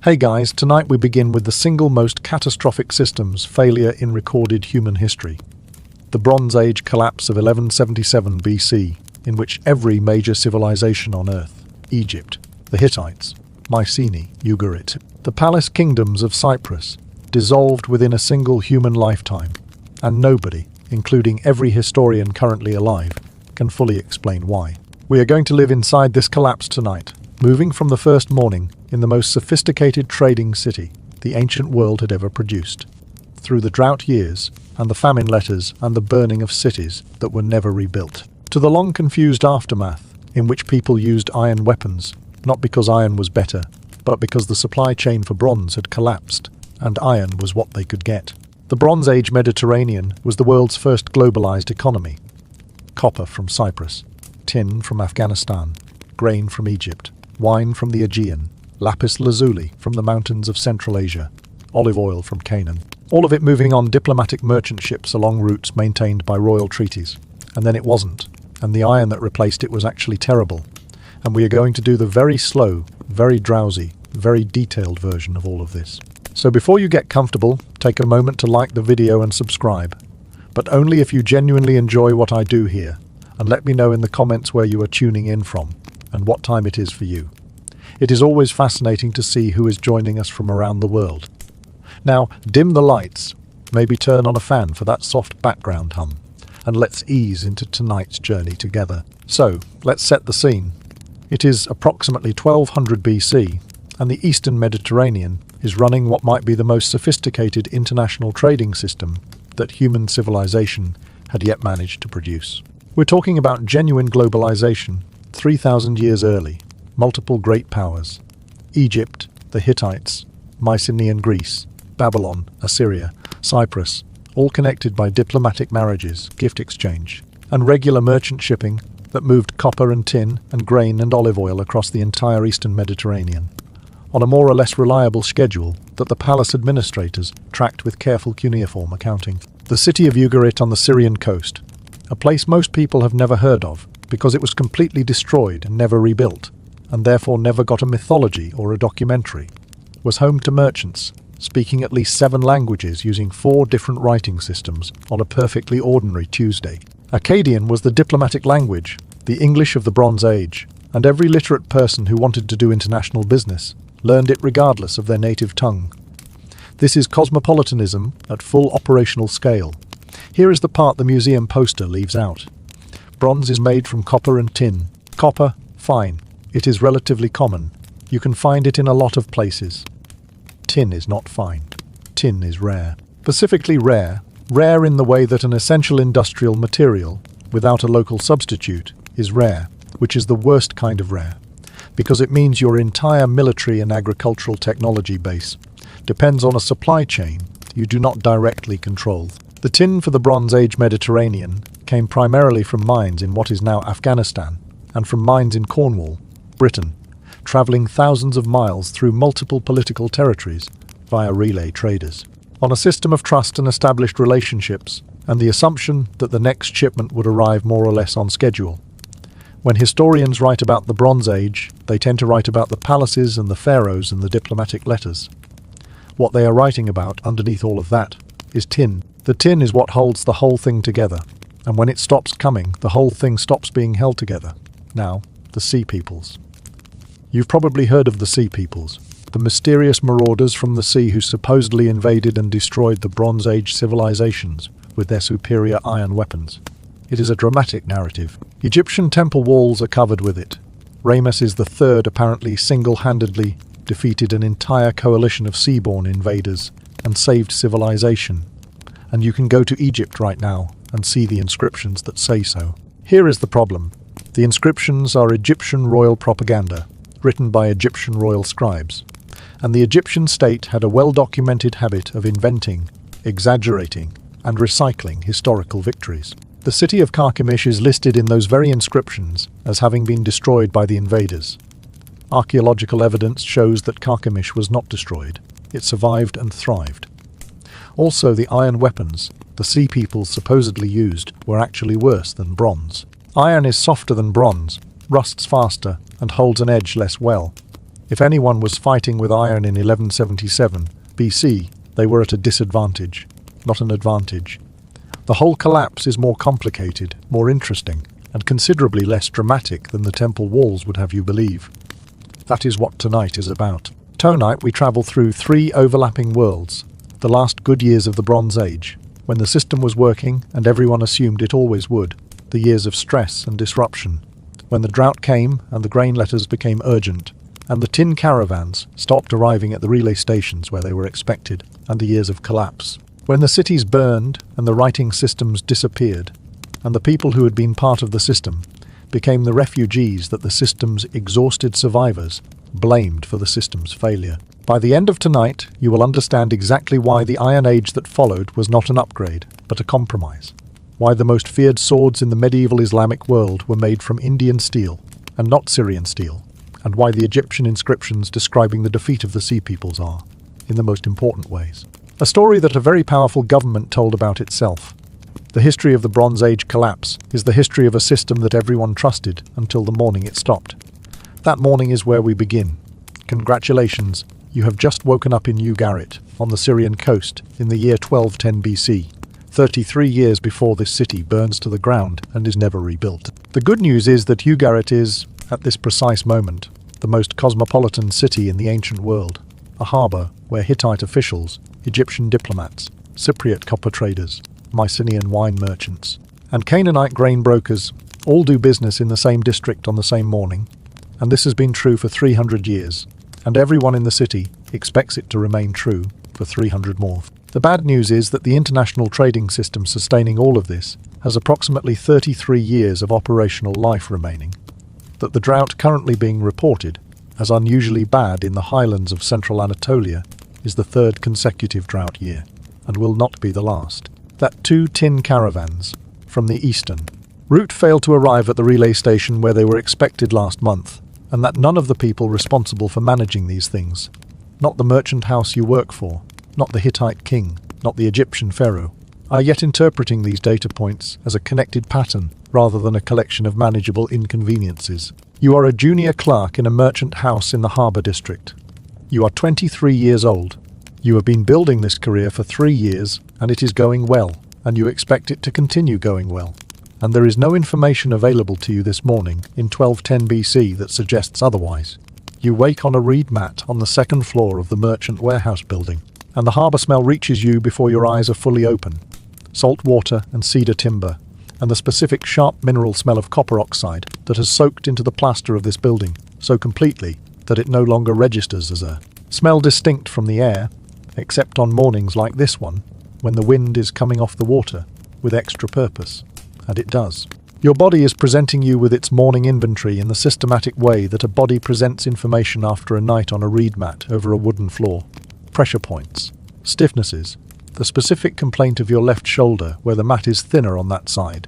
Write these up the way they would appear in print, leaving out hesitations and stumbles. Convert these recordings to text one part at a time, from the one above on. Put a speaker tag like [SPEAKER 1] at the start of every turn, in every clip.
[SPEAKER 1] Hey guys, tonight we begin with the single most catastrophic systems failure in recorded human history. The Bronze Age collapse of 1177 BC, in which every major civilization on Earth, Egypt, the Hittites, Mycenae, Ugarit, the palace kingdoms of Cyprus, dissolved within a single human lifetime, and nobody, including every historian currently alive, can fully explain why. We are going to live inside this collapse tonight, moving from the first morning in the most sophisticated trading city the ancient world had ever produced, through the drought years and the famine letters and the burning of cities that were never rebuilt, to the long confused aftermath in which people used iron weapons, not because iron was better, but because the supply chain for bronze had collapsed and iron was what they could get. The Bronze Age Mediterranean was the world's first globalized economy. Copper from Cyprus, tin from Afghanistan, grain from Egypt, wine from the Aegean, lapis lazuli from the mountains of Central Asia, olive oil from Canaan. All of it moving on diplomatic merchant ships along routes maintained by royal treaties. And then it wasn't, and the iron that replaced it was actually terrible. And we are going to do the very slow, very drowsy, very detailed version of all of this. So before you get comfortable, take a moment to like the video and subscribe. But only if you genuinely enjoy what I do here, and let me know in the comments where you are tuning in from, and what time it is for you. It is always fascinating to see who is joining us from around the world. Now, dim the lights, maybe turn on a fan for that soft background hum, and let's ease into tonight's journey together. So, let's set the scene. It is approximately 1200 BC, and the Eastern Mediterranean is running what might be the most sophisticated international trading system that human civilization had yet managed to produce. We're talking about genuine globalization, 3,000 years early. Multiple great powers, Egypt, the Hittites, Mycenaean Greece, Babylon, Assyria, Cyprus, all connected by diplomatic marriages, gift exchange, and regular merchant shipping that moved copper and tin and grain and olive oil across the entire Eastern Mediterranean, on a more or less reliable schedule that the palace administrators tracked with careful cuneiform accounting. The city of Ugarit on the Syrian coast, a place most people have never heard of because it was completely destroyed and never rebuilt, and therefore never got a mythology or a documentary, was home to merchants, speaking at least 7 languages using 4 different writing systems on a perfectly ordinary Tuesday. Akkadian was the diplomatic language, the English of the Bronze Age, and every literate person who wanted to do international business learned it regardless of their native tongue. This is cosmopolitanism at full operational scale. Here is the part the museum poster leaves out. Bronze is made from copper and tin. Copper, fine. It is relatively common. You can find it in a lot of places. Tin is not fine. Tin is rare. Specifically rare in the way that an essential industrial material, without a local substitute, is rare, which is the worst kind of rare, because it means your entire military and agricultural technology base depends on a supply chain you do not directly control. The tin for the Bronze Age Mediterranean came primarily from mines in what is now Afghanistan, and from mines in Cornwall, Britain, travelling thousands of miles through multiple political territories via relay traders, on a system of trust and established relationships, and the assumption that the next shipment would arrive more or less on schedule. When historians write about the Bronze Age, they tend to write about the palaces and the pharaohs and the diplomatic letters. What they are writing about underneath all of that is tin. The tin is what holds the whole thing together, and when it stops coming, the whole thing stops being held together. Now, the Sea Peoples. You've probably heard of the Sea Peoples, the mysterious marauders from the sea who supposedly invaded and destroyed the Bronze Age civilizations with their superior iron weapons. It is a dramatic narrative. Egyptian temple walls are covered with it. Ramesses III apparently single-handedly defeated an entire coalition of seaborne invaders and saved civilization. And you can go to Egypt right now and see the inscriptions that say so. Here is the problem. The inscriptions are Egyptian royal propaganda, written by Egyptian royal scribes, and the Egyptian state had a well-documented habit of inventing, exaggerating, and recycling historical victories. The city of Carchemish is listed in those very inscriptions as having been destroyed by the invaders. Archaeological evidence shows that Carchemish was not destroyed. It survived and thrived. Also, the iron weapons the Sea Peoples supposedly used were actually worse than bronze. Iron is softer than bronze, rusts faster, and holds an edge less well. If anyone was fighting with iron in 1177 BC, they were at a disadvantage, not an advantage. The whole collapse is more complicated, more interesting, and considerably less dramatic than the temple walls would have you believe. That is what tonight is about. Tonight we travel through 3 overlapping worlds, the last good years of the Bronze Age, when the system was working and everyone assumed it always would, the years of stress and disruption, when the drought came and the grain letters became urgent, and the tin caravans stopped arriving at the relay stations where they were expected, and the years of collapse, when the cities burned and the writing systems disappeared, and the people who had been part of the system became the refugees that the system's exhausted survivors blamed for the system's failure. By the end of tonight, you will understand exactly why the Iron Age that followed was not an upgrade, but a compromise. Why the most feared swords in the medieval Islamic world were made from Indian steel, and not Syrian steel, and why the Egyptian inscriptions describing the defeat of the Sea Peoples are, in the most important ways, a story that a very powerful government told about itself. The history of the Bronze Age collapse is the history of a system that everyone trusted until the morning it stopped. That morning is where we begin. Congratulations, you have just woken up in Ugarit, on the Syrian coast, in the year 1210 BC, 33 years before this city burns to the ground and is never rebuilt. The good news is that Ugarit is, at this precise moment, the most cosmopolitan city in the ancient world, a harbour where Hittite officials, Egyptian diplomats, Cypriot copper traders, Mycenaean wine merchants, and Canaanite grain brokers all do business in the same district on the same morning, and this has been true for 300 years, and everyone in the city expects it to remain true for 300 more. The bad news is that the international trading system sustaining all of this has approximately 33 years of operational life remaining, that the drought currently being reported as unusually bad in the highlands of central Anatolia is the 3rd consecutive drought year, and will not be the last. That 2 tin caravans from the eastern route failed to arrive at the relay station where they were expected last month, and that none of the people responsible for managing these things, not the merchant house you work for, not the Hittite king, not the Egyptian pharaoh, are yet interpreting these data points as a connected pattern rather than a collection of manageable inconveniences. You are a junior clerk in a merchant house in the harbour district. You are 23 years old. You have been building this career for 3 years, and it is going well, and you expect it to continue going well. And there is no information available to you this morning in 1210 BC that suggests otherwise. You wake on a reed mat on the 2nd floor of the merchant warehouse building, and the harbour smell reaches you before your eyes are fully open. Salt water and cedar timber, and the specific sharp mineral smell of copper oxide that has soaked into the plaster of this building so completely that it no longer registers as a smell distinct from the air, except on mornings like this one, when the wind is coming off the water with extra purpose. And it does. Your body is presenting you with its morning inventory in the systematic way that a body presents information after a night on a reed mat over a wooden floor. Pressure points, stiffnesses, the specific complaint of your left shoulder where the mat is thinner on that side,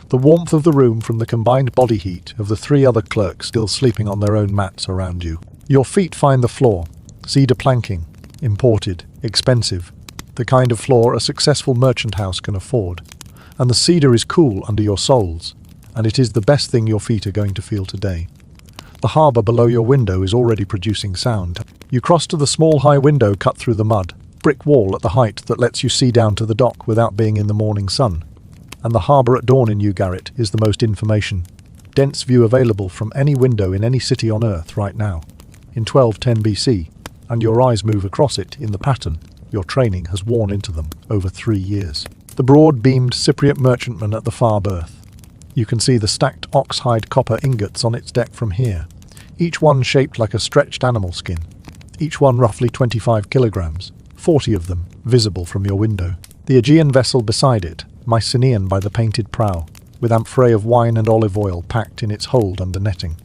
[SPEAKER 1] the warmth of the room from the combined body heat of the 3 other clerks still sleeping on their own mats around you. Your feet find the floor, cedar planking, imported, expensive, the kind of floor a successful merchant house can afford. And the cedar is cool under your soles, and it is the best thing your feet are going to feel today. The harbour below your window is already producing sound. You cross to the small high window cut through the mud, brick wall at the height that lets you see down to the dock without being in the morning sun. And the harbour at dawn in Ugarit is the most information dense view available from any window in any city on Earth right now, in 1210 BC, and your eyes move across it in the pattern your training has worn into them over 3 years. The broad-beamed Cypriot merchantman at the far berth. You can see the stacked ox-hide copper ingots on its deck from here, each one shaped like a stretched animal skin, each one roughly 25 kilograms, 40 of them visible from your window. The Aegean vessel beside it, Mycenaean by the painted prow, with amphorae of wine and olive oil packed in its hold under netting.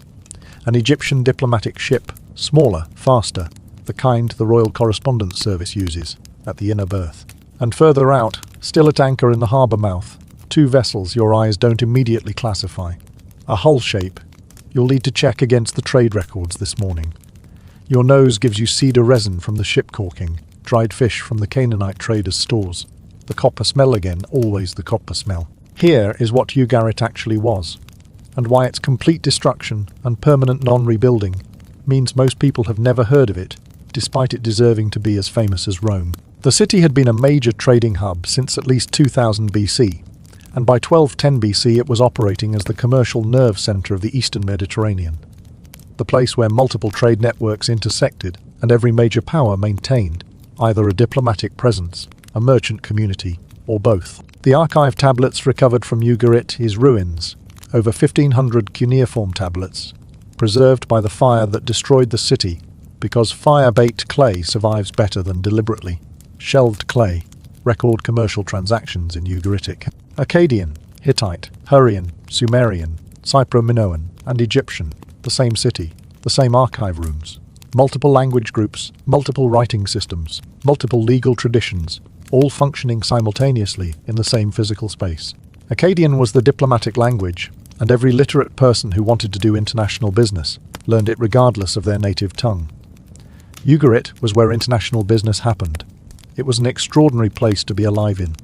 [SPEAKER 1] An Egyptian diplomatic ship, smaller, faster, the kind the Royal Correspondence Service uses, at the inner berth. And further out, still at anchor in the harbour mouth, 2 vessels your eyes don't immediately classify. A hull shape. You'll need to check against the trade records this morning. Your nose gives you cedar resin from the ship caulking, dried fish from the Canaanite traders' stores. The copper smell again, always the copper smell. Here is what Ugarit actually was, and why its complete destruction and permanent non-rebuilding means most people have never heard of it, despite it deserving to be as famous as Rome. The city had been a major trading hub since at least 2000 BC, and by 1210 BC it was operating as the commercial nerve center of the Eastern Mediterranean, the place where multiple trade networks intersected and every major power maintained either a diplomatic presence, a merchant community, or both. The archive tablets recovered from Ugarit's ruins, over 1,500 cuneiform tablets, preserved by the fire that destroyed the city, because fire-baked clay survives better than deliberately shelved clay. Record commercial transactions in Ugaritic, Akkadian, Hittite, Hurrian, Sumerian, Cypro-Minoan, and Egyptian. The same city, the same archive rooms, multiple language groups, multiple writing systems, multiple legal traditions, all functioning simultaneously in the same physical space. Akkadian was the diplomatic language, and every literate person who wanted to do international business learned it regardless of their native tongue. Ugarit was where international business happened. It was an extraordinary place to be alive in.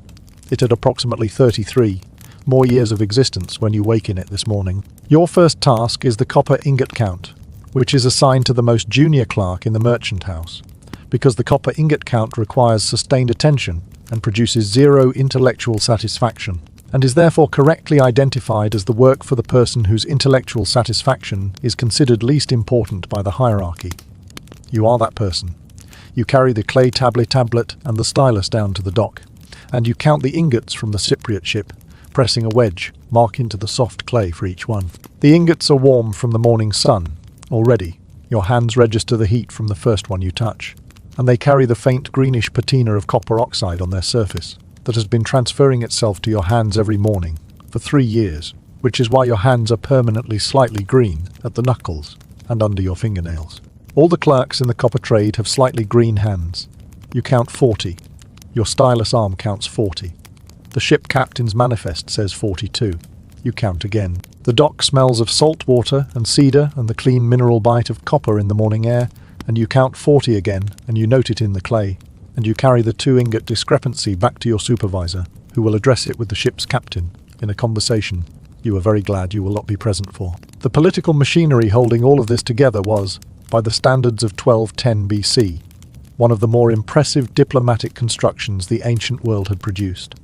[SPEAKER 1] It had approximately 33 more years of existence when you wake in it this morning. Your first task is the copper ingot count, which is assigned to the most junior clerk in the merchant house, because the copper ingot count requires sustained attention and produces zero intellectual satisfaction, and is therefore correctly identified as the work for the person whose intellectual satisfaction is considered least important by the hierarchy. You are that person. You carry the clay tablet and the stylus down to the dock, and you count the ingots from the Cypriot ship, pressing a wedge mark into the soft clay for each one. The ingots are warm from the morning sun. Already, your hands register the heat from the first one you touch, and they carry the faint greenish patina of copper oxide on their surface that has been transferring itself to your hands every morning for 3 years, which is why your hands are permanently slightly green at the knuckles and under your fingernails. All the clerks in the copper trade have slightly green hands. You count 40. Your stylus arm counts 40. The ship captain's manifest says 42. You count again. The dock smells of salt water and cedar and the clean mineral bite of copper in the morning air, and you count 40 again, and you note it in the clay, and you carry the 2 ingot discrepancy back to your supervisor, who will address it with the ship's captain in a conversation you are very glad you will not be present for. The political machinery holding all of this together was, by the standards of 1210 BC, one of the more impressive diplomatic constructions the ancient world had produced,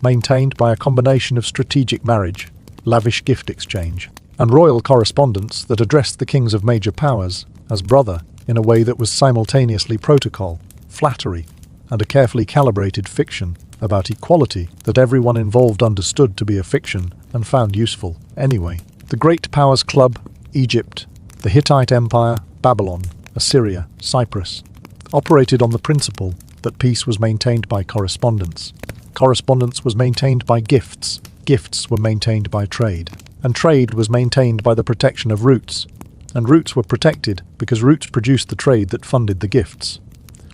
[SPEAKER 1] maintained by a combination of strategic marriage, lavish gift exchange, and royal correspondence that addressed the kings of major powers as brother in a way that was simultaneously protocol, flattery, and a carefully calibrated fiction about equality that everyone involved understood to be a fiction and found useful anyway. The Great Powers Club, Egypt, the Hittite Empire, Babylon, Assyria, Cyprus, operated on the principle that peace was maintained by correspondence. Correspondence was maintained by gifts. Gifts were maintained by trade. And trade was maintained by the protection of roots. And roots were protected because roots produced the trade that funded the gifts.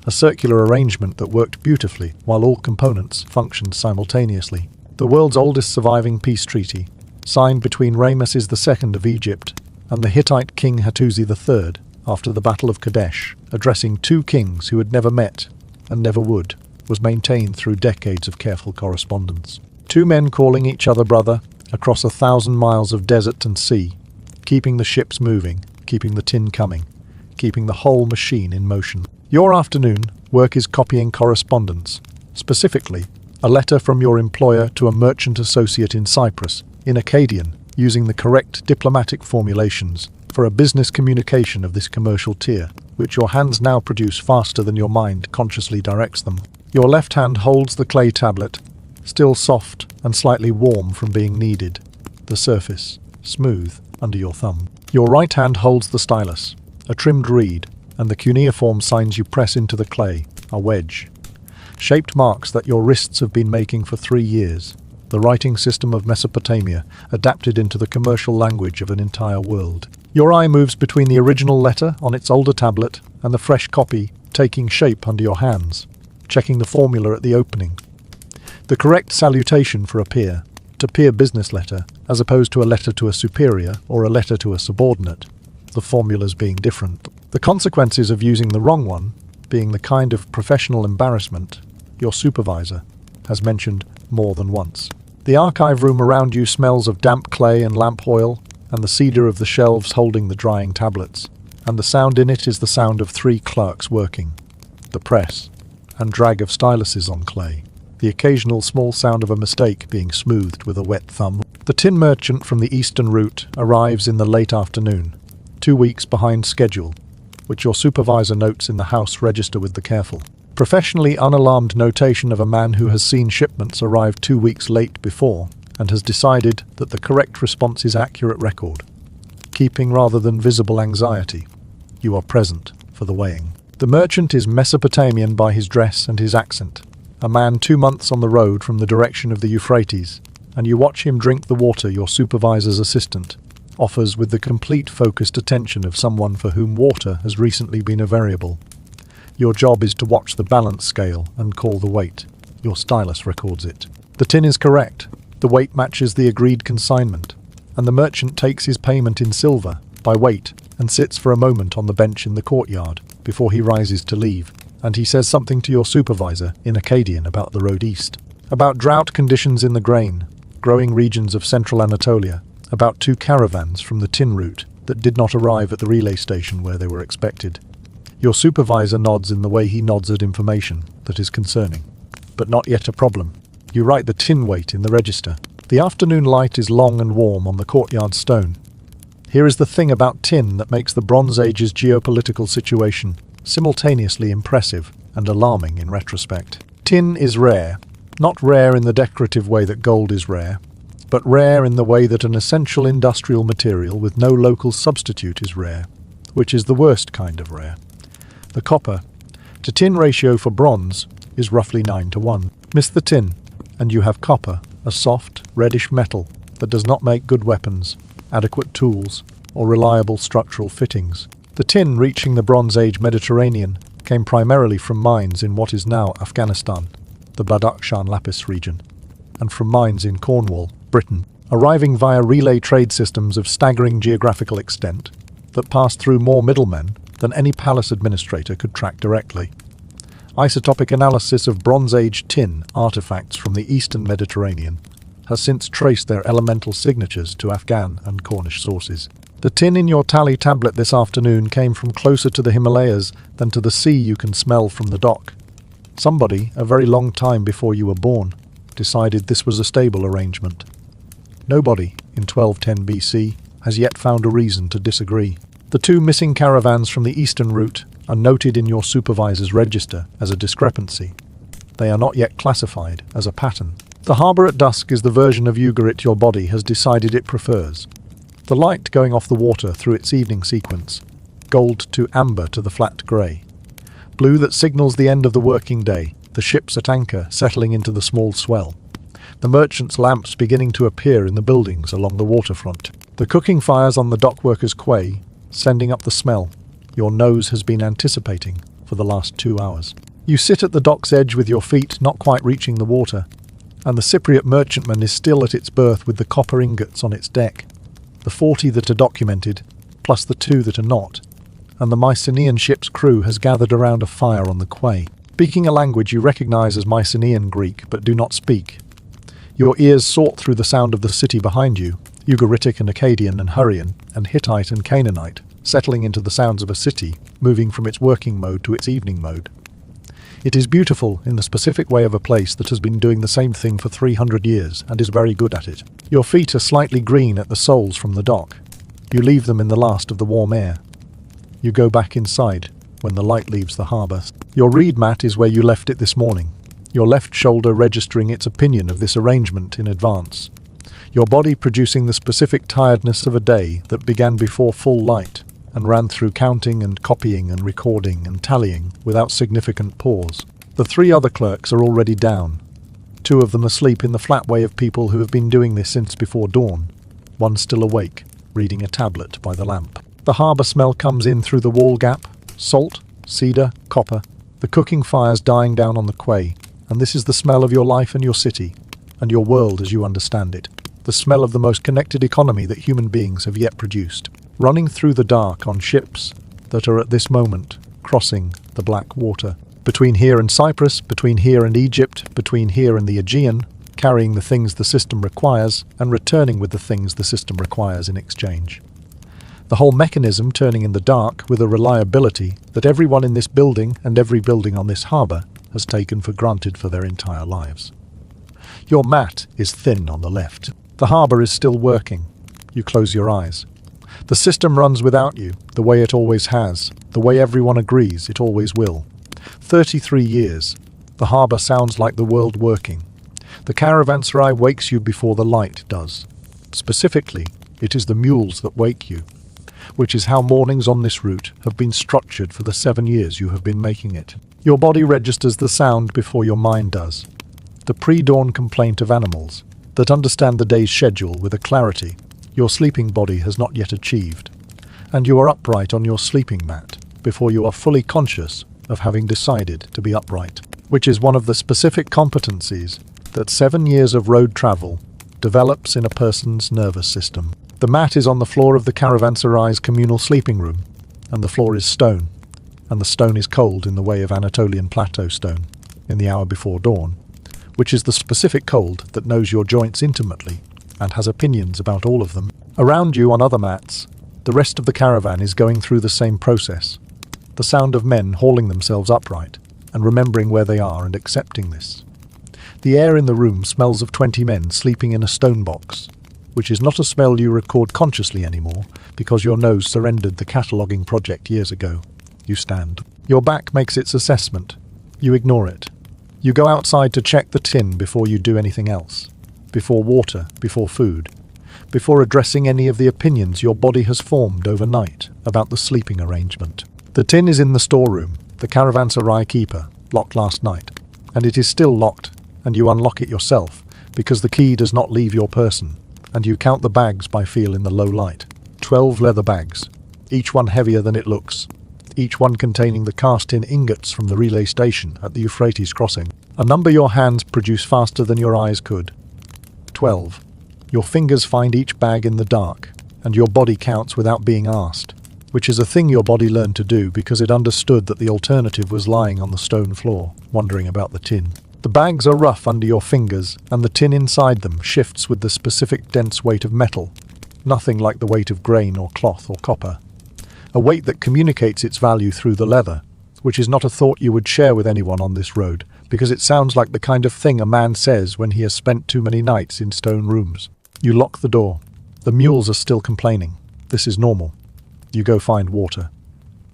[SPEAKER 1] A circular arrangement that worked beautifully while all components functioned simultaneously. The world's oldest surviving peace treaty, signed between Rameses II of Egypt and the Hittite king Hattusi III after the Battle of Kadesh, addressing 2 kings who had never met and never would, was maintained through decades of careful correspondence. 2 men calling each other brother across 1,000 miles of desert and sea, keeping the ships moving, keeping the tin coming, keeping the whole machine in motion. Your afternoon work is copying correspondence, specifically a letter from your employer to a merchant associate in Cyprus, in Akkadian, using the correct diplomatic formulations for a business communication of this commercial tier, which your hands now produce faster than your mind consciously directs them. Your left hand holds the clay tablet, still soft and slightly warm from being kneaded, the surface smooth under your thumb. Your right hand holds the stylus, a trimmed reed, and the cuneiform signs you press into the clay, a wedge. Shaped marks that your wrists have been making for 3 years, the writing system of Mesopotamia adapted into the commercial language of an entire world. Your eye moves between the original letter on its older tablet and the fresh copy taking shape under your hands, checking the formula at the opening. The correct salutation for a peer, to peer business letter, as opposed to a letter to a superior or a letter to a subordinate, the formulas being different. The consequences of using the wrong one being the kind of professional embarrassment your supervisor has mentioned more than once. The archive room around you smells of damp clay and lamp oil, and the cedar of the shelves holding the drying tablets. and the sound in it is the sound of 3 clerks working, the press, and drag of styluses on clay, the occasional small sound of a mistake being smoothed with a wet thumb. The tin merchant from the eastern route arrives in the late afternoon, 2 weeks behind schedule, which your supervisor notes in the house register with the careful, professionally unalarmed notation of a man who has seen shipments arrive 2 weeks late before and has decided that the correct response is accurate record. Keeping rather than visible anxiety, you are present for the weighing. The merchant is Mesopotamian by his dress and his accent, a man 2 months on the road from the direction of the Euphrates, and you watch him drink the water your supervisor's assistant offers with the complete focused attention of someone for whom water has recently been a variable. Your job is to watch the balance scale and call the weight. Your stylus records it. The tin is correct. The weight matches the agreed consignment, and the merchant takes his payment in silver by weight and sits for a moment on the bench in the courtyard before he rises to leave, and he says something to your supervisor in Akkadian about the road east, about drought conditions in the growing regions of central Anatolia, about 2 caravans from the tin route that did not arrive at the relay station where they were expected. Your supervisor nods in the way he nods at information that is concerning, but not yet a problem. You write the tin weight in the register. The afternoon light is long and warm on the courtyard stone. Here is the thing about tin that makes the Bronze Age's geopolitical situation simultaneously impressive and alarming in retrospect. Tin is rare, not rare in the decorative way that gold is rare, but rare in the way that an essential industrial material with no local substitute is rare, which is the worst kind of rare. The copper to tin ratio for bronze is roughly 9:1. Miss the tin, and you have copper, a soft, reddish metal that does not make good weapons, adequate tools, or reliable structural fittings. The tin reaching the Bronze Age Mediterranean came primarily from mines in what is now Afghanistan, the Badakhshan Lapis region, and from mines in Cornwall, Britain, arriving via relay trade systems of staggering geographical extent that passed through more middlemen than any palace administrator could track directly. Isotopic analysis of Bronze Age tin artifacts from the eastern Mediterranean has since traced their elemental signatures to Afghan and Cornish sources. The tin in your tally tablet this afternoon came from closer to the Himalayas than to the sea you can smell from the dock. Somebody, a very long time before you were born, decided this was a stable arrangement. Nobody, in 1210 BC, has yet found a reason to disagree. The 2 missing caravans from the eastern route are noted in your supervisor's register as a discrepancy. They are not yet classified as a pattern. The harbour at dusk is the version of Ugarit your body has decided it prefers. The light going off the water through its evening sequence, gold to amber to the flat grey, blue that signals the end of the working day, the ships at anchor settling into the small swell, the merchants' lamps beginning to appear in the buildings along the waterfront, the cooking fires on the dockworkers' quay, sending up the smell your nose has been anticipating for the last 2 hours. You sit at the dock's edge with your feet not quite reaching the water, and the Cypriot merchantman is still at its berth with the copper ingots on its deck, the 40 that are documented, plus the 2 that are not, and the Mycenaean ship's crew has gathered around a fire on the quay, speaking a language you recognize as Mycenaean Greek but do not speak. Your ears sort through the sound of the city behind you, Ugaritic and Akkadian and Hurrian, and Hittite and Canaanite, settling into the sounds of a city, moving from its working mode to its evening mode. It is beautiful in the specific way of a place that has been doing the same thing for 300 years and is very good at it. Your feet are slightly green at the soles from the dock. You leave them in the last of the warm air. You go back inside when the light leaves the harbour. Your reed mat is where you left it this morning, your left shoulder registering its opinion of this arrangement in advance, your body producing the specific tiredness of a day that began before full light and ran through counting and copying and recording and tallying without significant pause. The 3 other clerks are already down, 2 of them asleep in the flat way of people who have been doing this since before dawn, 1 still awake, reading a tablet by the lamp. The harbour smell comes in through the wall gap, salt, cedar, copper, the cooking fires dying down on the quay, and this is the smell of your life and your city, and your world as you understand it, the smell of the most connected economy that human beings have yet produced, running through the dark on ships that are at this moment crossing the black water, between here and Cyprus, between here and Egypt, between here and the Aegean, carrying the things the system requires and returning with the things the system requires in exchange. The whole mechanism turning in the dark with a reliability that everyone in this building and every building on this harbour has taken for granted for their entire lives. Your mat is thin on the left. The harbour is still working. You close your eyes. The system runs without you, the way it always has, the way everyone agrees it always will. 33 years. The harbour sounds like the world working. The caravanserai wakes you before the light does. Specifically, it is the mules that wake you, which is how mornings on this route have been structured for the 7 years you have been making it. Your body registers the sound before your mind does. The pre-dawn complaint of animals that understand the day's schedule with a clarity your sleeping body has not yet achieved, and you are upright on your sleeping mat before you are fully conscious of having decided to be upright, which is one of the specific competencies that 7 years of road travel develops in a person's nervous system. The mat is on the floor of the caravanserai's communal sleeping room, and the floor is stone, and the stone is cold in the way of Anatolian plateau stone in the hour before dawn, which is the specific cold that knows your joints intimately and has opinions about all of them. Around you on other mats, the rest of the caravan is going through the same process. The sound of men hauling themselves upright and remembering where they are and accepting this. The air in the room smells of 20 men sleeping in a stone box, which is not a smell you record consciously anymore because your nose surrendered the cataloguing project years ago. You stand. Your back makes its assessment. You ignore it. You go outside to check the tin before you do anything else. Before water, before food, before addressing any of the opinions your body has formed overnight about the sleeping arrangement. The tin is in the storeroom, the caravanserai keeper, locked last night, and it is still locked, and you unlock it yourself, because the key does not leave your person, and you count the bags by feel in the low light. 12 leather bags, each one heavier than it looks, each one containing the cast-in ingots from the relay station at the Euphrates crossing, a number your hands produce faster than your eyes could. 12. Your fingers find each bag in the dark, and your body counts without being asked, which is a thing your body learned to do because it understood that the alternative was lying on the stone floor, wondering about the tin. The bags are rough under your fingers, and the tin inside them shifts with the specific dense weight of metal, nothing like the weight of grain or cloth or copper. A weight that communicates its value through the leather, which is not a thought you would share with anyone on this road, because it sounds like the kind of thing a man says when he has spent too many nights in stone rooms. You lock the door. The mules are still complaining. This is normal. You go find water.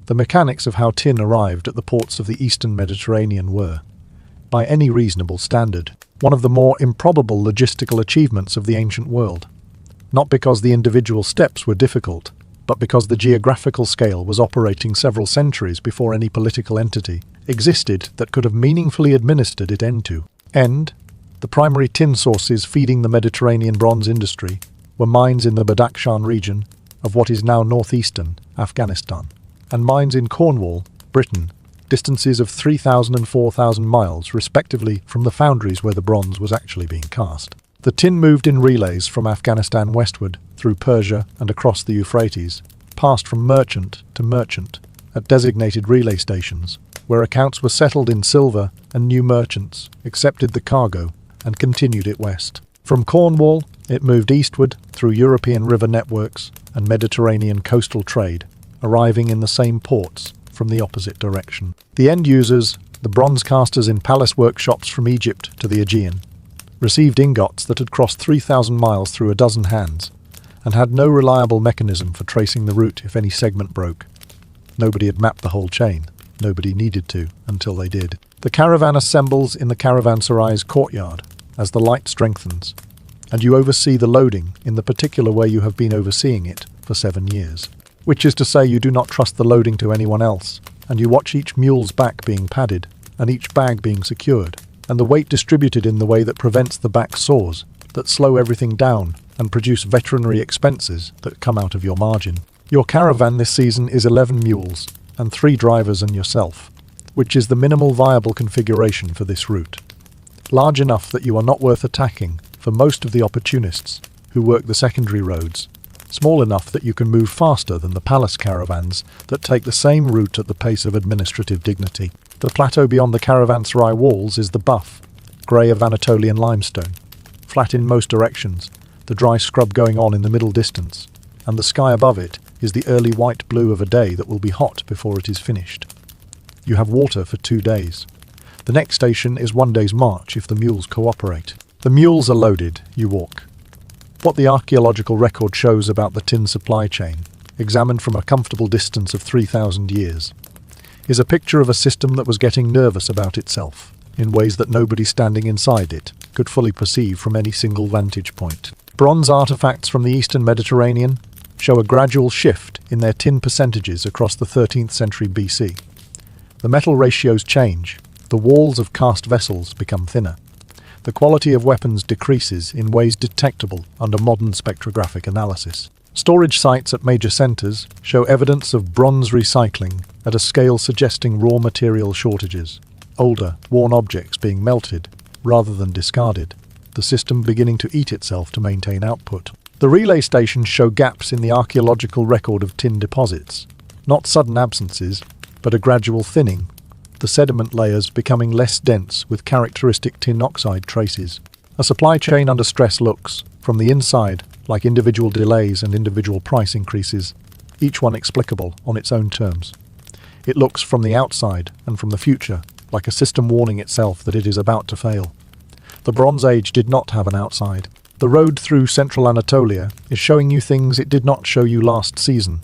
[SPEAKER 1] The mechanics of how tin arrived at the ports of the Eastern Mediterranean were, by any reasonable standard, one of the more improbable logistical achievements of the ancient world. Not because the individual steps were difficult, but because the geographical scale was operating several centuries before any political entity existed that could have meaningfully administered it end to end. The primary tin sources feeding the Mediterranean bronze industry were mines in the Badakhshan region of what is now northeastern Afghanistan, and mines in Cornwall, Britain, distances of 3,000 and 4,000 miles respectively from the foundries where the bronze was actually being cast. The tin moved in relays from Afghanistan westward, through Persia and across the Euphrates, passed from merchant to merchant at designated relay stations, where accounts were settled in silver and new merchants accepted the cargo and continued it west. From Cornwall, it moved eastward through European river networks and Mediterranean coastal trade, arriving in the same ports from the opposite direction. The end users, the bronze casters in palace workshops from Egypt to the Aegean, received ingots that had crossed 3,000 miles through a dozen hands and had no reliable mechanism for tracing the route if any segment broke. Nobody had mapped the whole chain. Nobody needed to, until they did. The caravan assembles in the caravanserai's courtyard as the light strengthens, and you oversee the loading in the particular way you have been overseeing it for 7 years. Which is to say you do not trust the loading to anyone else, and you watch each mule's back being padded, and each bag being secured, and the weight distributed in the way that prevents the back sores, that slow everything down, and produce veterinary expenses that come out of your margin. Your caravan this season is 11 mules, and 3 drivers and yourself, which is the minimal viable configuration for this route. Large enough that you are not worth attacking for most of the opportunists who work the secondary roads, small enough that you can move faster than the palace caravans that take the same route at the pace of administrative dignity. The plateau beyond the caravanserai walls is the buff, grey of Anatolian limestone, flat in most directions, the dry scrub going on in the middle distance, and the sky above it is the early white blue of a day that will be hot before it is finished. You have water for 2 days. The next station is 1 day's march if the mules cooperate. The mules are loaded, you walk. What the archaeological record shows about the tin supply chain, examined from a comfortable distance of 3,000 years, is a picture of a system that was getting nervous about itself, in ways that nobody standing inside it could fully perceive from any single vantage point. Bronze artifacts from the Eastern Mediterranean show a gradual shift in their tin percentages across the 13th century BC. The metal ratios change, the walls of cast vessels become thinner. The quality of weapons decreases in ways detectable under modern spectrographic analysis. Storage sites at major centers show evidence of bronze recycling at a scale suggesting raw material shortages, older, worn objects being melted rather than discarded, the system beginning to eat itself to maintain output. The relay stations show gaps in the archaeological record of tin deposits, not sudden absences, but a gradual thinning, the sediment layers becoming less dense with characteristic tin oxide traces. A supply chain under stress looks, from the inside, like individual delays and individual price increases, each one explicable on its own terms. It looks from the outside and from the future, like a system warning itself that it is about to fail. The Bronze Age did not have an outside. The road through central Anatolia is showing you things it did not show you last season.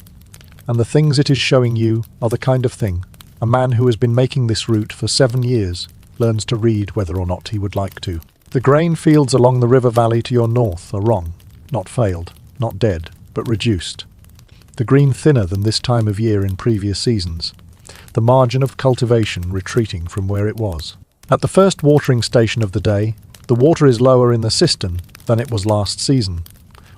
[SPEAKER 1] And the things it is showing you are the kind of thing a man who has been making this route for 7 years learns to read whether or not he would like to. The grain fields along the river valley to your north are wrong, not failed, not dead, but reduced. The green thinner than this time of year in previous seasons. The margin of cultivation retreating from where it was. At the first watering station of the day, the water is lower in the cistern than it was last season,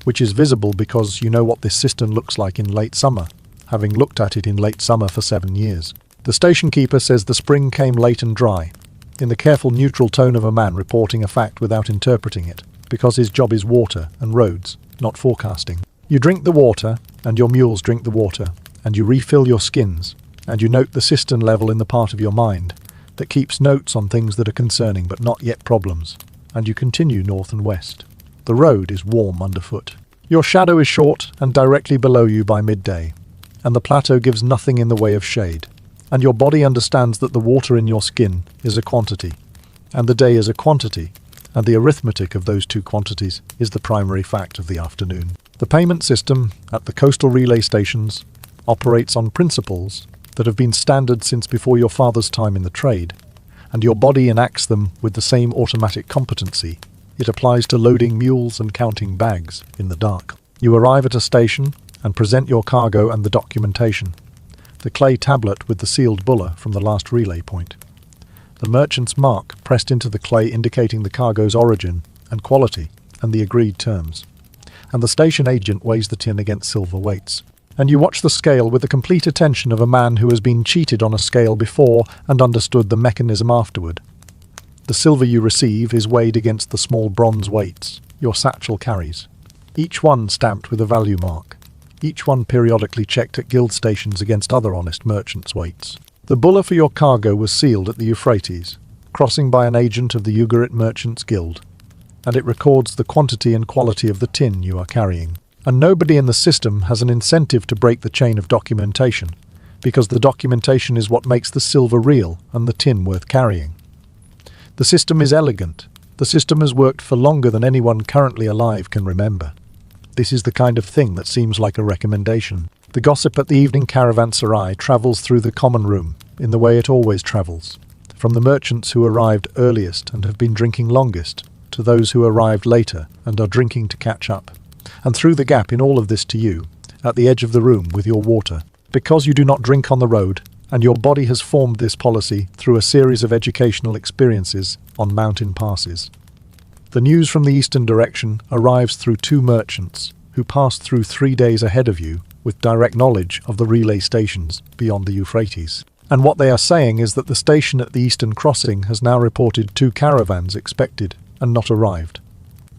[SPEAKER 1] which is visible because you know what this cistern looks like in late summer, having looked at it in late summer for 7 years. The station keeper says the spring came late and dry, in the careful neutral tone of a man reporting a fact without interpreting it, because his job is water and roads, not forecasting. You drink the water, and your mules drink the water, and you refill your skins, and you note the cistern level in the part of your mind that keeps notes on things that are concerning but not yet problems, and you continue north and west. The road is warm underfoot. Your shadow is short and directly below you by midday, and the plateau gives nothing in the way of shade. And your body understands that the water in your skin is a quantity, and the day is a quantity, and the arithmetic of those two quantities is the primary fact of the afternoon. The payment system at the coastal relay stations operates on principles that have been standard since before your father's time in the trade, and your body enacts them with the same automatic competency it applies to loading mules and counting bags in the dark. You arrive at a station and present your cargo and the documentation. The clay tablet with the sealed bulla from the last relay point. The merchant's mark pressed into the clay indicating the cargo's origin and quality and the agreed terms. And the station agent weighs the tin against silver weights. And you watch the scale with the complete attention of a man who has been cheated on a scale before and understood the mechanism afterward. The silver you receive is weighed against the small bronze weights your satchel carries, each one stamped with a value mark. Each one periodically checked at guild stations against other honest merchants' weights. The bulla for your cargo was sealed at the Euphrates, crossing by an agent of the Ugarit Merchants Guild, and it records the quantity and quality of the tin you are carrying. And nobody in the system has an incentive to break the chain of documentation, because the documentation is what makes the silver real and the tin worth carrying. The system is elegant. The system has worked for longer than anyone currently alive can remember. This is the kind of thing that seems like a recommendation. The gossip at the evening caravanserai travels through the common room in the way it always travels, from the merchants who arrived earliest and have been drinking longest, to those who arrived later and are drinking to catch up, and through the gap in all of this to you, at the edge of the room with your water, because you do not drink on the road, and your body has formed this policy through a series of educational experiences on mountain passes. The news from the eastern direction arrives through 2 merchants who passed through 3 days ahead of you with direct knowledge of the relay stations beyond the Euphrates. And what they are saying is that the station at the eastern crossing has now reported 2 caravans expected and not arrived,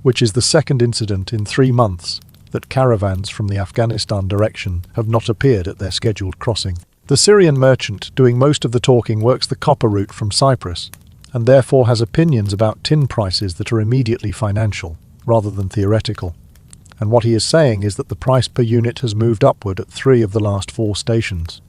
[SPEAKER 1] which is the second incident in 3 months that caravans from the Afghanistan direction have not appeared at their scheduled crossing. The Syrian merchant doing most of the talking works the copper route from Cyprus, and therefore has opinions about tin prices that are immediately financial, rather than theoretical. And what he is saying is that the price per unit has moved upward at 3 of the last 4 stations.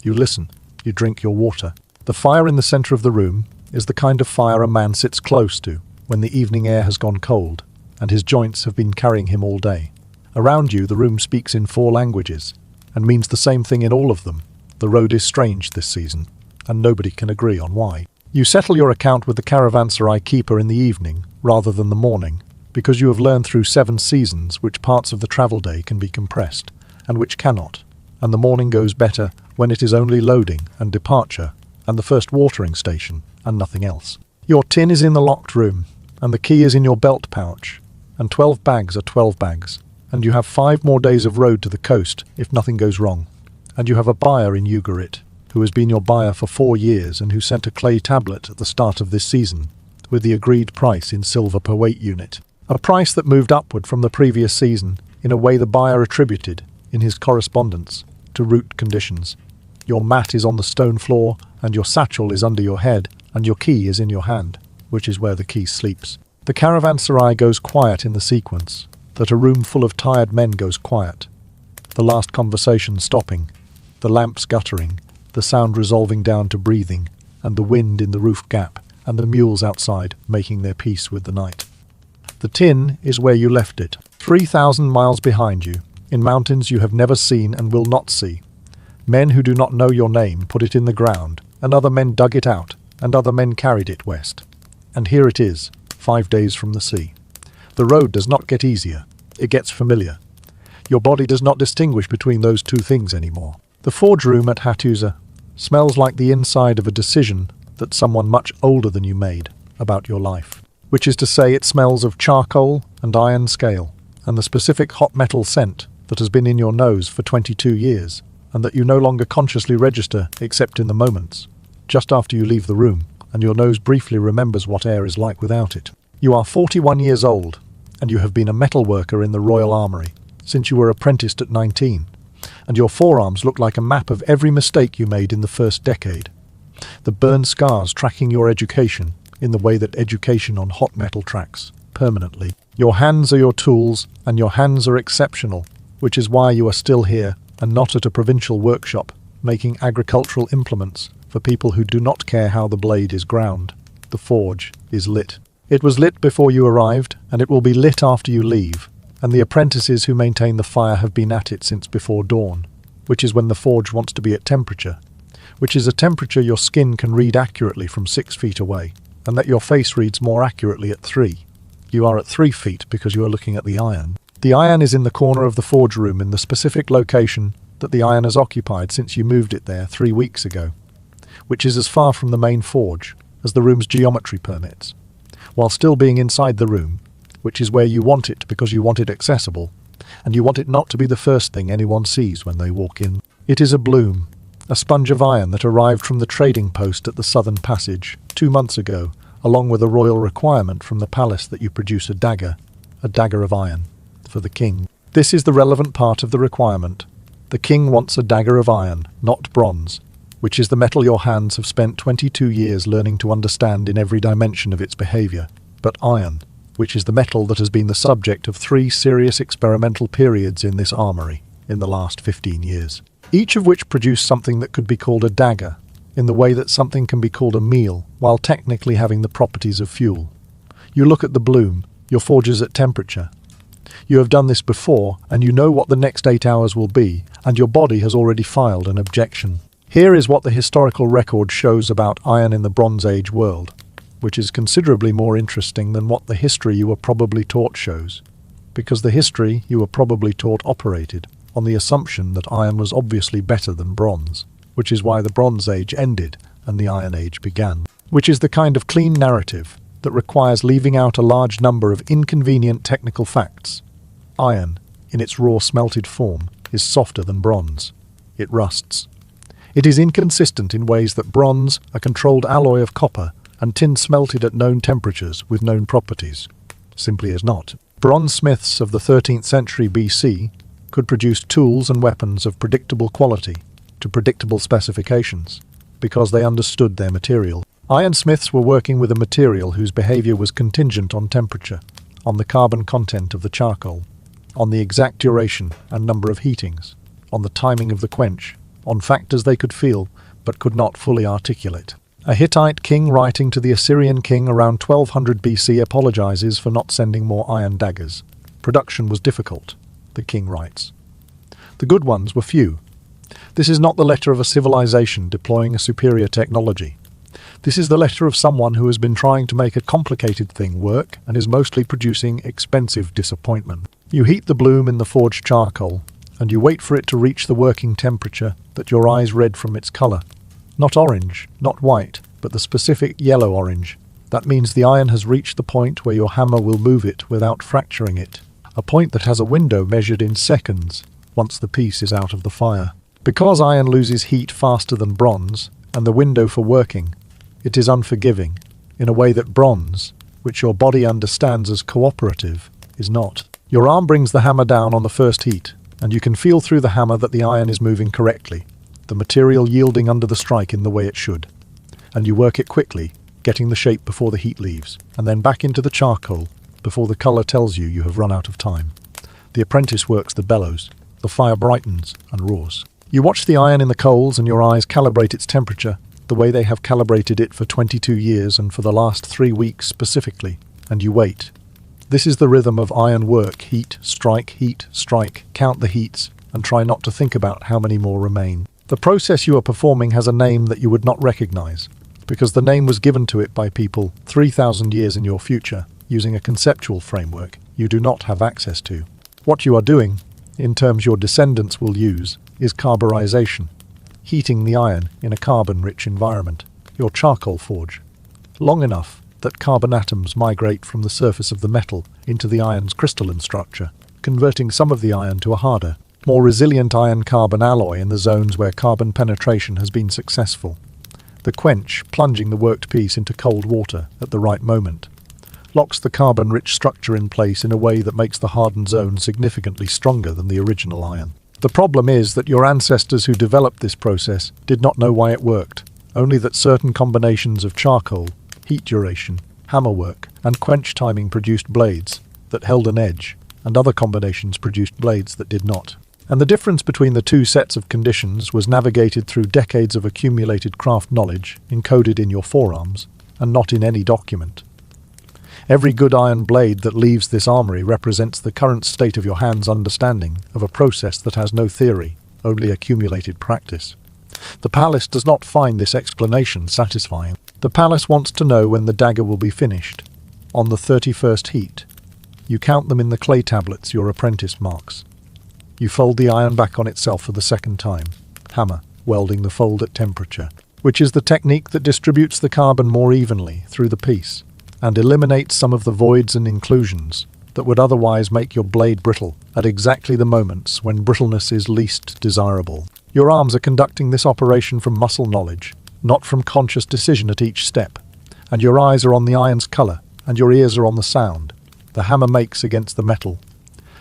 [SPEAKER 1] You listen. You drink your water. The fire in the center of the room is the kind of fire a man sits close to when the evening air has gone cold and his joints have been carrying him all day. Around you, the room speaks in 4 languages and means the same thing in all of them. The road is strange this season, and nobody can agree on why. You settle your account with the caravanserai keeper in the evening rather than the morning, because you have learned through 7 seasons which parts of the travel day can be compressed and which cannot, and the morning goes better when it is only loading and departure and the first watering station and nothing else. Your tin is in the locked room, and the key is in your belt pouch, and 12 bags are 12 bags, and you have 5 more days of road to the coast if nothing goes wrong, and you have a buyer in Ugarit who has been your buyer for 4 years and who sent a clay tablet at the start of this season with the agreed price in silver per weight unit, a price that moved upward from the previous season in a way the buyer attributed, in his correspondence, to root conditions. Your mat is on the stone floor, and your satchel is under your head, and your key is in your hand, which is where the key sleeps. The caravanserai goes quiet in the sequence, that a room full of tired men goes quiet. The last conversation stopping, the lamps guttering, the sound resolving down to breathing, and the wind in the roof gap, and the mules outside making their peace with the night. The tin is where you left it, 3,000 miles behind you, in mountains you have never seen and will not see. Men who do not know your name put it in the ground, and other men dug it out, and other men carried it west. And here it is, 5 days from the sea. The road does not get easier, it gets familiar. Your body does not distinguish between those 2 things anymore. The forge room at Hattusa smells like the inside of a decision that someone much older than you made about your life, which is to say it smells of charcoal and iron scale, and the specific hot metal scent that has been in your nose for 22 years, and that you no longer consciously register except in the moments, just after you leave the room, and your nose briefly remembers what air is like without it. You are 41 years old, and you have been a metal worker in the Royal Armoury since you were apprenticed at 19, and your forearms look like a map of every mistake you made in the first decade. The burn scars tracking your education in the way that education on hot metal tracks, permanently. Your hands are your tools, and your hands are exceptional, which is why you are still here and not at a provincial workshop making agricultural implements for people who do not care how the blade is ground. The forge is lit. It was lit before you arrived, and it will be lit after you leave, and the apprentices who maintain the fire have been at it since before dawn, which is when the forge wants to be at temperature, which is a temperature your skin can read accurately from 6 feet away, and that your face reads more accurately at 3. You are at 3 feet because you are looking at the iron. The iron is in the corner of the forge room in the specific location that the iron has occupied since you moved it there 3 weeks ago, which is as far from the main forge as the room's geometry permits, while still being inside the room, which is where you want it because you want it accessible, and you want it not to be the first thing anyone sees when they walk in. It is a bloom, a sponge of iron that arrived from the trading post at the Southern Passage 2 months ago, along with a royal requirement from the palace that you produce a dagger of iron, for the king. This is the relevant part of the requirement. The king wants a dagger of iron, not bronze, which is the metal your hands have spent 22 years learning to understand in every dimension of its behavior, but iron, which is the metal that has been the subject of 3 serious experimental periods in this armory in the last 15 years, each of which produced something that could be called a dagger, in the way that something can be called a meal, while technically having the properties of fuel. You look at the bloom, your forge is at temperature. You have done this before, and you know what the next 8 hours will be, and your body has already filed an objection. Here is what the historical record shows about iron in the Bronze Age world, which is considerably more interesting than what the history you were probably taught shows, because the history you were probably taught operated on the assumption that iron was obviously better than bronze, which is why the Bronze Age ended and the Iron Age began, which is the kind of clean narrative that requires leaving out a large number of inconvenient technical facts. Iron, in its raw smelted form, is softer than bronze. It rusts. It is inconsistent in ways that bronze, a controlled alloy of copper, and tin smelted at known temperatures with known properties, simply is not. Bronze smiths of the 13th century BC could produce tools and weapons of predictable quality, to predictable specifications, because they understood their material. Ironsmiths were working with a material whose behavior was contingent on temperature, on the carbon content of the charcoal. on the exact duration and number of heatings, on the timing of the quench, on factors they could feel but could not fully articulate. A Hittite king writing to the Assyrian king around 1200 BC apologizes for not sending more iron daggers. Production was difficult, the king writes. The good ones were few. This is not the letter of a civilization deploying a superior technology. This is the letter of someone who has been trying to make a complicated thing work and is mostly producing expensive disappointment. You heat the bloom in the forged charcoal, and you wait for it to reach the working temperature that your eyes read from its color. Not orange, not white, but the specific yellow-orange. That means the iron has reached the point where your hammer will move it without fracturing it. A point that has a window measured in seconds once the piece is out of the fire. Because iron loses heat faster than bronze, and the window for working, it is unforgiving, in a way that bronze, which your body understands as cooperative, is not. Your arm brings the hammer down on the first heat, and you can feel through the hammer that the iron is moving correctly, the material yielding under the strike in the way it should. And you work it quickly, getting the shape before the heat leaves, and then back into the charcoal before the color tells you you have run out of time. The apprentice works the bellows, the fire brightens and roars. You watch the iron in the coals and your eyes calibrate its temperature, the way they have calibrated it for 22 years and for the last 3 weeks specifically, and you wait. This is the rhythm of iron work: heat, strike, count the heats, and try not to think about how many more remain. The process you are performing has a name that you would not recognize, because the name was given to it by people 3,000 years in your future, using a conceptual framework you do not have access to. What you are doing, in terms your descendants will use, is carburization, heating the iron in a carbon-rich environment, your charcoal forge, long enough that carbon atoms migrate from the surface of the metal into the iron's crystalline structure, converting some of the iron to a harder, more resilient iron-carbon alloy in the zones where carbon penetration has been successful. The quench, plunging the worked piece into cold water at the right moment, locks the carbon-rich structure in place in a way that makes the hardened zone significantly stronger than the original iron. The problem is that your ancestors who developed this process did not know why it worked, only that certain combinations of charcoal, heat duration, hammer work, and quench timing produced blades that held an edge, and other combinations produced blades that did not. And the difference between the two sets of conditions was navigated through decades of accumulated craft knowledge encoded in your forearms, and not in any document. Every good iron blade that leaves this armory represents the current state of your hand's understanding of a process that has no theory, only accumulated practice. The palace does not find this explanation satisfying. The palace wants to know when the dagger will be finished. On the 31st heat, you count them in the clay tablets your apprentice marks. You fold the iron back on itself for the second time, hammer, welding the fold at temperature, which is the technique that distributes the carbon more evenly through the piece, and eliminates some of the voids and inclusions that would otherwise make your blade brittle at exactly the moments when brittleness is least desirable. Your arms are conducting this operation from muscle knowledge, not from conscious decision at each step, and your eyes are on the iron's color, and your ears are on the sound the hammer makes against the metal,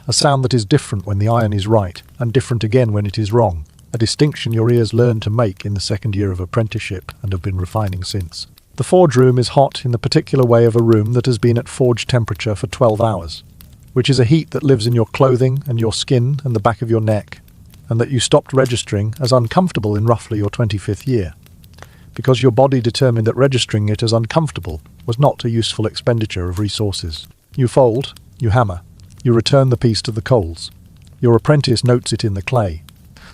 [SPEAKER 1] a sound that is different when the iron is right, and different again when it is wrong, a distinction your ears learned to make in the second year of apprenticeship and have been refining since. The forge room is hot in the particular way of a room that has been at forge temperature for 12 hours, which is a heat that lives in your clothing and your skin and the back of your neck, and that you stopped registering as uncomfortable in roughly your 25th year, because your body determined that registering it as uncomfortable was not a useful expenditure of resources. You fold, you hammer, you return the piece to the coals. Your apprentice notes it in the clay.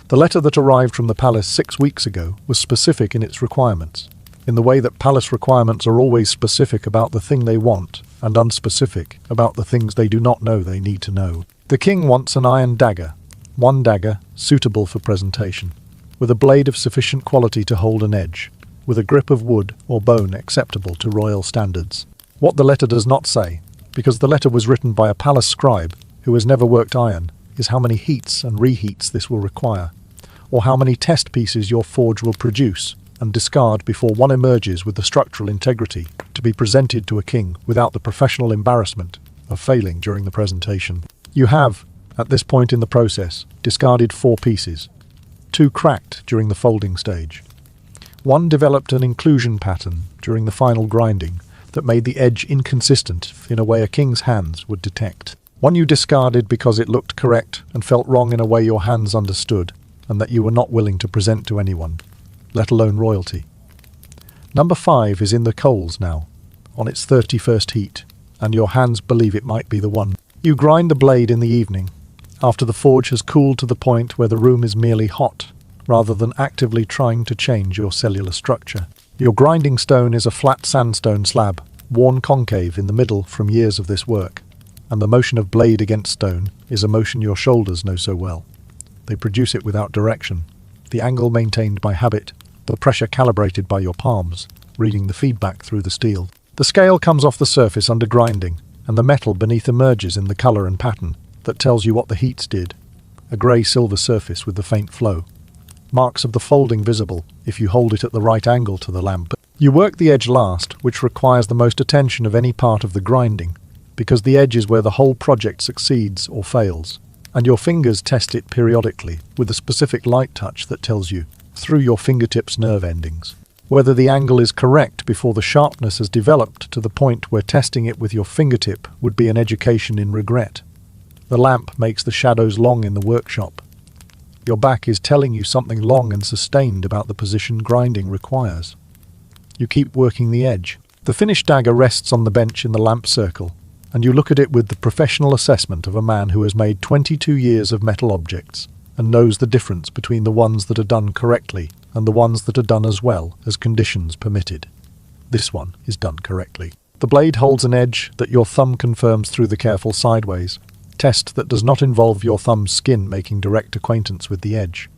[SPEAKER 1] The letter that arrived from the palace 6 weeks ago was specific in its requirements, in the way that palace requirements are always specific about the thing they want and unspecific about the things they do not know they need to know. The king wants an iron dagger, one dagger suitable for presentation, with a blade of sufficient quality to hold an edge, with a grip of wood or bone acceptable to royal standards. What the letter does not say, because the letter was written by a palace scribe who has never worked iron, is how many heats and reheats this will require, or how many test pieces your forge will produce and discard before one emerges with the structural integrity to be presented to a king without the professional embarrassment of failing during the presentation. You have, at this point in the process, discarded 4 pieces. 2 cracked during the folding stage. 1 developed an inclusion pattern during the final grinding that made the edge inconsistent in a way a king's hands would detect. One you discarded because it looked correct and felt wrong in a way your hands understood, and that you were not willing to present to anyone, let alone royalty. Number 5 is in the coals now, on its 31st heat, and your hands believe it might be the one. You grind the blade in the evening, after the forge has cooled to the point where the room is merely hot, rather than actively trying to change your cellular structure. Your grinding stone is a flat sandstone slab, worn concave in the middle from years of this work, and the motion of blade against stone is a motion your shoulders know so well. They produce it without direction, the angle maintained by habit, the pressure calibrated by your palms, reading the feedback through the steel. The scale comes off the surface under grinding, and the metal beneath emerges in the colour and pattern that tells you what the heats did. A grey-silver surface with the faint flow. Marks of the folding visible if you hold it at the right angle to the lamp. You work the edge last, which requires the most attention of any part of the grinding, because the edge is where the whole project succeeds or fails, and your fingers test it periodically with a specific light touch that tells you, through your fingertips' nerve endings, whether the angle is correct before the sharpness has developed to the point where testing it with your fingertip would be an education in regret. The lamp makes the shadows long in the workshop. Your back is telling you something long and sustained about the position grinding requires. You keep working the edge. The finished dagger rests on the bench in the lamp circle, and you look at it with the professional assessment of a man who has made 22 years of metal objects and knows the difference between the ones that are done correctly and the ones that are done as well as conditions permitted. This one is done correctly. The blade holds an edge that your thumb confirms through the careful sideways test that does not involve your thumb's skin making direct acquaintance with the edge.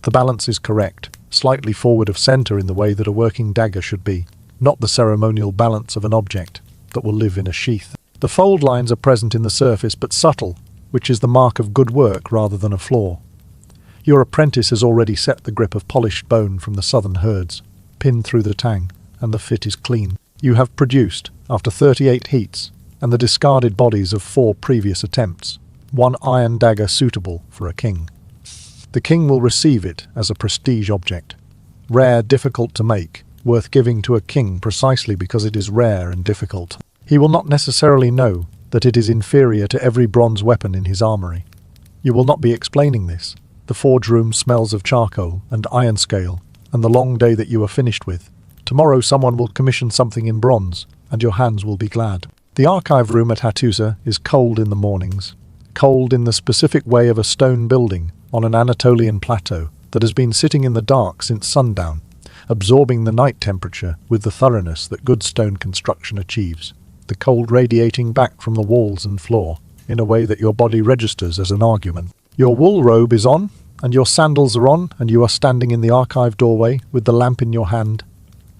[SPEAKER 1] The balance is correct, slightly forward of center in the way that a working dagger should be, not the ceremonial balance of an object that will live in a sheath. The fold lines are present in the surface but subtle, which is the mark of good work rather than a flaw. Your apprentice has already set the grip of polished bone from the southern herds, pinned through the tang, and the fit is clean. You have produced, after 38 heats, and the discarded bodies of 4 previous attempts, one iron dagger suitable for a king. The king will receive it as a prestige object. Rare, difficult to make, worth giving to a king precisely because it is rare and difficult. He will not necessarily know that it is inferior to every bronze weapon in his armory. You will not be explaining this. The forge room smells of charcoal and iron scale, and the long day that you are finished with. Tomorrow someone will commission something in bronze, and your hands will be glad. The archive room at Hattusa is cold in the mornings, cold in the specific way of a stone building on an Anatolian plateau that has been sitting in the dark since sundown, absorbing the night temperature with the thoroughness that good stone construction achieves, the cold radiating back from the walls and floor in a way that your body registers as an argument. Your wool robe is on, and your sandals are on, and you are standing in the archive doorway with the lamp in your hand,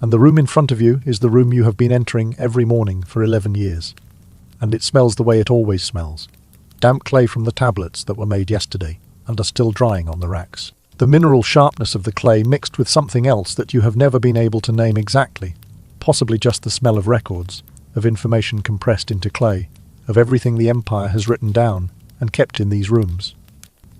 [SPEAKER 1] and the room in front of you is the room you have been entering every morning for 11 years. And it smells the way it always smells. Damp clay from the tablets that were made yesterday and are still drying on the racks. The mineral sharpness of the clay mixed with something else that you have never been able to name exactly, possibly just the smell of records, of information compressed into clay, of everything the Empire has written down and kept in these rooms.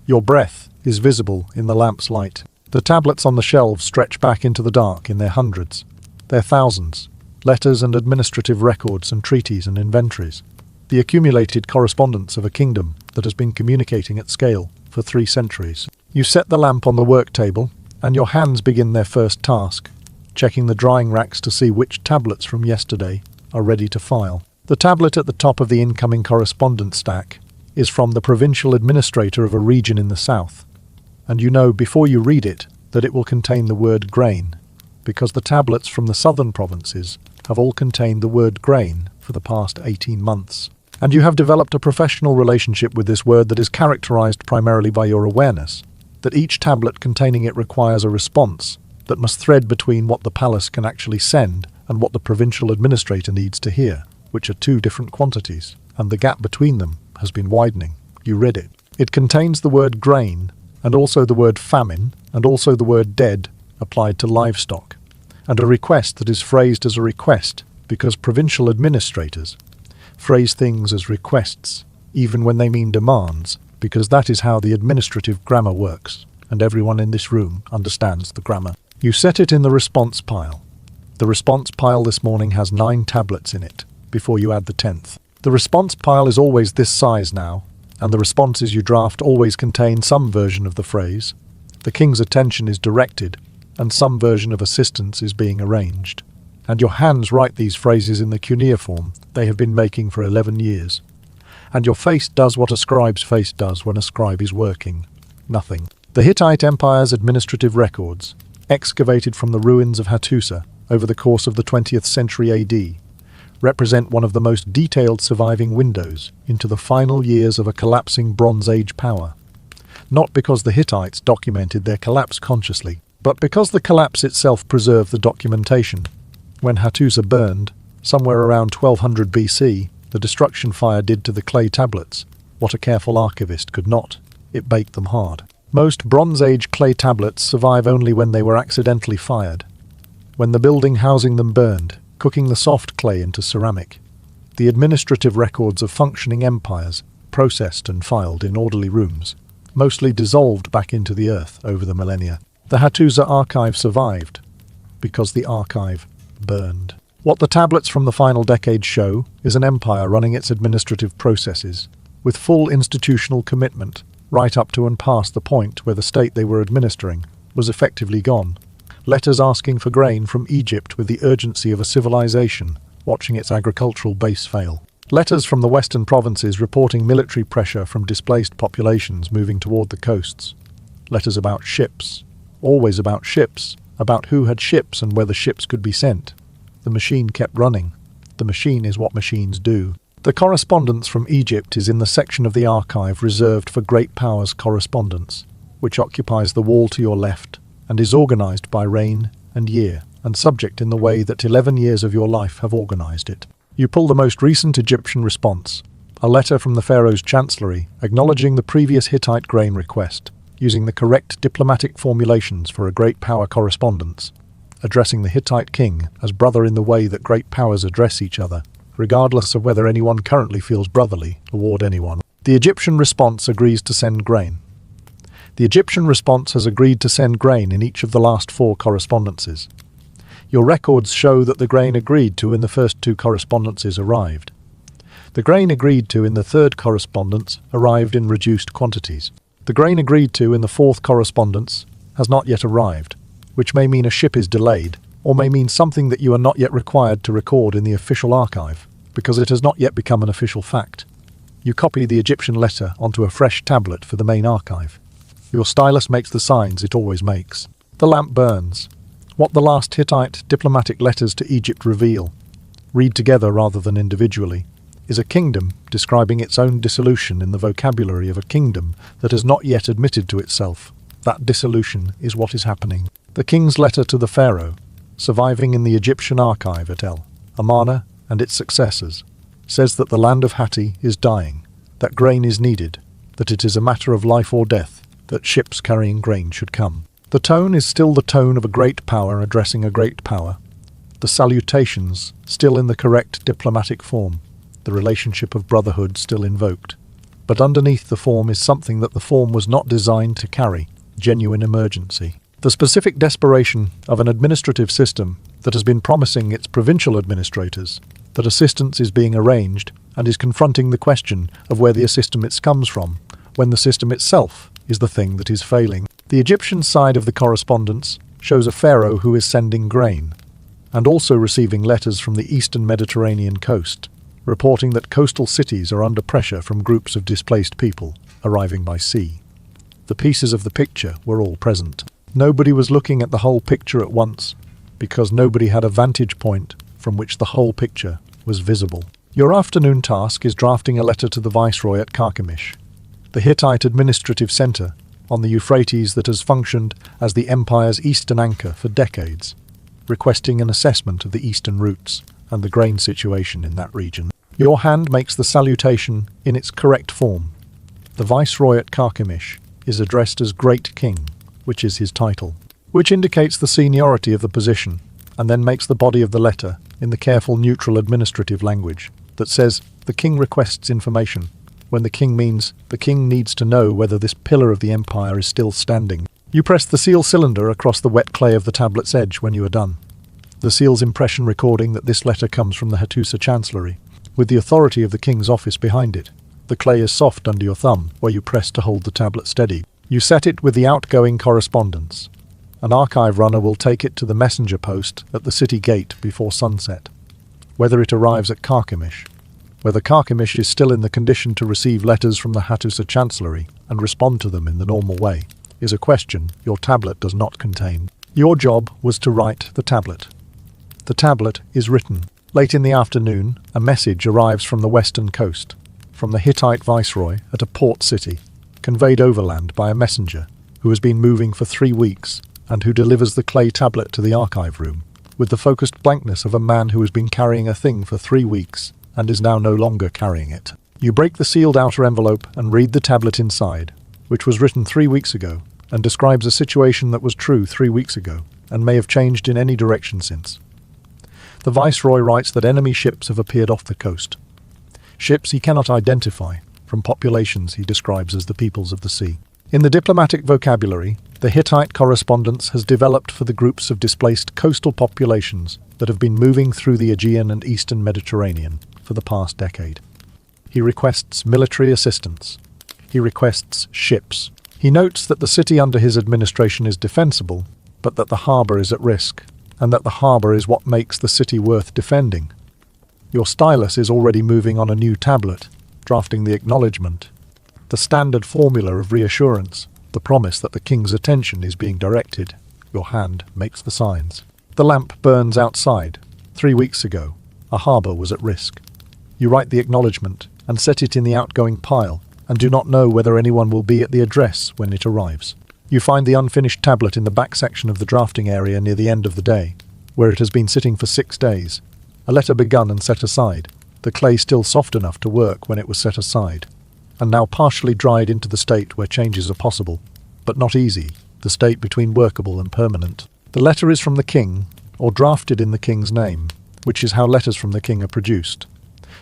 [SPEAKER 1] Your breath is visible in the lamp's light. The tablets on the shelves stretch back into the dark in their hundreds, their thousands, letters and administrative records and treaties and inventories, the accumulated correspondence of a kingdom that has been communicating at scale for 3 centuries. You set the lamp on the work table, and your hands begin their first task, checking the drying racks to see which tablets from yesterday are ready to file. The tablet at the top of the incoming correspondence stack is from the provincial administrator of a region in the south, and you know before you read it that it will contain the word grain, because the tablets from the southern provinces have all contained the word grain for the past 18 months. And you have developed a professional relationship with this word that is characterized primarily by your awareness that each tablet containing it requires a response that must thread between what the palace can actually send and what the provincial administrator needs to hear, which are 2 different quantities, and the gap between them has been widening. You read it. It contains the word grain, and also the word famine, and also the word dead applied to livestock, and a request that is phrased as a request because provincial administrators phrase things as requests, even when they mean demands, because that is how the administrative grammar works, and everyone in this room understands the grammar. You set it in the response pile. The response pile this morning has 9 tablets in it, before you add the 10th. The response pile is always this size now, and the responses you draft always contain some version of the phrase. The king's attention is directed, and some version of assistance is being arranged. And your hands write these phrases in the cuneiform they have been making for 11 years. And your face does what a scribe's face does when a scribe is working. Nothing. The Hittite Empire's administrative records, excavated from the ruins of Hattusa over the course of the 20th century AD, represent one of the most detailed surviving windows into the final years of a collapsing Bronze Age power. Not because the Hittites documented their collapse consciously, but because the collapse itself preserved the documentation. When Hattusa burned, somewhere around 1200 BC, the destruction fire did to the clay tablets what a careful archivist could not. It baked them hard. Most Bronze Age clay tablets survive only when they were accidentally fired. When the building housing them burned, cooking the soft clay into ceramic. The administrative records of functioning empires, processed and filed in orderly rooms, mostly dissolved back into the earth over the millennia. The Hattusa archive survived, because the archive burned. What the tablets from the final decade show is an empire running its administrative processes, with full institutional commitment, right up to and past the point where the state they were administering was effectively gone. Letters asking for grain from Egypt with the urgency of a civilization watching its agricultural base fail. Letters from the western provinces reporting military pressure from displaced populations moving toward the coasts. Letters about ships. Always about ships. About who had ships and whether ships could be sent. The machine kept running. The machine is what machines do. The correspondence from Egypt is in the section of the archive reserved for Great Powers correspondence, which occupies the wall to your left and is organized by reign and year and subject in the way that 11 years of your life have organized it. You pull the most recent Egyptian response, a letter from the pharaoh's chancellery acknowledging the previous Hittite grain request, using the correct diplomatic formulations for a great power correspondence, addressing the Hittite king as brother in the way that great powers address each other, regardless of whether anyone currently feels brotherly toward anyone. The Egyptian response agrees to send grain. The Egyptian response has agreed to send grain in each of the last 4 correspondences. Your records show that the grain agreed to in the first 2 correspondences arrived. The grain agreed to in the 3rd correspondence arrived in reduced quantities. The grain agreed to in the 4th correspondence has not yet arrived, which may mean a ship is delayed, or may mean something that you are not yet required to record in the official archive, because it has not yet become an official fact. You copy the Egyptian letter onto a fresh tablet for the main archive. Your stylus makes the signs it always makes. The lamp burns. What the last Hittite diplomatic letters to Egypt reveal, read together rather than individually, is a kingdom describing its own dissolution in the vocabulary of a kingdom that has not yet admitted to itself. That dissolution is what is happening. The king's letter to the pharaoh, surviving in the Egyptian archive at El Amarna and its successors, says that the land of Hatti is dying, that grain is needed, that it is a matter of life or death, that ships carrying grain should come. The tone is still the tone of a great power addressing a great power. The salutations still in the correct diplomatic form, the relationship of brotherhood still invoked. But underneath the form is something that the form was not designed to carry, genuine emergency. The specific desperation of an administrative system that has been promising its provincial administrators that assistance is being arranged and is confronting the question of where the assistance comes from, when the system itself is the thing that is failing. The Egyptian side of the correspondence shows a pharaoh who is sending grain, and also receiving letters from the eastern Mediterranean coast, reporting that coastal cities are under pressure from groups of displaced people arriving by sea. The pieces of the picture were all present. Nobody was looking at the whole picture at once, because nobody had a vantage point from which the whole picture was visible. Your afternoon task is drafting a letter to the viceroy at Carchemish, the Hittite administrative center on the Euphrates that has functioned as the empire's eastern anchor for decades, requesting an assessment of the eastern routes and the grain situation in that region. Your hand makes the salutation in its correct form. The viceroy at Carchemish is addressed as Great King, which is his title, which indicates the seniority of the position, and then makes the body of the letter in the careful neutral administrative language that says the king requests information, when the king means the king needs to know whether this pillar of the empire is still standing. You press the seal cylinder across the wet clay of the tablet's edge when you are done. The seal's impression recording that this letter comes from the Hattusa chancellery. with the authority of the king's office behind it. The clay is soft under your thumb, where you press to hold the tablet steady. You set it with the outgoing correspondence. An archive runner will take it to the messenger post at the city gate before sunset. Whether it arrives at Carchemish, whether Carchemish is still in the condition to receive letters from the Hattusa Chancellery and respond to them in the normal way, is a question your tablet does not contain. Your job was to write the tablet. The tablet is written. Late in the afternoon, a message arrives from the western coast, from the Hittite viceroy at a port city, conveyed overland by a messenger who has been moving for 3 weeks and who delivers the clay tablet to the archive room, with the focused blankness of a man who has been carrying a thing for 3 weeks and is now no longer carrying it. You break the sealed outer envelope and read the tablet inside, which was written 3 weeks ago and describes a situation that was true 3 weeks ago and may have changed in any direction since. The viceroy writes that enemy ships have appeared off the coast. Ships he cannot identify, from populations he describes as the peoples of the sea. In the diplomatic vocabulary, the Hittite correspondence has developed for the groups of displaced coastal populations that have been moving through the Aegean and Eastern Mediterranean for the past decade. He requests military assistance. He requests ships. He notes that the city under his administration is defensible, but that the harbour is at risk, and that the harbour is what makes the city worth defending. Your stylus is already moving on a new tablet, drafting the acknowledgement, the standard formula of reassurance, the promise that the king's attention is being directed. Your hand makes the signs. The lamp burns outside. 3 weeks ago, a harbour was at risk. You write the acknowledgement and set it in the outgoing pile, and do not know whether anyone will be at the address when it arrives. You find the unfinished tablet in the back section of the drafting area near the end of the day, where it has been sitting for 6 days. A letter begun and set aside, the clay still soft enough to work when it was set aside, and now partially dried into the state where changes are possible, but not easy, the state between workable and permanent. The letter is from the king, or drafted in the king's name, which is how letters from the king are produced.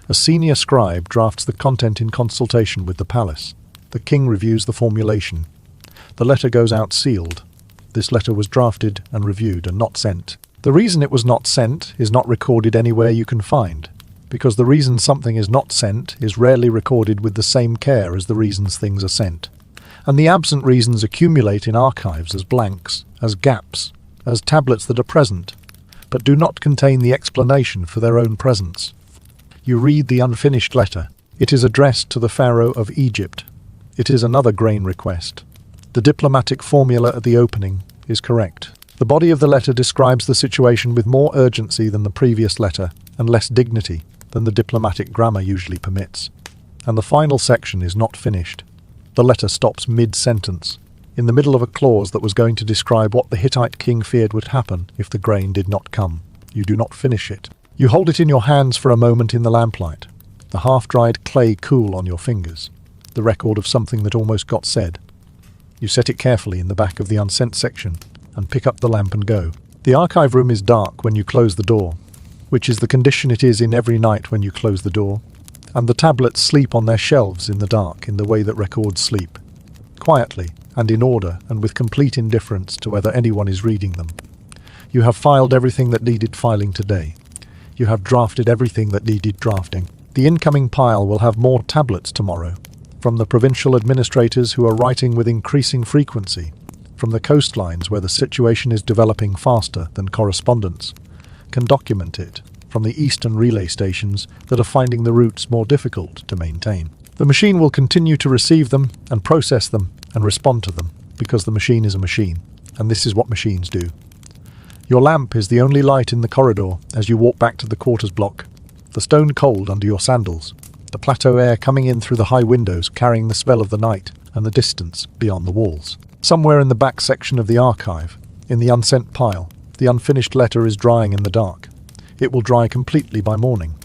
[SPEAKER 1] A senior scribe drafts the content in consultation with the palace. The king reviews the formulation. The letter goes out sealed. This letter was drafted and reviewed and not sent. The reason it was not sent is not recorded anywhere you can find, because the reason something is not sent is rarely recorded with the same care as the reasons things are sent. And the absent reasons accumulate in archives as blanks, as gaps, as tablets that are present, but do not contain the explanation for their own presence. You read the unfinished letter. It is addressed to the Pharaoh of Egypt. It is another grain request. The diplomatic formula at the opening is correct. The body of the letter describes the situation with more urgency than the previous letter and less dignity than the diplomatic grammar usually permits. And the final section is not finished. The letter stops mid-sentence, in the middle of a clause that was going to describe what the Hittite king feared would happen if the grain did not come. You do not finish it. You hold it in your hands for a moment in the lamplight, the half-dried clay cool on your fingers, the record of something that almost got said. You set it carefully in the back of the unsent section, and pick up the lamp and go. The archive room is dark when you close the door, which is the condition it is in every night when you close the door, and the tablets sleep on their shelves in the dark in the way that records sleep, quietly and in order and with complete indifference to whether anyone is reading them. You have filed everything that needed filing today. You have drafted everything that needed drafting. The incoming pile will have more tablets tomorrow, from the provincial administrators who are writing with increasing frequency, from the coastlines where the situation is developing faster than correspondence, can document it, from the eastern relay stations that are finding the routes more difficult to maintain. The machine will continue to receive them and process them and respond to them, because the machine is a machine, and this is what machines do. Your lamp is the only light in the corridor as you walk back to the quarters block, the stone cold under your sandals, the plateau air coming in through the high windows carrying the smell of the night and the distance beyond the walls. Somewhere in the back section of the archive, in the unsent pile, the unfinished letter is drying in the dark. It will dry completely by morning.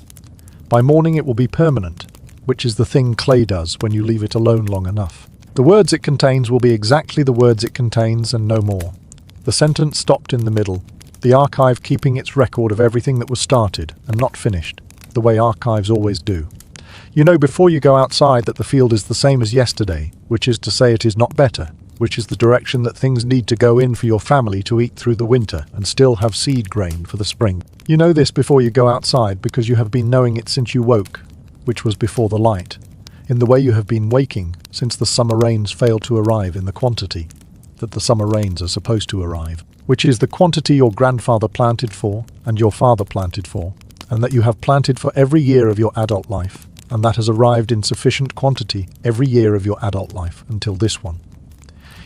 [SPEAKER 1] By morning it will be permanent, which is the thing clay does when you leave it alone long enough. The words it contains will be exactly the words it contains and no more. The sentence stopped in the middle, the archive keeping its record of everything that was started and not finished, the way archives always do. You know before you go outside that the field is the same as yesterday, which is to say it is not better. which is the direction that things need to go in for your family to eat through the winter and still have seed grain for the spring. You know this before you go outside because you have been knowing it since you woke, which was before the light, in the way you have been waking since the summer rains failed to arrive in the quantity that the summer rains are supposed to arrive, which is the quantity your grandfather planted for and your father planted for, and that you have planted for every year of your adult life, and that has arrived in sufficient quantity every year of your adult life until this one.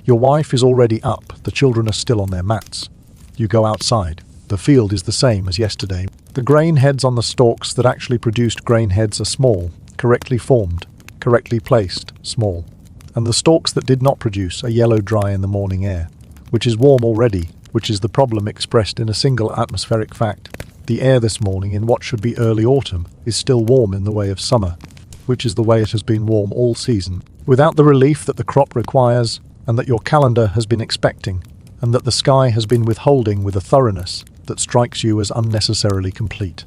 [SPEAKER 1] Your wife is already up, the children are still on their mats. You go outside. The field is the same as yesterday. The grain heads on the stalks that actually produced grain heads are small, correctly formed, correctly placed, small. And the stalks that did not produce are yellow dry in the morning air, which is warm already, which is the problem expressed in a single atmospheric fact. The air this morning in what should be early autumn is still warm in the way of summer, which is the way it has been warm all season, without the relief that the crop requires and that your calendar has been expecting, and that the sky has been withholding with a thoroughness that strikes you as unnecessarily complete.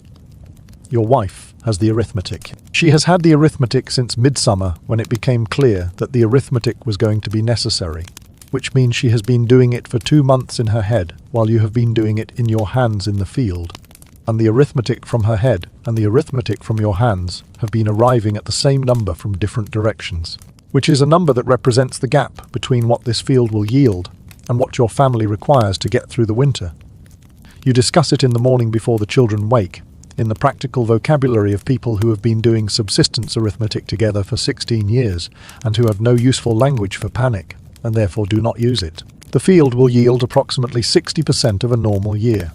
[SPEAKER 1] Your wife has the arithmetic. She has had the arithmetic since midsummer when it became clear that the arithmetic was going to be necessary, which means she has been doing it for 2 months in her head while you have been doing it in your hands in the field. And the arithmetic from her head and the arithmetic from your hands have been arriving at the same number from different directions, which is a number that represents the gap between what this field will yield and what your family requires to get through the winter. You discuss it in the morning before the children wake, in the practical vocabulary of people who have been doing subsistence arithmetic together for 16 years and who have no useful language for panic and therefore do not use it. The field will yield approximately 60% of a normal year.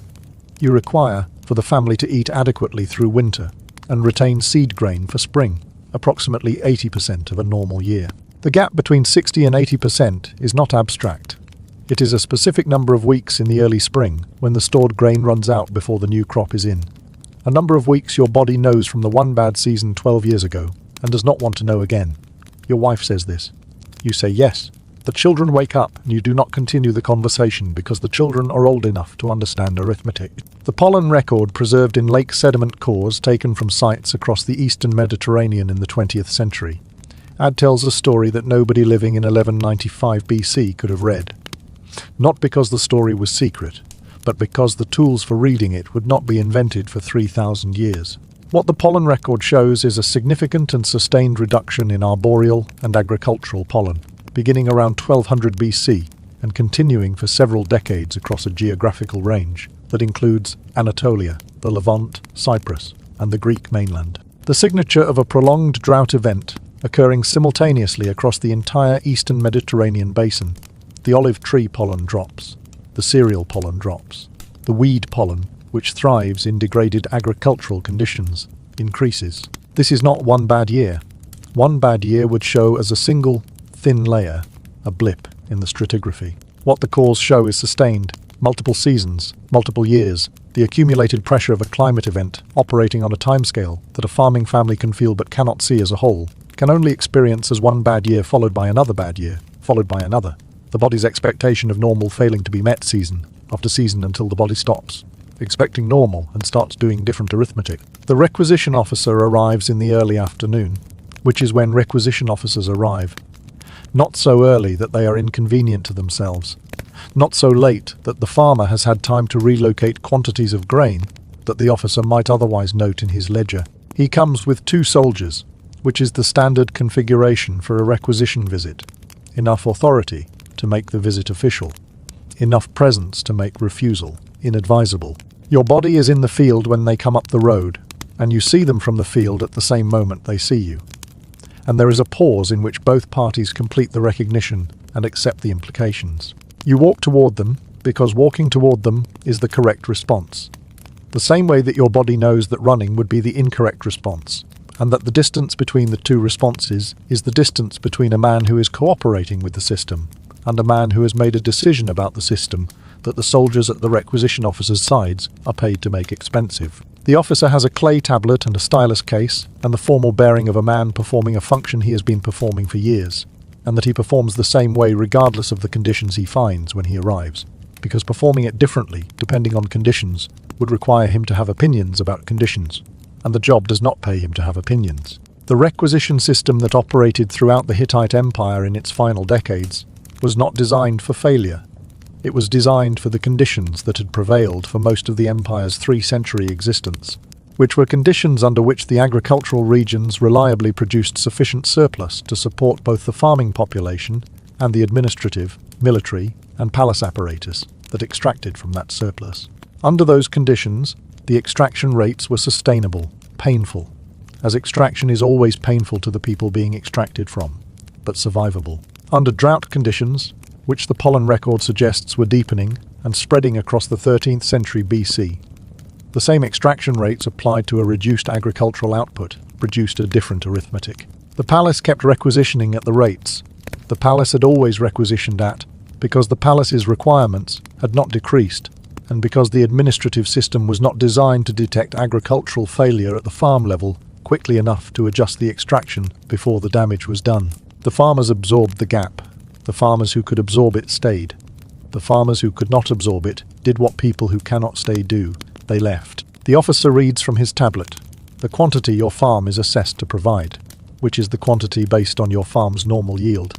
[SPEAKER 1] You require for the family to eat adequately through winter and retain seed grain for spring, approximately 80% of a normal year. The gap between 60 and 80% is not abstract. It is a specific number of weeks in the early spring when the stored grain runs out before the new crop is in. A number of weeks your body knows from the one bad season 12 years ago and does not want to know again. Your wife says this. You say yes. The children wake up and you do not continue the conversation because the children are old enough to understand arithmetic. The pollen record preserved in lake sediment cores taken from sites across the eastern Mediterranean in the 20th century tells a story that nobody living in 1195 BC could have read. Not because the story was secret, but because the tools for reading it would not be invented for 3,000 years. What the pollen record shows is a significant and sustained reduction in arboreal and agricultural pollen, beginning around 1200 BC and continuing for several decades across a geographical range that includes Anatolia, the Levant, Cyprus, and the Greek mainland. The signature of a prolonged drought event occurring simultaneously across the entire eastern Mediterranean basin. The olive tree pollen drops, the cereal pollen drops, the weed pollen, which thrives in degraded agricultural conditions, increases. This is not one bad year. One bad year would show as a single, thin layer, a blip in the stratigraphy. What the cores show is sustained, multiple seasons, multiple years, the accumulated pressure of a climate event operating on a timescale that a farming family can feel but cannot see as a whole, can only experience as one bad year followed by another bad year, followed by another. The body's expectation of normal failing to be met season after season until the body stops expecting normal and starts doing different arithmetic. The requisition officer arrives in the early afternoon, which is when requisition officers arrive. Not so early that they are inconvenient to themselves. Not so late that the farmer has had time to relocate quantities of grain that the officer might otherwise note in his ledger. He comes with 2 soldiers, which is the standard configuration for a requisition visit. Enough authority to make the visit official. Enough presence to make refusal inadvisable. Your body is in the field when they come up the road, and you see them from the field at the same moment they see you. And there is a pause in which both parties complete the recognition and accept the implications. You walk toward them because walking toward them is the correct response. The same way that your body knows that running would be the incorrect response, and that the distance between the 2 responses is the distance between a man who is cooperating with the system and a man who has made a decision about the system that the soldiers at the requisition officer's sides are paid to make expensive. The officer has a clay tablet and a stylus case, and the formal bearing of a man performing a function he has been performing for years, and that he performs the same way regardless of the conditions he finds when he arrives, because performing it differently, depending on conditions, would require him to have opinions about conditions, and the job does not pay him to have opinions. The requisition system that operated throughout the Hittite Empire in its final decades was not designed for failure. It was designed for the conditions that had prevailed for most of the empire's 3-century existence, which were conditions under which the agricultural regions reliably produced sufficient surplus to support both the farming population and the administrative, military, and palace apparatus that extracted from that surplus. Under those conditions, the extraction rates were sustainable, painful, as extraction is always painful to the people being extracted from, but survivable. Under drought conditions, which the pollen record suggests were deepening and spreading across the 13th century BC, the same extraction rates applied to a reduced agricultural output produced a different arithmetic. The palace kept requisitioning at the rates the palace had always requisitioned at, because the palace's requirements had not decreased, and because the administrative system was not designed to detect agricultural failure at the farm level quickly enough to adjust the extraction before the damage was done. The farmers absorbed the gap. The farmers who could absorb it stayed. The farmers who could not absorb it did what people who cannot stay do. They left. The officer reads from his tablet the quantity your farm is assessed to provide, which is the quantity based on your farm's normal yield,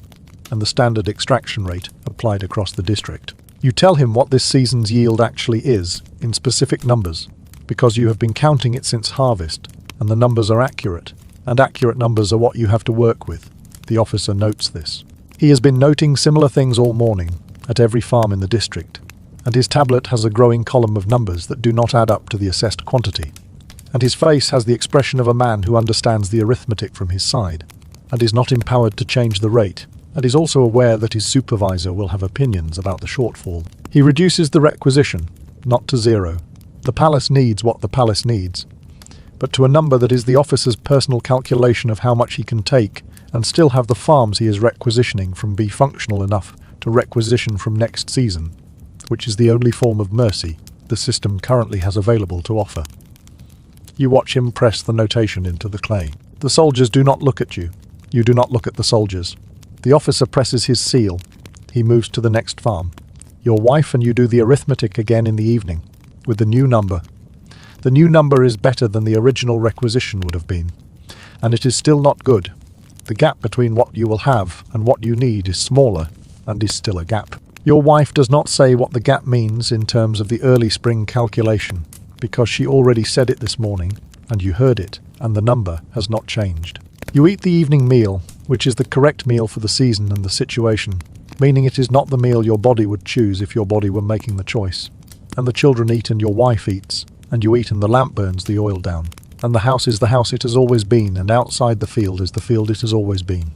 [SPEAKER 1] and the standard extraction rate applied across the district. You tell him what this season's yield actually is, in specific numbers, because you have been counting it since harvest, and the numbers are accurate, and accurate numbers are what you have to work with. The officer notes this. He has been noting similar things all morning, at every farm in the district, and his tablet has a growing column of numbers that do not add up to the assessed quantity, and his face has the expression of a man who understands the arithmetic from his side, and is not empowered to change the rate, and is also aware that his supervisor will have opinions about the shortfall. He reduces the requisition, not to 0. The palace needs what the palace needs, but to a number that is the officer's personal calculation of how much he can take and still have the farms he is requisitioning from be functional enough to requisition from next season, which is the only form of mercy the system currently has available to offer. You watch him press the notation into the clay. The soldiers do not look at you. You do not look at the soldiers. The officer presses his seal. He moves to the next farm. Your wife and you do the arithmetic again in the evening, with the new number. The new number is better than the original requisition would have been, and it is still not good. The gap between what you will have and what you need is smaller, and is still a gap. Your wife does not say what the gap means in terms of the early spring calculation, because she already said it this morning, and you heard it, and the number has not changed. You eat the evening meal, which is the correct meal for the season and the situation, meaning it is not the meal your body would choose if your body were making the choice. And the children eat and your wife eats, and you eat and the lamp burns the oil down. And the house is the house it has always been, and outside the field is the field it has always been.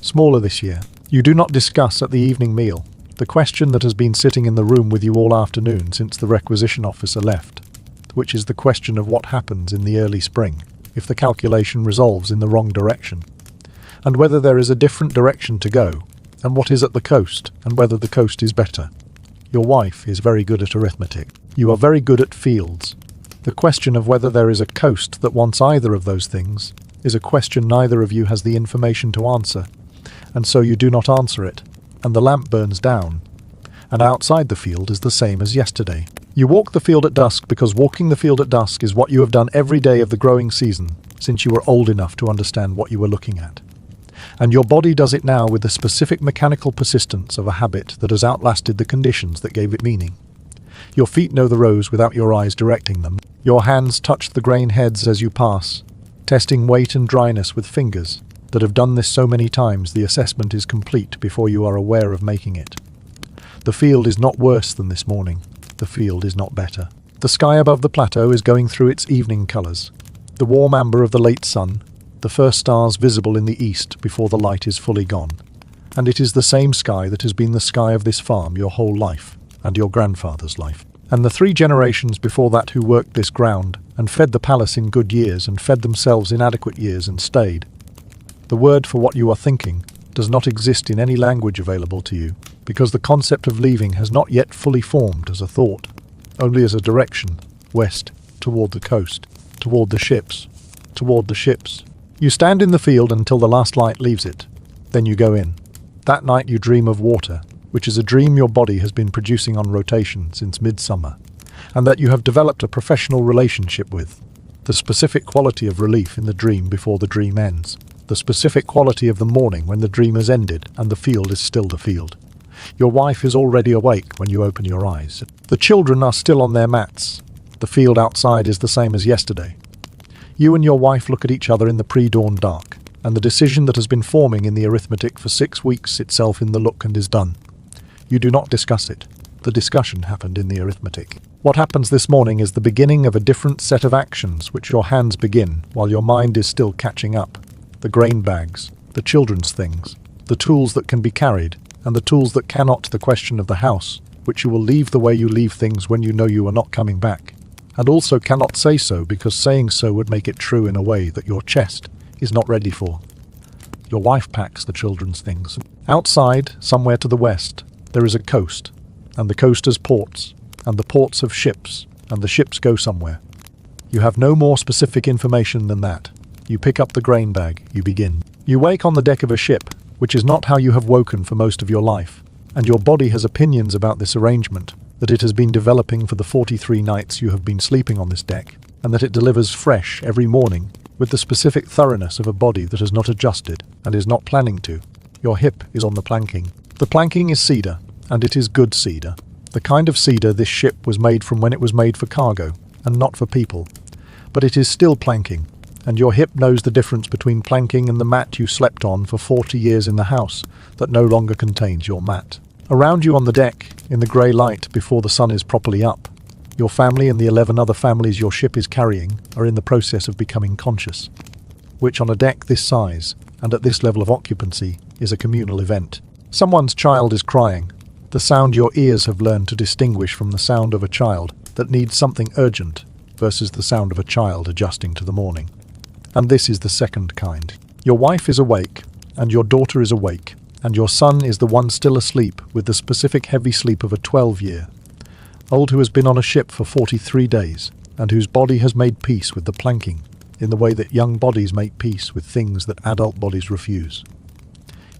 [SPEAKER 1] Smaller this year. You do not discuss at the evening meal the question that has been sitting in the room with you all afternoon since the requisition officer left, which is the question of what happens in the early spring if the calculation resolves in the wrong direction, and whether there is a different direction to go, and what is at the coast, and whether the coast is better. Your wife is very good at arithmetic. You are very good at fields. The question of whether there is a coast that wants either of those things is a question neither of you has the information to answer, and so you do not answer it, and the lamp burns down, and outside the field is the same as yesterday. You walk the field at dusk because walking the field at dusk is what you have done every day of the growing season since you were old enough to understand what you were looking at. And your body does it now with the specific mechanical persistence of a habit that has outlasted the conditions that gave it meaning. Your feet know the rows without your eyes directing them. Your hands touch the grain heads as you pass, testing weight and dryness with fingers that have done this so many times the assessment is complete before you are aware of making it. The field is not worse than this morning. The field is not better. The sky above the plateau is going through its evening colours, the warm amber of the late sun, the first stars visible in the east before the light is fully gone. And it is the same sky that has been the sky of this farm your whole life, and your grandfather's life, and the 3 generations before that who worked this ground, and fed the palace in good years, and fed themselves in adequate years, and stayed. The word for what you are thinking does not exist in any language available to you, because the concept of leaving has not yet fully formed as a thought, only as a direction, west, toward the coast, toward the ships, toward the ships. You stand in the field until the last light leaves it. Then you go in. That night you dream of water, which is a dream your body has been producing on rotation since midsummer, and that you have developed a professional relationship with. The specific quality of relief in the dream before the dream ends. The specific quality of the morning when the dream has ended and the field is still the field. Your wife is already awake when you open your eyes. The children are still on their mats. The field outside is the same as yesterday. You and your wife look at each other in the pre-dawn dark, and the decision that has been forming in the arithmetic for 6 weeks itself in the look and is done. You do not discuss it. The discussion happened in the arithmetic. What happens this morning is the beginning of a different set of actions which your hands begin while your mind is still catching up. The grain bags, the children's things, the tools that can be carried, and the tools that cannot, the question of the house, which you will leave the way you leave things when you know you are not coming back, and also cannot say so because saying so would make it true in a way that your chest is not ready for. Your wife packs the children's things. Outside, somewhere to the west, there is a coast, and the coast has ports, and the ports have ships, and the ships go somewhere. You have no more specific information than that. You pick up the grain bag, you begin. You wake on the deck of a ship, which is not how you have woken for most of your life, and your body has opinions about this arrangement, that it has been developing for the 43 nights you have been sleeping on this deck, and that it delivers fresh every morning, with the specific thoroughness of a body that has not adjusted, and is not planning to. Your hip is on the planking. The planking is cedar, and it is good cedar. The kind of cedar this ship was made from when it was made for cargo, and not for people. But it is still planking, and your hip knows the difference between planking and the mat you slept on for 40 years in the house that no longer contains your mat. Around you on the deck, in the grey light before the sun is properly up, your family and the 11 other families your ship is carrying are in the process of becoming conscious, which on a deck this size, and at this level of occupancy, is a communal event. Someone's child is crying, the sound your ears have learned to distinguish from the sound of a child that needs something urgent versus the sound of a child adjusting to the morning. And this is the second kind. Your wife is awake, and your daughter is awake, and your son is the one still asleep with the specific heavy sleep of a 12-year-old who has been on a ship for 43 days, and whose body has made peace with the planking, in the way that young bodies make peace with things that adult bodies refuse.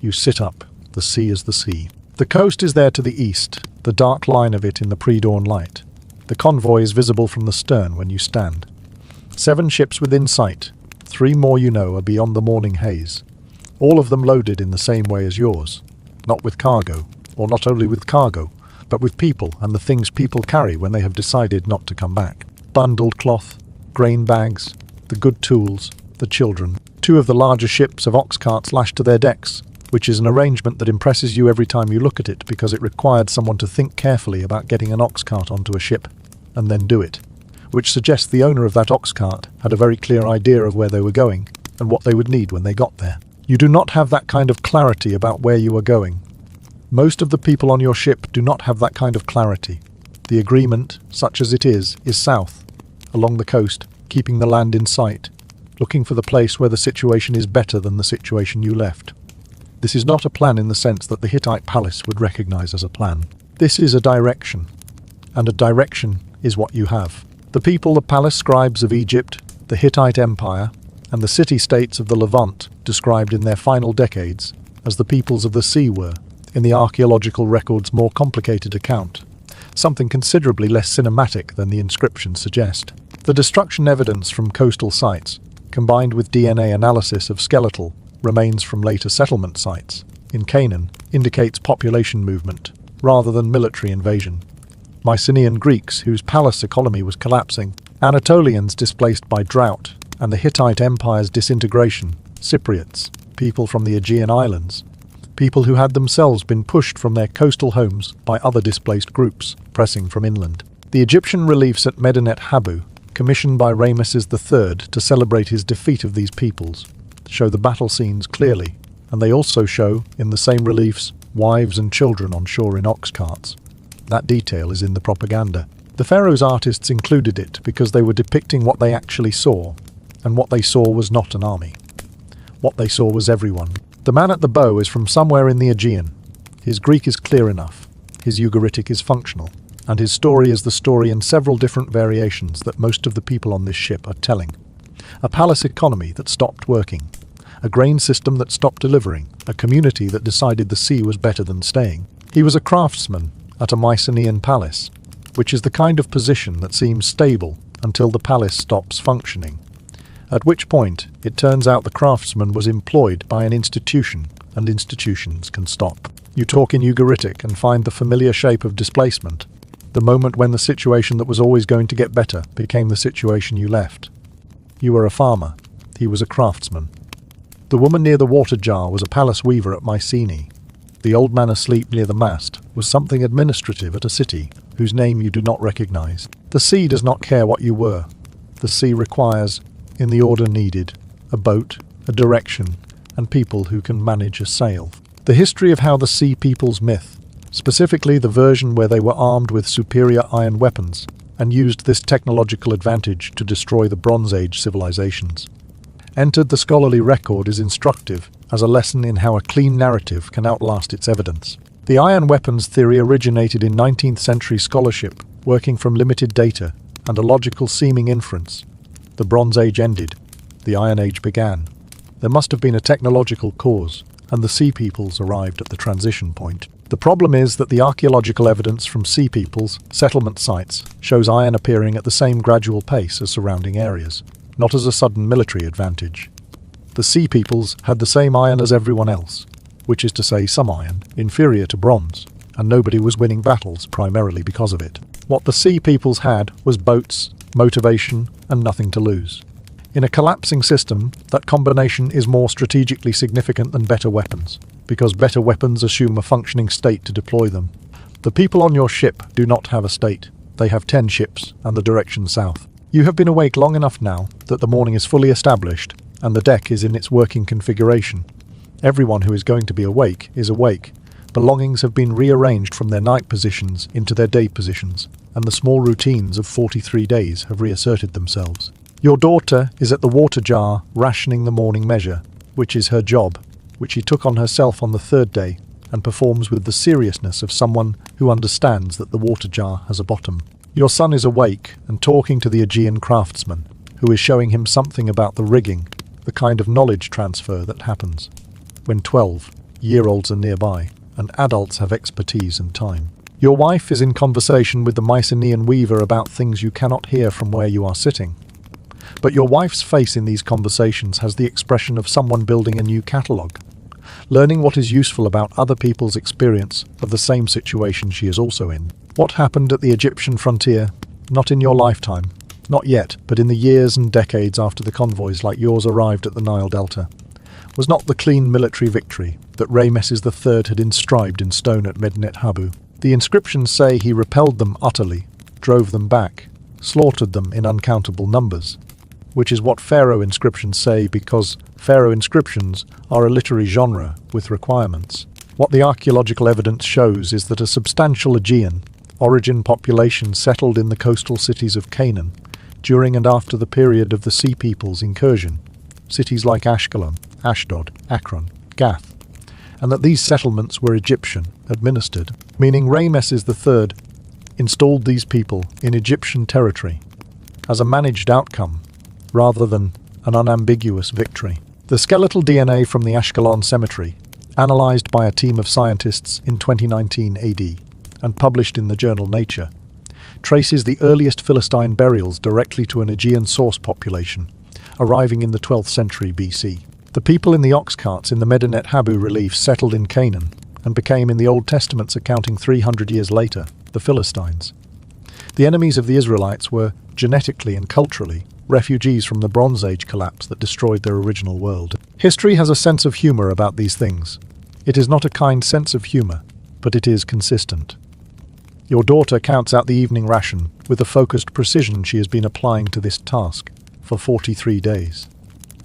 [SPEAKER 1] You sit up. The sea is the sea. The coast is there to the east, the dark line of it in the pre-dawn light. The convoy is visible from the stern when you stand. 7 ships within sight. 3 more you know are beyond the morning haze. All of them loaded in the same way as yours. Not with cargo, or not only with cargo, but with people and the things people carry when they have decided not to come back. Bundled cloth, grain bags, the good tools, the children. 2 of the larger ships have ox carts lashed to their decks, which is an arrangement that impresses you every time you look at it because it required someone to think carefully about getting an ox cart onto a ship, and then do it, which suggests the owner of that ox cart had a very clear idea of where they were going and what they would need when they got there. You do not have that kind of clarity about where you are going. Most of the people on your ship do not have that kind of clarity. The agreement, such as it is south, along the coast, keeping the land in sight, looking for the place where the situation is better than the situation you left. This is not a plan in the sense that the Hittite palace would recognize as a plan. This is a direction, and a direction is what you have. The people, the palace scribes of Egypt, the Hittite Empire, and the city-states of the Levant, described in their final decades as the peoples of the sea were, in the archaeological record's more complicated account, something considerably less cinematic than the inscriptions suggest. The destruction evidence from coastal sites, combined with DNA analysis of skeletal remains from later settlement sites in Canaan, indicates population movement rather than military invasion. Mycenaean Greeks, whose palace economy was collapsing, Anatolians displaced by drought, and the Hittite Empire's disintegration, Cypriots, people from the Aegean Islands, people who had themselves been pushed from their coastal homes by other displaced groups pressing from inland. The Egyptian reliefs at Medinet Habu, commissioned by Ramesses III to celebrate his defeat of these peoples, show the battle scenes clearly, and they also show, in the same reliefs, wives and children on shore in ox carts. That detail is in the propaganda. The Pharaoh's artists included it because they were depicting what they actually saw, and what they saw was not an army. What they saw was everyone. The man at the bow is from somewhere in the Aegean. His Greek is clear enough, his Ugaritic is functional, and his story is the story in several different variations that most of the people on this ship are telling. A palace economy that stopped working, a grain system that stopped delivering, a community that decided the sea was better than staying. He was a craftsman at a Mycenaean palace, which is the kind of position that seems stable until the palace stops functioning, at which point it turns out the craftsman was employed by an institution and institutions can stop. You talk in Ugaritic and find the familiar shape of displacement, the moment when the situation that was always going to get better became the situation you left. You were a farmer. He was a craftsman. The woman near the water jar was a palace weaver at Mycenae. The old man asleep near the mast was something administrative at a city whose name you do not recognize. The sea does not care what you were. The sea requires, in the order needed, a boat, a direction, and people who can manage a sail. The history of how the Sea People's myth, specifically the version where they were armed with superior iron weapons and used this technological advantage to destroy the Bronze Age civilizations, entered the scholarly record is instructive as a lesson in how a clean narrative can outlast its evidence. The iron weapons theory originated in 19th century scholarship, working from limited data and a logical seeming inference. The Bronze Age ended. The Iron Age began. There must have been a technological cause, and the Sea Peoples arrived at the transition point. The problem is that the archaeological evidence from Sea Peoples' settlement sites shows iron appearing at the same gradual pace as surrounding areas, not as a sudden military advantage. The Sea Peoples had the same iron as everyone else, which is to say some iron, inferior to bronze, and nobody was winning battles primarily because of it. What the Sea Peoples had was boats, motivation, and nothing to lose. In a collapsing system, that combination is more strategically significant than better weapons, because better weapons assume a functioning state to deploy them. The people on your ship do not have a state. They have 10 ships and the direction south. You have been awake long enough now that the morning is fully established and the deck is in its working configuration. Everyone who is going to be awake is awake. Belongings have been rearranged from their night positions into their day positions, and the small routines of 43 days have reasserted themselves. Your daughter is at the water jar rationing the morning measure, which is her job, which she took on herself on the third day, and performs with the seriousness of someone who understands that the water jar has a bottom. Your son is awake and talking to the Aegean craftsman, who is showing him something about the rigging, the kind of knowledge transfer that happens when 12-year-olds are nearby and adults have expertise and time. Your wife is in conversation with the Mycenaean weaver about things you cannot hear from where you are sitting. But your wife's face in these conversations has the expression of someone building a new catalogue, learning what is useful about other people's experience of the same situation she is also in. What happened at the Egyptian frontier? Not in your lifetime. Not yet, but in the years and decades after the convoys like yours arrived at the Nile Delta, was not the clean military victory that Rameses III had inscribed in stone at Medinet Habu. The inscriptions say he repelled them utterly, drove them back, slaughtered them in uncountable numbers, which is what pharaoh inscriptions say because pharaoh inscriptions are a literary genre with requirements. What the archaeological evidence shows is that a substantial Aegean origin population settled in the coastal cities of Canaan during and after the period of the Sea People's incursion, cities like Ashkelon, Ashdod, Akron, Gath, and that these settlements were Egyptian administered, meaning Rameses III installed these people in Egyptian territory as a managed outcome rather than an unambiguous victory. The skeletal DNA from the Ashkelon cemetery, analyzed by a team of scientists in 2019 AD and published in the journal Nature, traces the earliest Philistine burials directly to an Aegean source population, arriving in the 12th century BC. The people in the ox carts in the Medinet Habu relief settled in Canaan and became, in the Old Testament's accounting 300 years later, the Philistines. The enemies of the Israelites were, genetically and culturally, refugees from the Bronze Age collapse that destroyed their original world. History has a sense of humor about these things. It is not a kind sense of humor, but it is consistent. Your daughter counts out the evening ration with the focused precision she has been applying to this task for 43 days.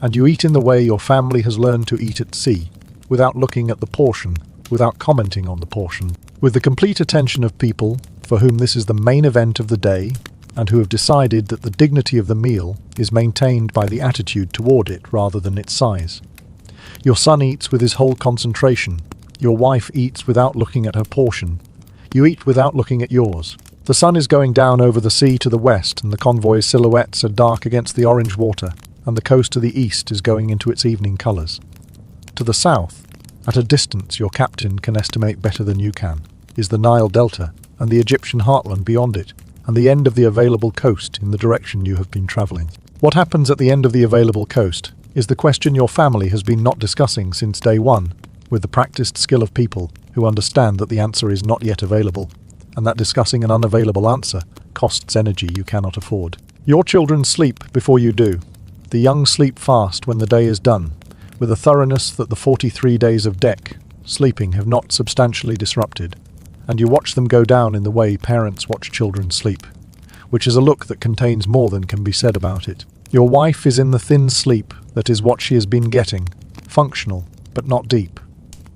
[SPEAKER 1] And you eat in the way your family has learned to eat at sea, without looking at the portion, without commenting on the portion, with the complete attention of people for whom this is the main event of the day and who have decided that the dignity of the meal is maintained by the attitude toward it rather than its size. Your son eats with his whole concentration. Your wife eats without looking at her portion. You eat without looking at yours. The sun is going down over the sea to the west, and the convoy's silhouettes are dark against the orange water, and the coast to the east is going into its evening colours. To the south, at a distance your captain can estimate better than you can, is the Nile Delta and the Egyptian heartland beyond it, and the end of the available coast in the direction you have been travelling. What happens at the end of the available coast is the question your family has been not discussing since day one, with the practiced skill of people who understand that the answer is not yet available, and that discussing an unavailable answer costs energy you cannot afford. Your children sleep before you do. The young sleep fast when the day is done, with a thoroughness that the 43 days of deck sleeping have not substantially disrupted, and you watch them go down in the way parents watch children sleep, which is a look that contains more than can be said about it. Your wife is in the thin sleep that is what she has been getting, functional, but not deep.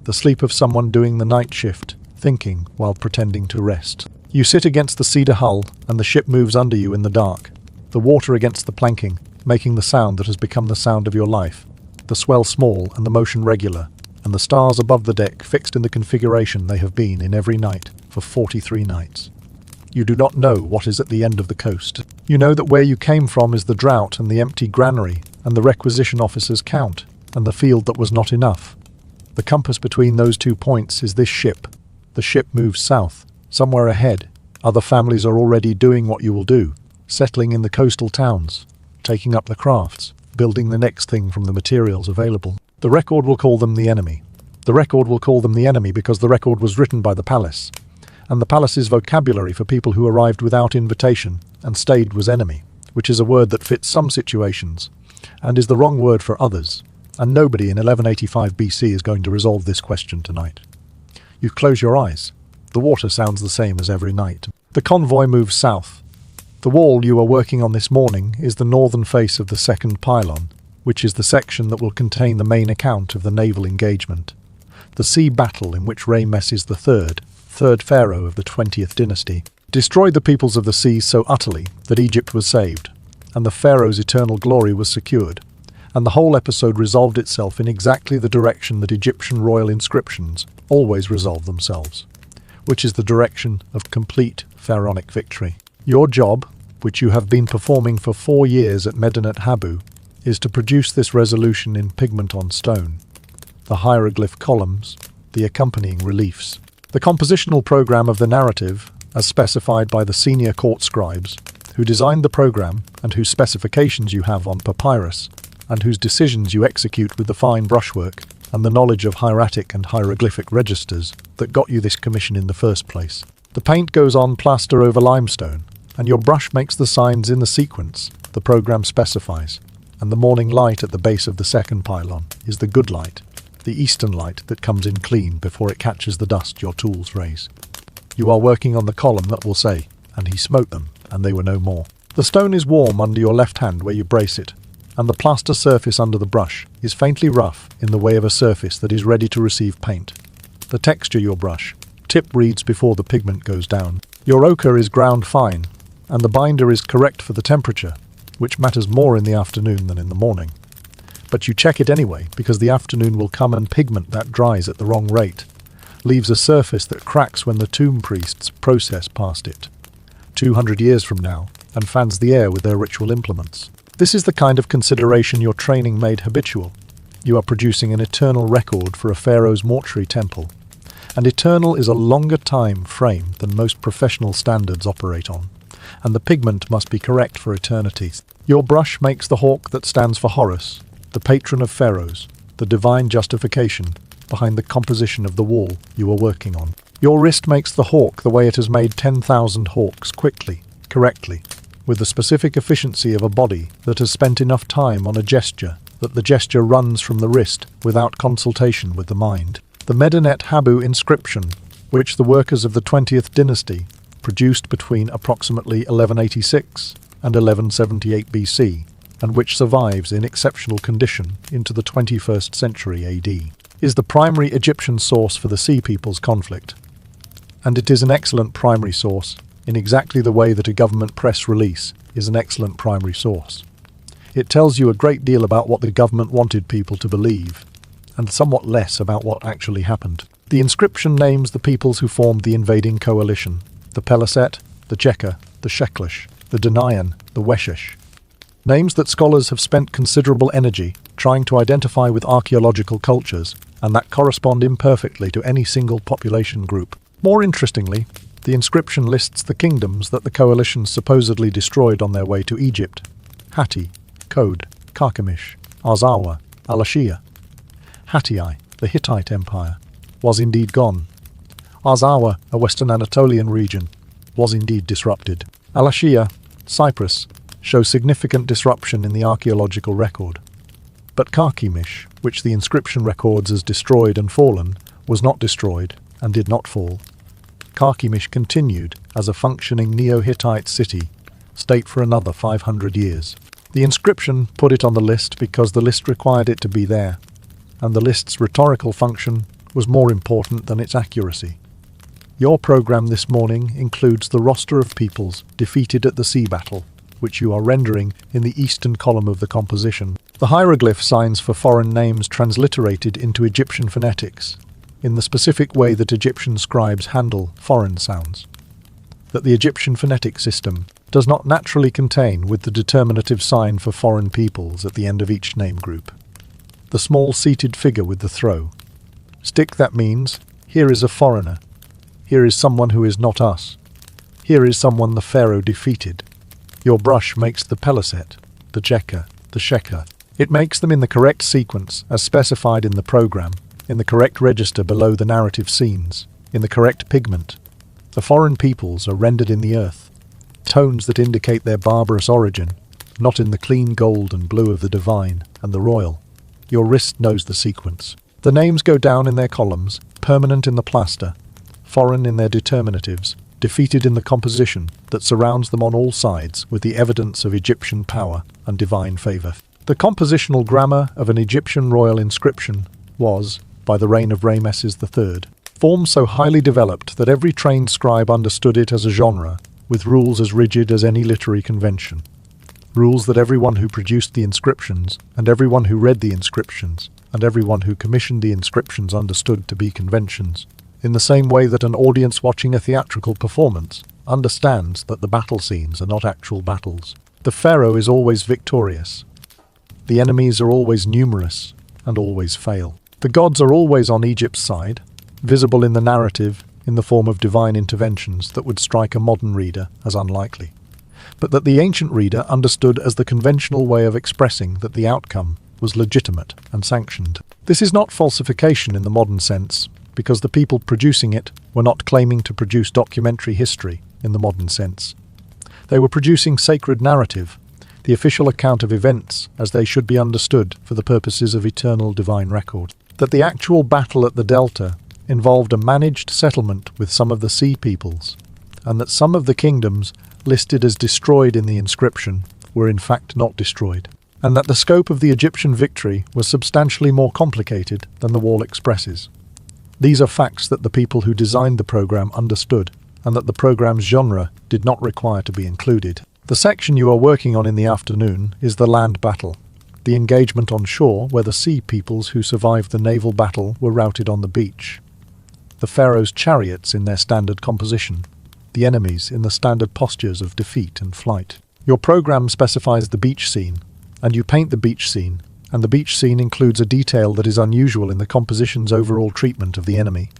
[SPEAKER 1] The sleep of someone doing the night shift, thinking while pretending to rest. You sit against the cedar hull, and the ship moves under you in the dark, the water against the planking, making the sound that has become the sound of your life, the swell small and the motion regular, and the stars above the deck fixed in the configuration they have been in every night for 43 nights. You do not know what is at the end of the coast. You know that where you came from is the drought and the empty granary and the requisition officer's count and the field that was not enough. The compass between those 2 points is this ship. The ship moves south, somewhere ahead. Other families are already doing what you will do, settling in the coastal towns, taking up the crafts, building the next thing from the materials available. The record will call them the enemy. The record will call them the enemy because the record was written by the palace, and the palace's vocabulary for people who arrived without invitation and stayed was enemy, which is a word that fits some situations, and is the wrong word for others, and nobody in 1185 BC is going to resolve this question tonight. You close your eyes. The water sounds the same as every night. The convoy moves south. The wall you are working on this morning is the northern face of the second pylon, which is the section that will contain the main account of the naval engagement. The sea battle in which Ramesses III, third pharaoh of the 20th dynasty, destroyed the peoples of the sea so utterly that Egypt was saved, and the pharaoh's eternal glory was secured, and the whole episode resolved itself in exactly the direction that Egyptian royal inscriptions always resolve themselves, which is the direction of complete pharaonic victory. Your job, which you have been performing for 4 years at Medinet Habu, is to produce this resolution in pigment on stone, the hieroglyph columns, the accompanying reliefs. The compositional program of the narrative, as specified by the senior court scribes, who designed the program and whose specifications you have on papyrus, and whose decisions you execute with the fine brushwork and the knowledge of hieratic and hieroglyphic registers that got you this commission in the first place. The paint goes on plaster over limestone, and your brush makes the signs in the sequence the program specifies, and the morning light at the base of the second pylon is the good light, the eastern light that comes in clean before it catches the dust your tools raise. You are working on the column that will say, "And he smote them, and they were no more." The stone is warm under your left hand where you brace it, and the plaster surface under the brush is faintly rough in the way of a surface that is ready to receive paint. The texture your brush tip reads before the pigment goes down. Your ochre is ground fine, and the binder is correct for the temperature, which matters more in the afternoon than in the morning. But you check it anyway, because the afternoon will come and pigment that dries at the wrong rate leaves a surface that cracks when the tomb priests process past it 200 years from now and fans the air with their ritual implements. This is the kind of consideration your training made habitual. You are producing an eternal record for a pharaoh's mortuary temple, and eternal is a longer time frame than most professional standards operate on, and the pigment must be correct for eternity. Your brush makes the hawk that stands for Horus, the patron of pharaohs, the divine justification behind the composition of the wall you are working on. Your wrist makes the hawk the way it has made 10,000 hawks quickly, correctly, with the specific efficiency of a body that has spent enough time on a gesture that the gesture runs from the wrist without consultation with the mind. The Medinet Habu inscription, which the workers of the 20th dynasty produced between approximately 1186 and 1178 BC, and which survives in exceptional condition into the 21st century AD, is the primary Egyptian source for the Sea People's conflict. And it is an excellent primary source, in exactly the way that a government press release is an excellent primary source. It tells you a great deal about what the government wanted people to believe, and somewhat less about what actually happened. The inscription names the peoples who formed the invading coalition: the Peleset, the Cheka, the Sheklish, the Danaan, the Weshesh. Names that scholars have spent considerable energy trying to identify with archaeological cultures, and that correspond imperfectly to any single population group. More interestingly, the inscription lists the kingdoms that the coalition supposedly destroyed on their way to Egypt: Hatti, Kode, Carchemish, Arzawa, Alashia. Hattii, the Hittite Empire, was indeed gone. Arzawa, a western Anatolian region, was indeed disrupted. Al-Ashiyah, Cyprus, shows significant disruption in the archaeological record. But Carchemish, which the inscription records as destroyed and fallen, was not destroyed and did not fall. Carchemish continued as a functioning Neo-Hittite state for another 500 years. The inscription put it on the list because the list required it to be there, and the list's rhetorical function was more important than its accuracy. Your program this morning includes the roster of peoples defeated at the sea battle, which you are rendering in the eastern column of the composition. The hieroglyph signs for foreign names transliterated into Egyptian phonetics, in the specific way that Egyptian scribes handle foreign sounds. That the Egyptian phonetic system does not naturally contain with the determinative sign for foreign peoples at the end of each name group. The small seated figure with the throw. Stick that means, here is a foreigner. Here is someone who is not us. Here is someone the pharaoh defeated. Your brush makes the peliset, the jekka, the sheker. It makes them in the correct sequence as specified in the program, in the correct register below the narrative scenes, in the correct pigment. The foreign peoples are rendered in the earth, tones that indicate their barbarous origin, not in the clean gold and blue of the divine and the royal. Your wrist knows the sequence. The names go down in their columns, permanent in the plaster, foreign in their determinatives, defeated in the composition that surrounds them on all sides with the evidence of Egyptian power and divine favour. The compositional grammar of an Egyptian royal inscription was, by the reign of Rameses III, formed so highly developed that every trained scribe understood it as a genre, with rules as rigid as any literary convention. Rules that everyone who produced the inscriptions, and everyone who read the inscriptions, and everyone who commissioned the inscriptions understood to be conventions, in the same way that an audience watching a theatrical performance understands that the battle scenes are not actual battles. The pharaoh is always victorious. The enemies are always numerous and always fail. The gods are always on Egypt's side, visible in the narrative in the form of divine interventions that would strike a modern reader as unlikely, but that the ancient reader understood as the conventional way of expressing that the outcome was legitimate and sanctioned. This is not falsification in the modern sense, because the people producing it were not claiming to produce documentary history in the modern sense. They were producing sacred narrative, the official account of events as they should be understood for the purposes of eternal divine record. That the actual battle at the Delta involved a managed settlement with some of the sea peoples, and that some of the kingdoms listed as destroyed in the inscription were in fact not destroyed, and that the scope of the Egyptian victory was substantially more complicated than the wall expresses. These are facts that the people who designed the program understood, and that the program's genre did not require to be included. The section you are working on in the afternoon is the land battle, the engagement on shore where the sea peoples who survived the naval battle were routed on the beach. The pharaoh's chariots in their standard composition, the enemies in the standard postures of defeat and flight. Your program specifies the beach scene, and you paint the beach scene, and the beach scene includes a detail that is unusual in the composition's overall treatment of the enemy.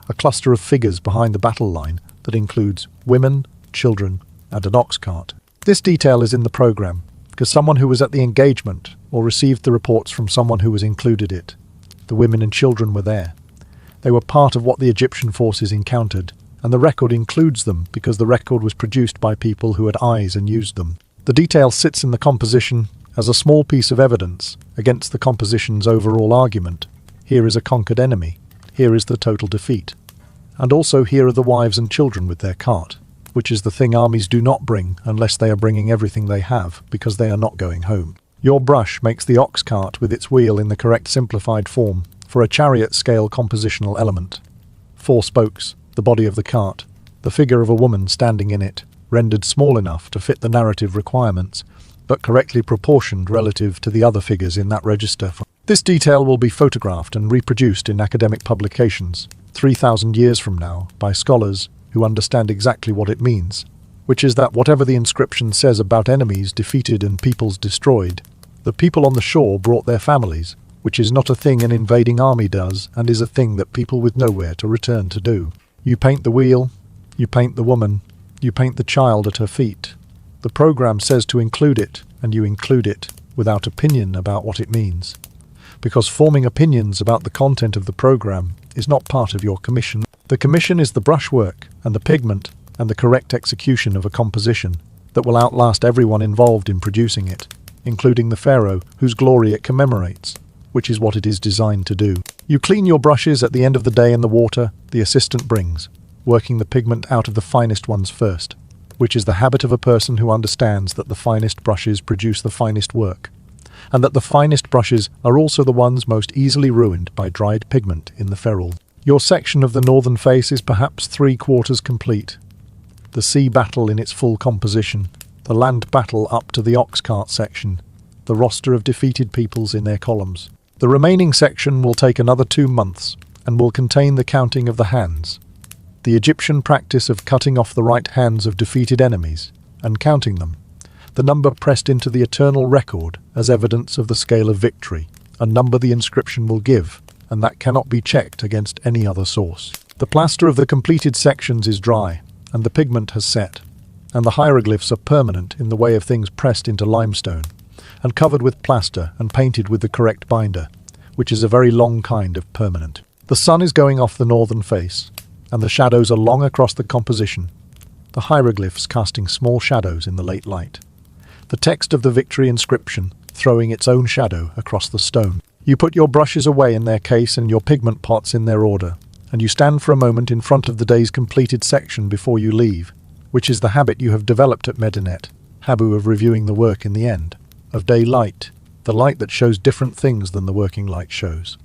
[SPEAKER 1] A cluster of figures behind the battle line that includes women, children, and an ox cart. This detail is in the program because someone who was at the engagement or received the reports from someone who was included it. The women and children were there. They were part of what the Egyptian forces encountered, and the record includes them because the record was produced by people who had eyes and used them. The detail sits in the composition as a small piece of evidence against the composition's overall argument. Here is a conquered enemy. Here is the total defeat. And also here are the wives and children with their cart, which is the thing armies do not bring unless they are bringing everything they have because they are not going home. Your brush makes the ox cart with its wheel in the correct simplified form for a chariot-scale compositional element. 4 spokes, the body of the cart, the figure of a woman standing in it, rendered small enough to fit the narrative requirements, but correctly proportioned relative to the other figures in that register. This detail will be photographed and reproduced in academic publications 3,000 years from now by scholars who understand exactly what it means, which is that whatever the inscription says about enemies defeated and peoples destroyed, the people on the shore brought their families, which is not a thing an invading army does and is a thing that people with nowhere to return to do. You paint the wheel, you paint the woman, you paint the child at her feet. The program says to include it, and you include it, without opinion about what it means. because forming opinions about the content of the program is not part of your commission. The commission is the brushwork and the pigment and the correct execution of a composition that will outlast everyone involved in producing it, including the pharaoh whose glory it commemorates, which is what it is designed to do. You clean your brushes at the end of the day in the water the assistant brings, working the pigment out of the finest ones first, which is the habit of a person who understands that the finest brushes produce the finest work, and that the finest brushes are also the ones most easily ruined by dried pigment in the ferrule. Your section of the northern face is perhaps 3/4 complete. The sea battle in its full composition, the land battle up to the ox cart section, the roster of defeated peoples in their columns. The remaining section will take another 2 months and will contain the counting of the hands, the Egyptian practice of cutting off the right hands of defeated enemies and counting them, the number pressed into the eternal record as evidence of the scale of victory, a number the inscription will give, and that cannot be checked against any other source. The plaster of the completed sections is dry, and the pigment has set, and the hieroglyphs are permanent in the way of things pressed into limestone, and covered with plaster and painted with the correct binder, which is a very long kind of permanent. The sun is going off the northern face, and the shadows are long across the composition, the hieroglyphs casting small shadows in the late light. The text of the victory inscription throwing its own shadow across the stone. You put your brushes away in their case and your pigment pots in their order, and you stand for a moment in front of the day's completed section before you leave, which is the habit you have developed at Medinet, Habu of reviewing the work in the end, of daylight, the light that shows different things than the working light shows.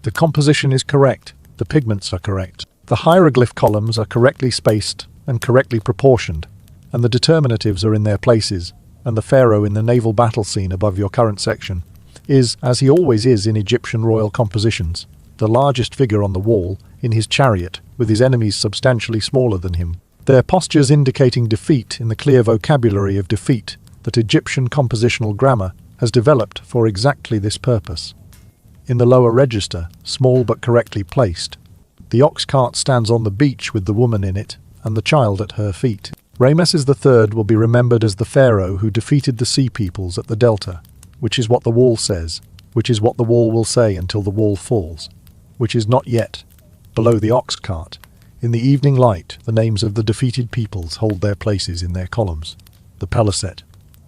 [SPEAKER 1] The composition is correct, the pigments are correct, the hieroglyph columns are correctly spaced and correctly proportioned, and the determinatives are in their places, and the pharaoh in the naval battle scene above your current section is, as he always is in Egyptian royal compositions, the largest figure on the wall, in his chariot, with his enemies substantially smaller than him, their postures indicating defeat in the clear vocabulary of defeat that Egyptian compositional grammar has developed for exactly this purpose. In the lower register, small but correctly placed, the ox cart stands on the beach with the woman in it and the child at her feet. Rameses III will be remembered as the pharaoh who defeated the sea peoples at the delta, which is what the wall says, which is what the wall will say until the wall falls, which is not yet. Below the ox cart, in the evening light, the names of the defeated peoples hold their places in their columns. The Peliset,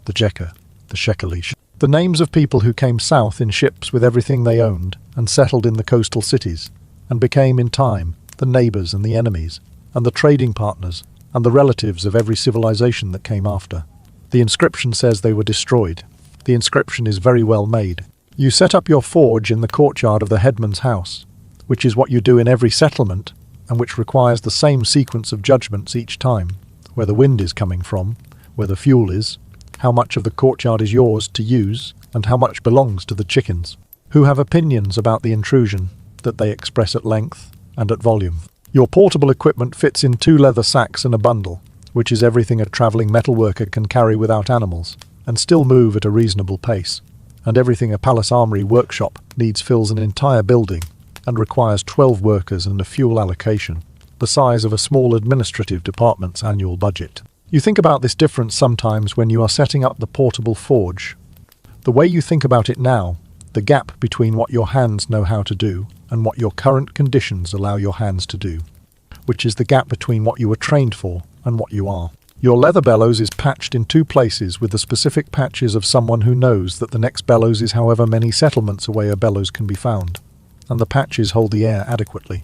[SPEAKER 1] the Jekka, the Shekelish. The names of people who came south in ships with everything they owned and settled in the coastal cities, and became in time the neighbours and the enemies, and the trading partners, and the relatives of every civilization that came after. The inscription says they were destroyed. The inscription is very well made. You set up your forge in the courtyard of the headman's house, which is what you do in every settlement, and which requires the same sequence of judgments each time, where the wind is coming from, where the fuel is, how much of the courtyard is yours to use, and how much belongs to the chickens, who have opinions about the intrusion that they express at length and at volume. Your portable equipment fits in 2 leather sacks and a bundle, which is everything a travelling metalworker can carry without animals, and still move at a reasonable pace, and everything a palace armory workshop needs fills an entire building, and requires 12 workers and a fuel allocation, the size of a small administrative department's annual budget. You think about this difference sometimes when you are setting up the portable forge. The way you think about it now, the gap between what your hands know how to do and what your current conditions allow your hands to do, which is the gap between what you were trained for and what you are. Your leather bellows is patched in 2 places with the specific patches of someone who knows that the next bellows is however many settlements away a bellows can be found, and the patches hold the air adequately.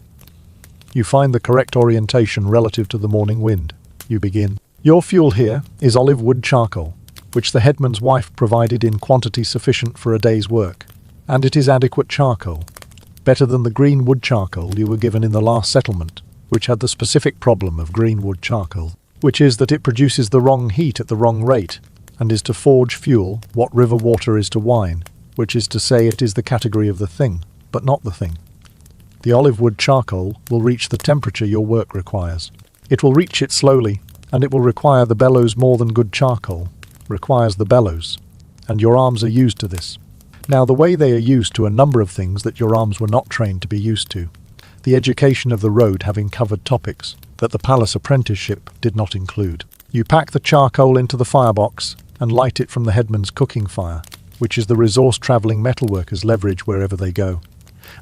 [SPEAKER 1] You find the correct orientation relative to the morning wind. You begin. Your fuel here is olive wood charcoal, which the headman's wife provided in quantity sufficient for a day's work, and it is adequate charcoal, better than the green wood charcoal you were given in the last settlement, which had the specific problem of green wood charcoal, which is that it produces the wrong heat at the wrong rate, and is to forge fuel what river water is to wine, which is to say it is the category of the thing, but not the thing. The olive wood charcoal will reach the temperature your work requires. It will reach it slowly, and it will require the bellows more than good charcoal requires the bellows, and your arms are used to this. Now, the way they are used to a number of things that your arms were not trained to be used to, the education of the road having covered topics that the palace apprenticeship did not include. You pack the charcoal into the firebox and light it from the headman's cooking fire, which is the resource travelling metalworkers leverage wherever they go.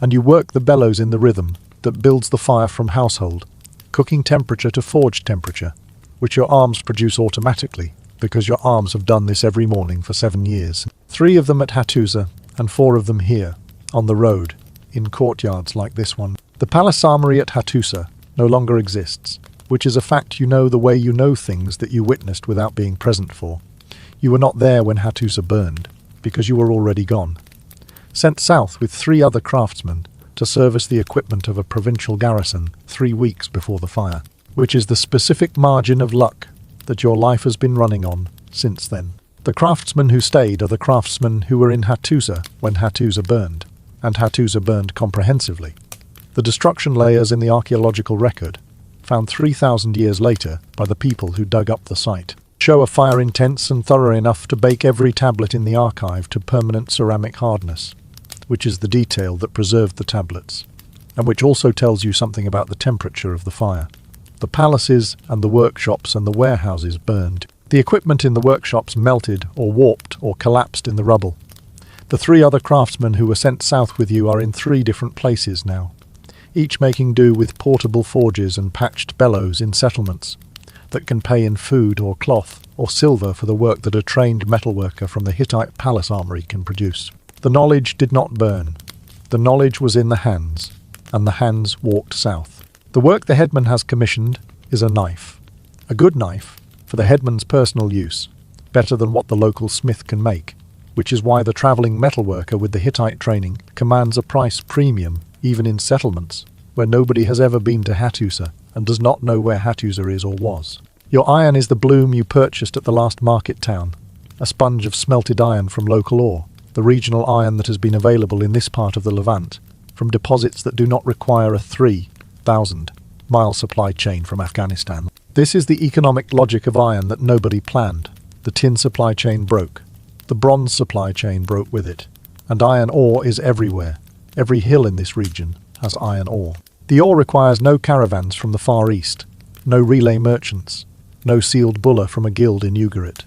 [SPEAKER 1] And you work the bellows in the rhythm that builds the fire from household, cooking temperature to forge temperature, which your arms produce automatically, because your arms have done this every morning for 7 years. 3 of them at Hattusa, and 4 of them here, on the road, in courtyards like this one. The palace armory at Hattusa no longer exists, which is a fact you know the way you know things that you witnessed without being present for. You were not there when Hattusa burned, because you were already gone. Sent south with 3 other craftsmen to service the equipment of a provincial garrison 3 weeks before the fire, which is the specific margin of luck that your life has been running on since then. The craftsmen who stayed are the craftsmen who were in Hattusa when Hattusa burned, and Hattusa burned comprehensively. The destruction layers in the archaeological record, found 3,000 years later by the people who dug up the site, show a fire intense and thorough enough to bake every tablet in the archive to permanent ceramic hardness, which is the detail that preserved the tablets, and which also tells you something about the temperature of the fire. The palaces and the workshops and the warehouses burned. The equipment in the workshops melted or warped or collapsed in the rubble. The 3 other craftsmen who were sent south with you are in 3 different places now, each making do with portable forges and patched bellows in settlements that can pay in food or cloth or silver for the work that a trained metalworker from the Hittite palace armory can produce. The knowledge did not burn. The knowledge was in the hands, and the hands walked south. The work the headman has commissioned is a knife. A good knife, for the headman's personal use, better than what the local smith can make, which is why the travelling metalworker with the Hittite training commands a price premium even in settlements where nobody has ever been to Hattusa and does not know where Hattusa is or was. Your iron is the bloom you purchased at the last market town, a sponge of smelted iron from local ore, the regional iron that has been available in this part of the Levant, from deposits that do not require a 3,000-mile supply chain from Afghanistan. This is the economic logic of iron that nobody planned. The tin supply chain broke. The bronze supply chain broke with it. And iron ore is everywhere. Every hill in this region has iron ore. The ore requires no caravans from the Far East, no relay merchants, no sealed buller from a guild in Ugarit.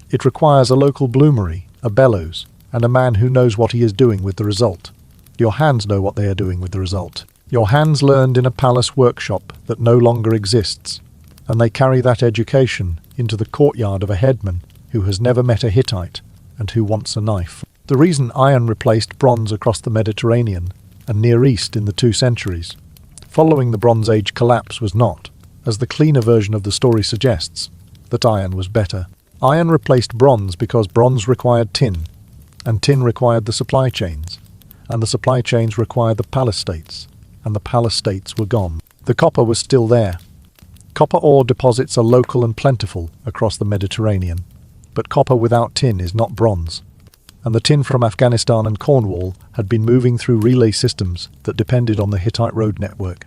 [SPEAKER 1] It requires a local bloomery, a bellows, and a man who knows what he is doing with the result. Your hands know what they are doing with the result. Your hands learned in a palace workshop that no longer exists, and they carry that education into the courtyard of a headman who has never met a Hittite and who wants a knife. The reason iron replaced bronze across the Mediterranean and Near East in the 2 centuries, following the Bronze Age collapse, was not, as the cleaner version of the story suggests, that iron was better. Iron replaced bronze because bronze required tin, and tin required the supply chains, and the supply chains required the palace states, and the palace states were gone. The copper was still there. Copper ore deposits are local and plentiful across the Mediterranean, but copper without tin is not bronze. And the tin from Afghanistan and Cornwall had been moving through relay systems that depended on the Hittite road network,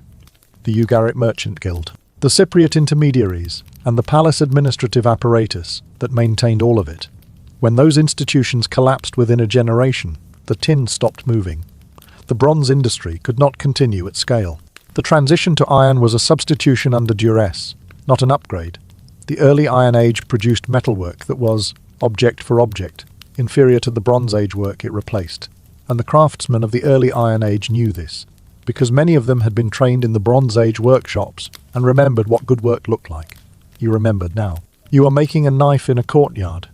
[SPEAKER 1] the Ugarit Merchant Guild, the Cypriot intermediaries, and the palace administrative apparatus that maintained all of it. When those institutions collapsed within a generation, the tin stopped moving. The bronze industry could not continue at scale. The transition to iron was a substitution under duress, not an upgrade. The early Iron Age produced metalwork that was, object for object, inferior to the Bronze Age work it replaced, and the craftsmen of the early Iron Age knew this, because many of them had been trained in the Bronze Age workshops and remembered what good work looked like. You remembered now. You are making a knife in a courtyard,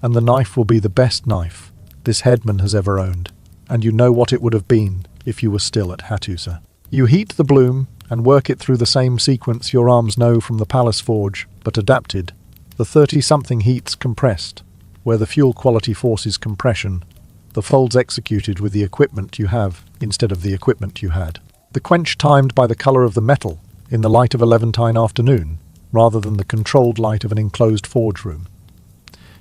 [SPEAKER 1] and the knife will be the best knife this headman has ever owned, and you know what it would have been if you were still at Hattusa. You heat the bloom and work it through the same sequence your arms know from the palace forge, but adapted. The 30-something heats compressed, where the fuel quality forces compression, the folds executed with the equipment you have instead of the equipment you had. The quench timed by the colour of the metal in the light of a Levantine afternoon, rather than the controlled light of an enclosed forge room.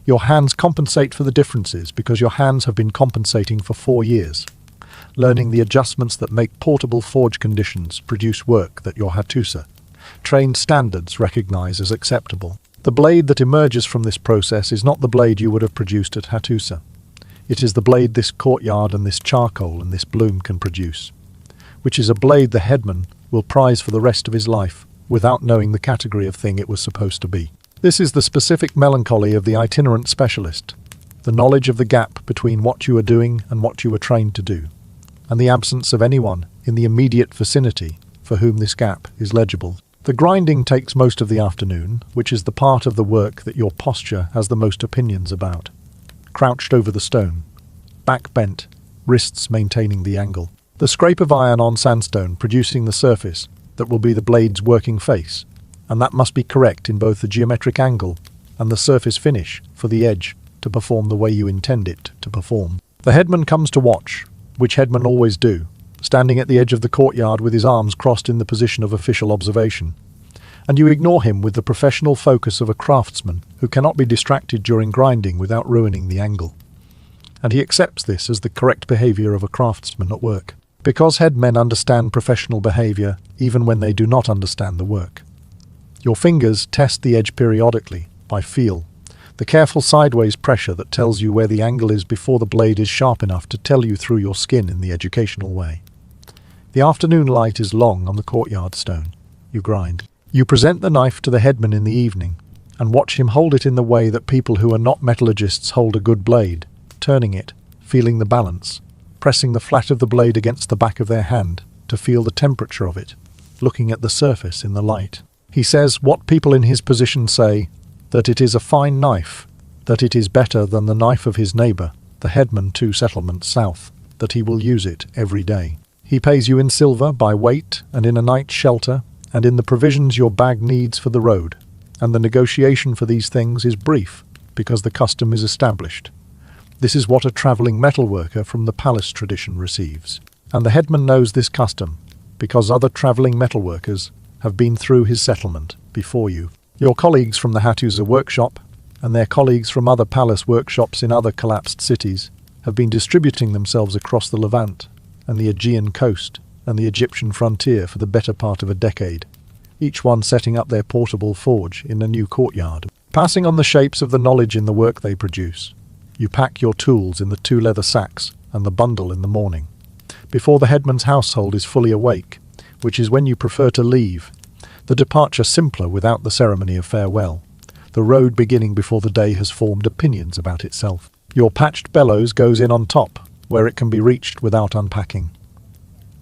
[SPEAKER 1] Your hands compensate for the differences because your hands have been compensating for 4 years, learning the adjustments that make portable forge conditions produce work that your Hattusa trained standards recognize as acceptable. The blade that emerges from this process is not the blade you would have produced at Hattusa. It is the blade this courtyard and this charcoal and this bloom can produce, which is a blade the headman will prize for the rest of his life without knowing the category of thing it was supposed to be. This is the specific melancholy of the itinerant specialist, the knowledge of the gap between what you are doing and what you were trained to do, and the absence of anyone in the immediate vicinity for whom this gap is legible. The grinding takes most of the afternoon, which is the part of the work that your posture has the most opinions about. Crouched over the stone, back bent, wrists maintaining the angle. The scrape of iron on sandstone producing the surface that will be the blade's working face, and that must be correct in both the geometric angle and the surface finish for the edge to perform the way you intend it to perform. The headman comes to watch, which headmen always do, standing at the edge of the courtyard with his arms crossed in the position of official observation. And you ignore him with the professional focus of a craftsman who cannot be distracted during grinding without ruining the angle. And he accepts this as the correct behavior of a craftsman at work, because headmen understand professional behavior even when they do not understand the work. Your fingers test the edge periodically by feel, the careful sideways pressure that tells you where the angle is before the blade is sharp enough to tell you through your skin in the educational way. The afternoon light is long on the courtyard stone. You grind. You present the knife to the headman in the evening and watch him hold it in the way that people who are not metallurgists hold a good blade, turning it, feeling the balance, pressing the flat of the blade against the back of their hand to feel the temperature of it, looking at the surface in the light. He says what people in his position say, that it is a fine knife, that it is better than the knife of his neighbour, the headman 2 settlements south, that he will use it every day. He pays you in silver by weight and in a night's shelter and in the provisions your bag needs for the road, and the negotiation for these things is brief because the custom is established. This is what a travelling metalworker from the palace tradition receives, and the headman knows this custom because other travelling metalworkers have been through his settlement before you. Your colleagues from the Hattusa workshop and their colleagues from other palace workshops in other collapsed cities have been distributing themselves across the Levant and the Aegean coast and the Egyptian frontier for the better part of a decade, each one setting up their portable forge in a new courtyard, passing on the shapes of the knowledge in the work they produce. You pack your tools in the 2 leather sacks and the bundle in the morning, before the headman's household is fully awake, which is when you prefer to leave, the departure simpler without the ceremony of farewell, the road beginning before the day has formed opinions about itself. Your patched bellows goes in on top, where it can be reached without unpacking.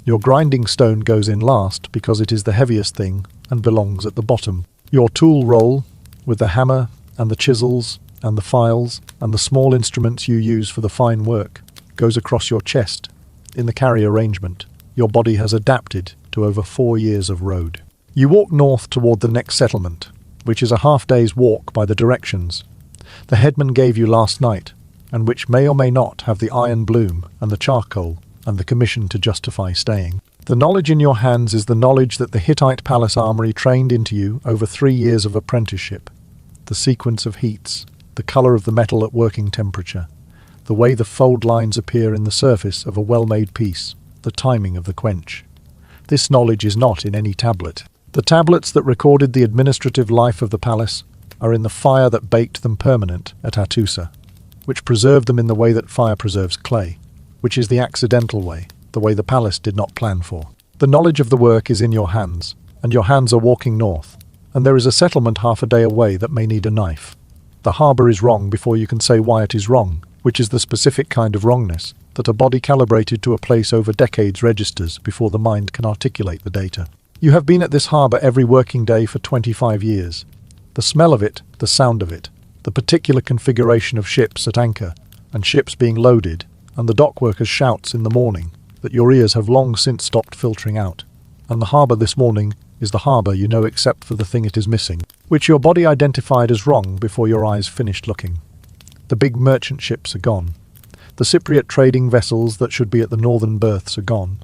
[SPEAKER 1] Your grinding stone goes in last because it is the heaviest thing and belongs at the bottom. Your tool roll, with the hammer and the chisels and the files and the small instruments you use for the fine work, goes across your chest. In the carry arrangement, your body has adapted to over 4 years of road. You walk north toward the next settlement, which is a half-day's walk by the directions the headman gave you last night, and which may or may not have the iron bloom and the charcoal and the commission to justify staying. The knowledge in your hands is the knowledge that the Hittite palace armory trained into you over 3 years of apprenticeship. The sequence of heats, the colour of the metal at working temperature, the way the fold lines appear in the surface of a well-made piece, the timing of the quench. This knowledge is not in any tablet. The tablets that recorded the administrative life of the palace are in the fire that baked them permanent at Hattusa, which preserved them in the way that fire preserves clay, which is the accidental way, the way the palace did not plan for. The knowledge of the work is in your hands, and your hands are walking north, and there is a settlement half a day away that may need a knife. The harbour is wrong before you can say why it is wrong, which is the specific kind of wrongness that a body calibrated to a place over decades registers before the mind can articulate the data. You have been at this harbour every working day for 25 years. The smell of it, the sound of it, the particular configuration of ships at anchor, and ships being loaded, and the dockworkers' shouts in the morning that your ears have long since stopped filtering out. And the harbour this morning is the harbour you know except for the thing it is missing, which your body identified as wrong before your eyes finished looking. The big merchant ships are gone. The Cypriot trading vessels that should be at the northern berths are gone.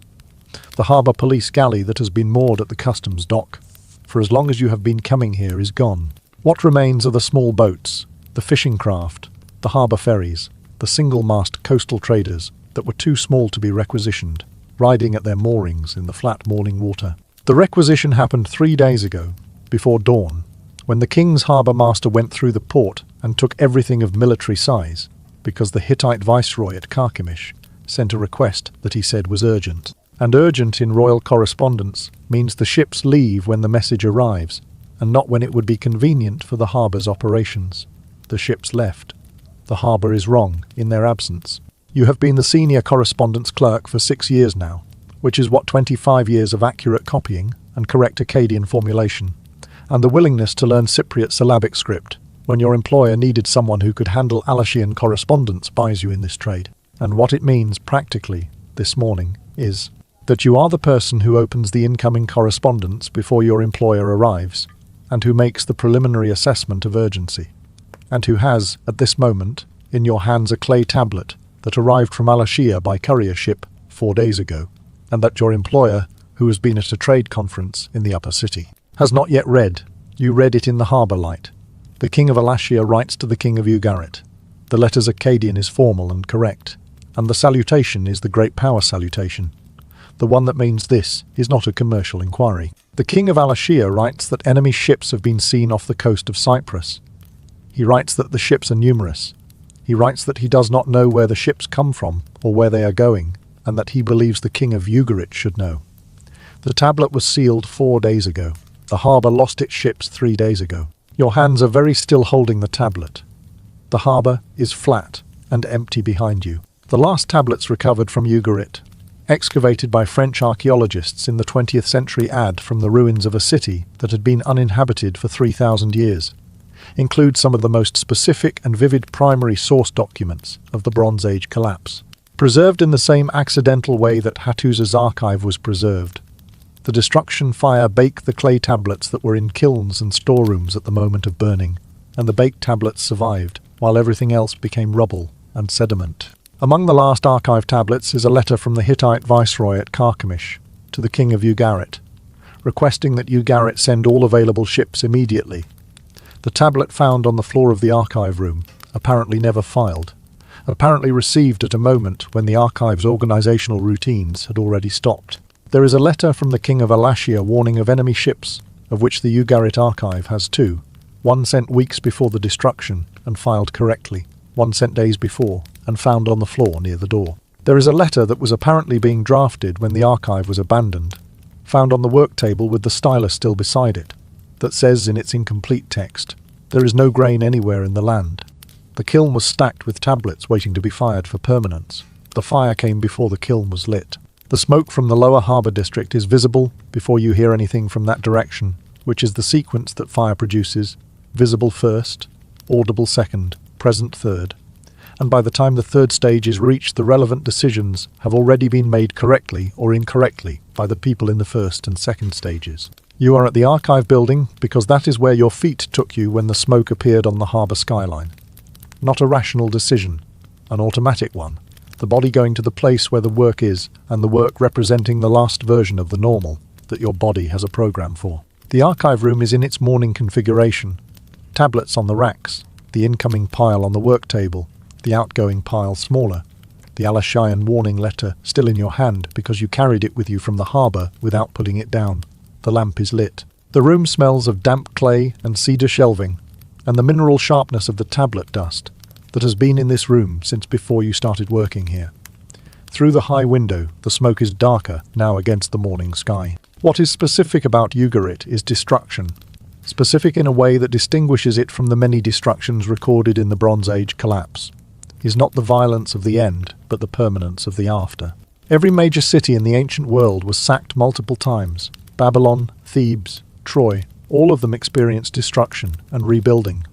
[SPEAKER 1] The harbour police galley that has been moored at the customs dock, for as long as you have been coming here, is gone. What remains are the small boats, the fishing craft, the harbour ferries, the single-mast coastal traders that were too small to be requisitioned, riding at their moorings in the flat morning water. The requisition happened 3 days ago, before dawn, when the king's harbour master went through the port and took everything of military size, because the Hittite viceroy at Carchemish sent a request that he said was urgent. And urgent in royal correspondence means the ships leave when the message arrives, and not when it would be convenient for the harbour's operations. The ships left. The harbour is wrong in their absence. You have been the senior correspondence clerk for 6 years now, which is what 25 years of accurate copying and correct Akkadian formulation, and the willingness to learn Cypriot syllabic script when your employer needed someone who could handle Alashian correspondence buys you in this trade. And what it means practically this morning is that you are the person who opens the incoming correspondence before your employer arrives, and who makes the preliminary assessment of urgency, and who has, at this moment, in your hands a clay tablet that arrived from Alashia by courier ship 4 days ago, and that your employer, who has been at a trade conference in the upper city, has not yet read. You read it in the harbour light. The king of Alashia writes to the king of Ugarit. The letter's Akkadian is formal and correct, and the salutation is the great power salutation. The one that means this is not a commercial inquiry. The king of Alashia writes that enemy ships have been seen off the coast of Cyprus. He writes that the ships are numerous. He writes that he does not know where the ships come from or where they are going, and that he believes the king of Ugarit should know. The tablet was sealed 4 days ago. The harbour lost its ships 3 days ago. Your hands are very still holding the tablet. The harbour is flat and empty behind you. The last tablets recovered from Ugarit, excavated by French archaeologists in the 20th century from the ruins of a city that had been uninhabited for 3,000 years, include some of the most specific and vivid primary source documents of the Bronze Age collapse, preserved in the same accidental way that Hattusa's archive was preserved. The destruction fire baked the clay tablets that were in kilns and storerooms at the moment of burning, and the baked tablets survived, while everything else became rubble and sediment. Among the last archive tablets is a letter from the Hittite viceroy at Carchemish to the king of Ugarit, requesting that Ugarit send all available ships immediately. The tablet found on the floor of the archive room, apparently never filed, apparently received at a moment when the archive's organizational routines had already stopped. There is a letter from the king of Alashia warning of enemy ships, of which the Ugarit archive has 2, one sent weeks before the destruction and filed correctly, one sent days before and found on the floor near the door. There is a letter that was apparently being drafted when the archive was abandoned, found on the work table with the stylus still beside it, that says in its incomplete text, "There is no grain anywhere in the land." The kiln was stacked with tablets waiting to be fired for permanence. The fire came before the kiln was lit. The smoke from the lower harbour district is visible before you hear anything from that direction, which is the sequence that fire produces: visible first, audible second, present third. And by the time the third stage is reached, the relevant decisions have already been made correctly or incorrectly by the people in the first and second stages. You are at the archive building because that is where your feet took you when the smoke appeared on the harbour skyline. Not a rational decision, an automatic one. The body going to the place where the work is, and the work representing the last version of the normal that your body has a program for. The archive room is in its morning configuration. Tablets on the racks, the incoming pile on the work table, the outgoing pile smaller, the Alashian warning letter still in your hand because you carried it with you from the harbour without putting it down. The lamp is lit. The room smells of damp clay and cedar shelving, and the mineral sharpness of the tablet dust that has been in this room since before you started working here. Through the high window, the smoke is darker now against the morning sky. What is specific about Ugarit is destruction, specific in a way that distinguishes it from the many destructions recorded in the Bronze Age collapse, is not the violence of the end, but the permanence of the after. Every major city in the ancient world was sacked multiple times. Babylon, Thebes, Troy, all of them experienced destruction and rebuilding.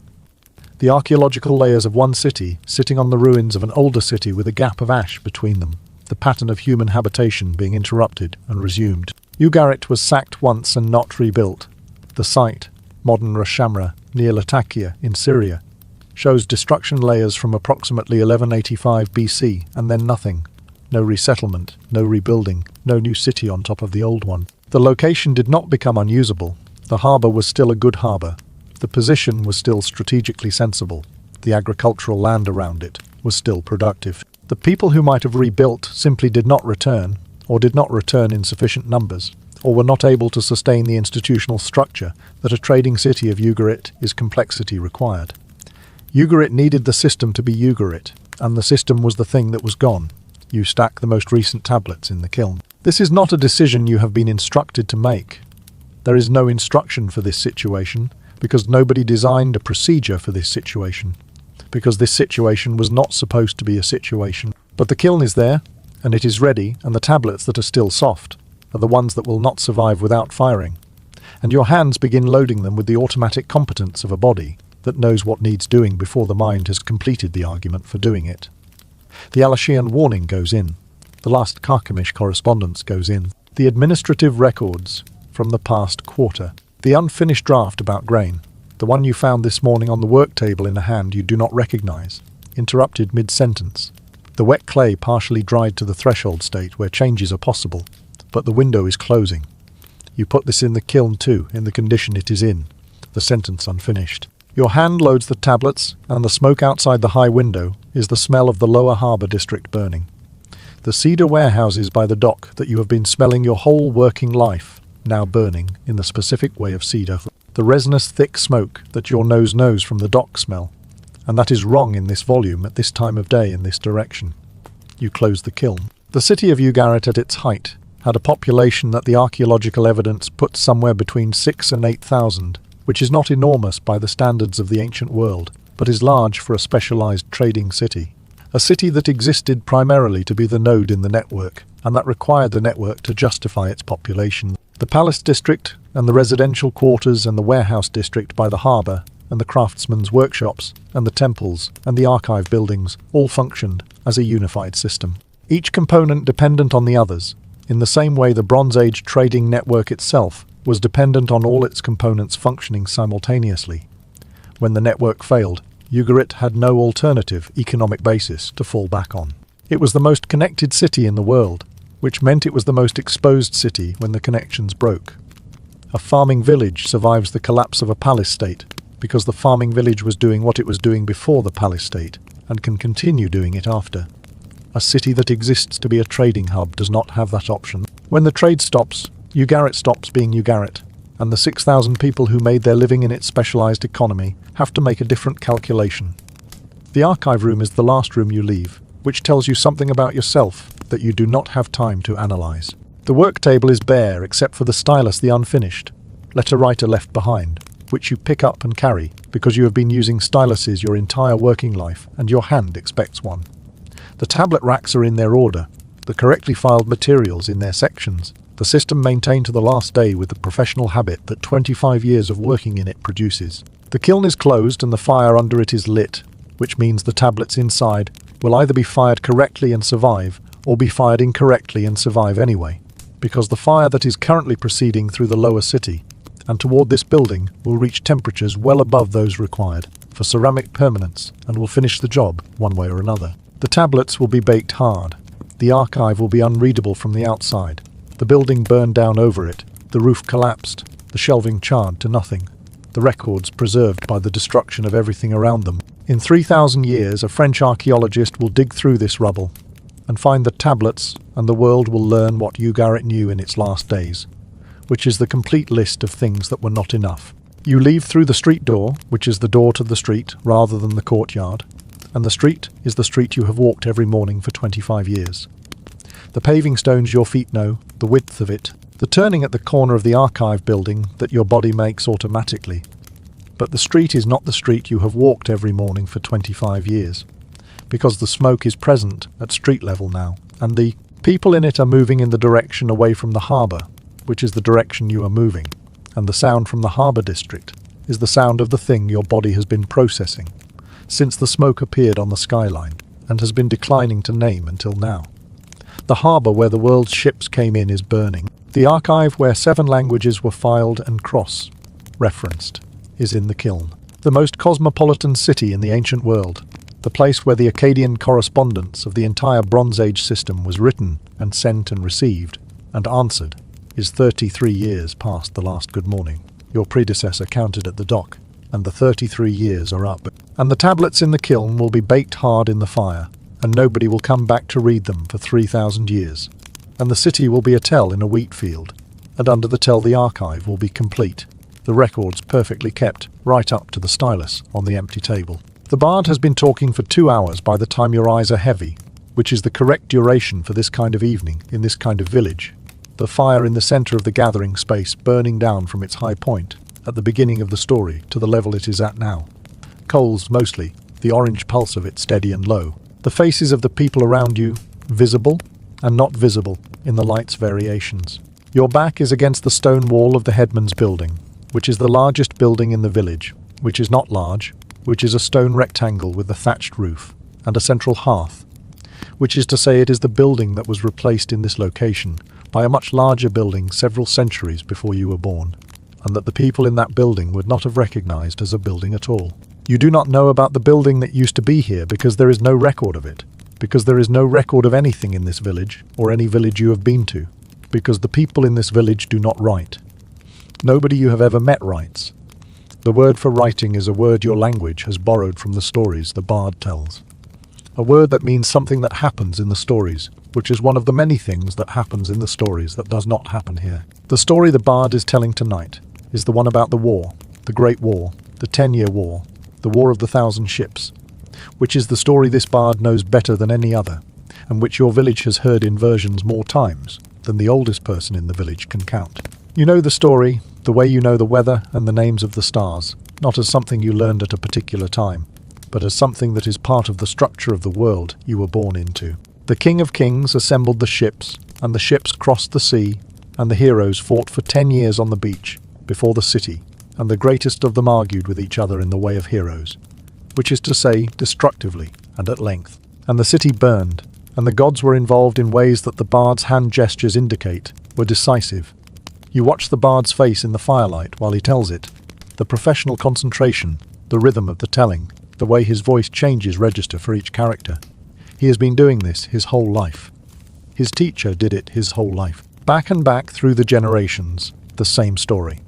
[SPEAKER 1] The archaeological layers of one city sitting on the ruins of an older city with a gap of ash between them, the pattern of human habitation being interrupted and resumed. Ugarit was sacked once and not rebuilt. The site, modern Ras Shamra, near Latakia in Syria, shows destruction layers from approximately 1185 BC and then nothing. No resettlement, no rebuilding, no new city on top of the old one. The location did not become unusable. The harbour was still a good harbour. The position was still strategically sensible. The agricultural land around it was still productive. The people who might have rebuilt simply did not return, or did not return in sufficient numbers, or were not able to sustain the institutional structure that a trading city of Ugarit is complexity required. Ugarit needed the system to be Ugarit, and the system was the thing that was gone. You stack the most recent tablets in the kiln. This is not a decision you have been instructed to make. There is no instruction for this situation, because nobody designed a procedure for this situation. because this situation was not supposed to be a situation. But the kiln is there, and it is ready, and the tablets that are still soft are the ones that will not survive without firing. And your hands begin loading them with the automatic competence of a body that knows what needs doing before the mind has completed the argument for doing it. The Alashian warning goes in. The last Carchemish correspondence goes in. The administrative records from the past quarter. The unfinished draft about grain. The one you found this morning on the work table in a hand you do not recognize. Interrupted mid-sentence. The wet clay partially dried to the threshold state where changes are possible, but the window is closing. You put this in the kiln too, in the condition it is in. The sentence unfinished. Your hand loads the tablets, and the smoke outside the high window is the smell of the lower harbour district burning. The cedar warehouses by the dock that you have been smelling your whole working life, now burning in the specific way of cedar. The resinous thick smoke that your nose knows from the dock smell, and that is wrong in this volume at this time of day in this direction. You close the kiln. The city of Ugarit at its height had a population that the archaeological evidence puts somewhere between 6,000 and 8,000, which is not enormous by the standards of the ancient world, but is large for a specialized trading city. A city that existed primarily to be the node in the network, and that required the network to justify its population. The palace district, and the residential quarters, and the warehouse district by the harbour, and the craftsmen's workshops, and the temples, and the archive buildings all functioned as a unified system. Each component dependent on the others, in the same way the Bronze Age trading network itself was dependent on all its components functioning simultaneously. When the network failed, Ugarit had no alternative economic basis to fall back on. It was the most connected city in the world, which meant it was the most exposed city when the connections broke. A farming village survives the collapse of a palace state because the farming village was doing what it was doing before the palace state and can continue doing it after. A city that exists to be a trading hub does not have that option. When the trade stops, Ugarit stops being Ugarit, and the 6,000 people who made their living in its specialized economy have to make a different calculation. The archive room is the last room you leave, which tells you something about yourself that you do not have time to analyze. The work table is bare except for the stylus, the unfinished, letter writer left behind, which you pick up and carry because you have been using styluses your entire working life and your hand expects one. The tablet racks are in their order, the correctly filed materials in their sections, the system maintained to the last day with the professional habit that 25 years of working in it produces. The kiln is closed and the fire under it is lit, which means the tablets inside will either be fired correctly and survive, or be fired incorrectly and survive anyway, because the fire that is currently proceeding through the lower city and toward this building will reach temperatures well above those required for ceramic permanence and will finish the job one way or another. The tablets will be baked hard. The archive will be unreadable from the outside. The building burned down over it. The roof collapsed. The shelving charred to nothing. The records preserved by the destruction of everything around them. In 3,000 years, a French archaeologist will dig through this rubble and find the tablets, and the world will learn what Ugarit knew in its last days, which is the complete list of things that were not enough. You leave through the street door, which is the door to the street rather than the courtyard, and the street is the street you have walked every morning for 25 years. The paving stones your feet know, the width of it, the turning at the corner of the archive building that your body makes automatically. But the street is not the street you have walked every morning for 25 years, because the smoke is present at street level now, and the people in it are moving in the direction away from the harbour, which is the direction you are moving, and the sound from the harbour district is the sound of the thing your body has been processing since the smoke appeared on the skyline, and has been declining to name until now. The harbour where the world's ships came in is burning. The archive where 7 languages were filed and cross-referenced is in the kiln. The most cosmopolitan city in the ancient world, the place where the Akkadian correspondence of the entire Bronze Age system was written and sent and received and answered, is 33 years past the last good morning. Your predecessor counted at the dock, and the 33 years are up. And the tablets in the kiln will be baked hard in the fire, and nobody will come back to read them for 3,000 years. And the city will be a tell in a wheat field, and under the tell the archive will be complete, the records perfectly kept, right up to the stylus on the empty table. The bard has been talking for 2 hours by the time your eyes are heavy, which is the correct duration for this kind of evening in this kind of village. The fire in the center of the gathering space burning down from its high point at the beginning of the story to the level it is at now. Coals mostly, the orange pulse of it steady and low. The faces of the people around you, visible and not visible in the light's variations. Your back is against the stone wall of the headman's building, which is the largest building in the village, which is not large, which is a stone rectangle with a thatched roof and a central hearth, which is to say it is the building that was replaced in this location by a much larger building several centuries before you were born, and that the people in that building would not have recognized as a building at all. You do not know about the building that used to be here because there is no record of it, because there is no record of anything in this village or any village you have been to, because the people in this village do not write. Nobody you have ever met writes. The word for writing is a word your language has borrowed from the stories the bard tells. A word that means something that happens in the stories, which is one of the many things that happens in the stories that does not happen here. The story the bard is telling tonight is the one about the war, the Great War, the 10-year war, the War of the Thousand Ships, which is the story this bard knows better than any other, and which your village has heard in versions more times than the oldest person in the village can count. You know the story, the way you know the weather and the names of the stars, not as something you learned at a particular time, but as something that is part of the structure of the world you were born into. The King of Kings assembled the ships, and the ships crossed the sea, and the heroes fought for 10 years on the beach, before the city, and the greatest of them argued with each other in the way of heroes, which is to say, destructively and at length. And the city burned, and the gods were involved in ways that the bard's hand gestures indicate were decisive. You watch the bard's face in the firelight while he tells it, the professional concentration, the rhythm of the telling, the way his voice changes register for each character. He has been doing this his whole life. His teacher did it his whole life. Back and back through the generations, the same story.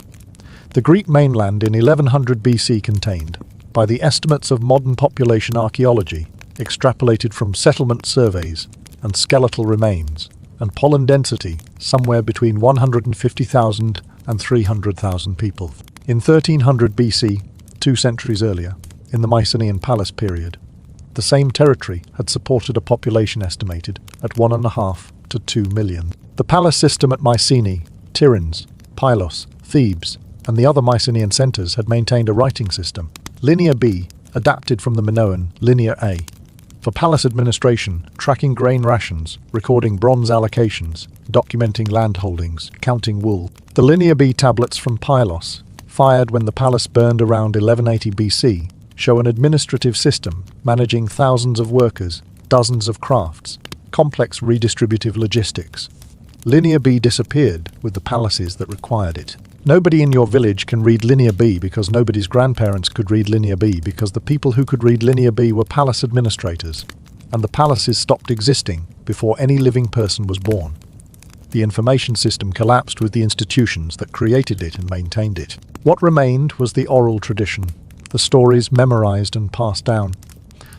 [SPEAKER 1] The Greek mainland in 1100 BC contained, by the estimates of modern population archaeology, extrapolated from settlement surveys and skeletal remains, and pollen density somewhere between 150,000 and 300,000 people. In 1300 BC, 2 centuries earlier, in the Mycenaean Palace period, the same territory had supported a population estimated at 1.5 to 2 million. The palace system at Mycenae, Tiryns, Pylos, Thebes, and the other Mycenaean centres had maintained a writing system, Linear B, adapted from the Minoan Linear A, for palace administration, tracking grain rations, recording bronze allocations, documenting land holdings, counting wool. The Linear B tablets from Pylos, fired when the palace burned around 1180 BC, show an administrative system managing thousands of workers, dozens of crafts, complex redistributive logistics. Linear B disappeared with the palaces that required it. Nobody in your village can read Linear B because nobody's grandparents could read Linear B because the people who could read Linear B were palace administrators, and the palaces stopped existing before any living person was born. The information system collapsed with the institutions that created it and maintained it. What remained was the oral tradition, the stories memorized and passed down,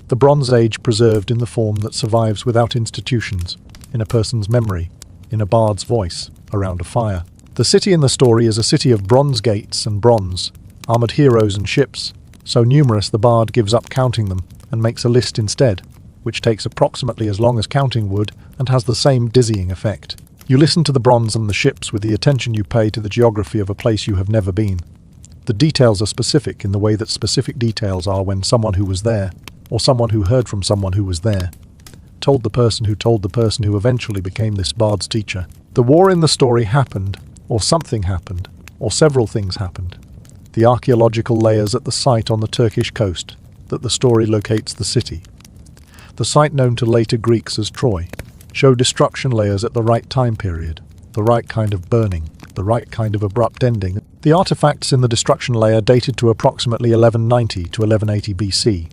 [SPEAKER 1] the Bronze Age preserved in the form that survives without institutions, in a person's memory, in a bard's voice, around a fire. The city in the story is a city of bronze gates and bronze, armoured heroes and ships, so numerous the bard gives up counting them and makes a list instead, which takes approximately as long as counting would and has the same dizzying effect. You listen to the bronze and the ships with the attention you pay to the geography of a place you have never been. The details are specific in the way that specific details are when someone who was there, or someone who heard from someone who was there, told the person who eventually became this bard's teacher. The war in the story happened, or something happened, or several things happened. The archaeological layers at the site on the Turkish coast, that the story locates the city. The site known to later Greeks as Troy, show destruction layers at the right time period, the right kind of burning, the right kind of abrupt ending. The artifacts in the destruction layer dated to approximately 1190 to 1180 BC,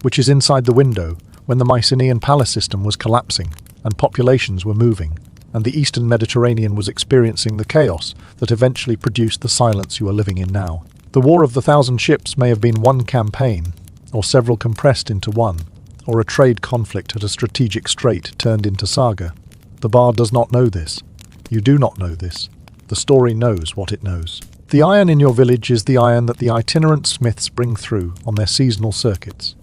[SPEAKER 1] which is inside the window when the Mycenaean palace system was collapsing and populations were moving, and the eastern Mediterranean was experiencing the chaos that eventually produced the silence you are living in now. The War of the Thousand Ships may have been one campaign, or several compressed into one, or a trade conflict at a strategic strait turned into saga. The bard does not know this. You do not know this. The story knows what it knows. The iron in your village is the iron that the itinerant smiths bring through on their seasonal circuits.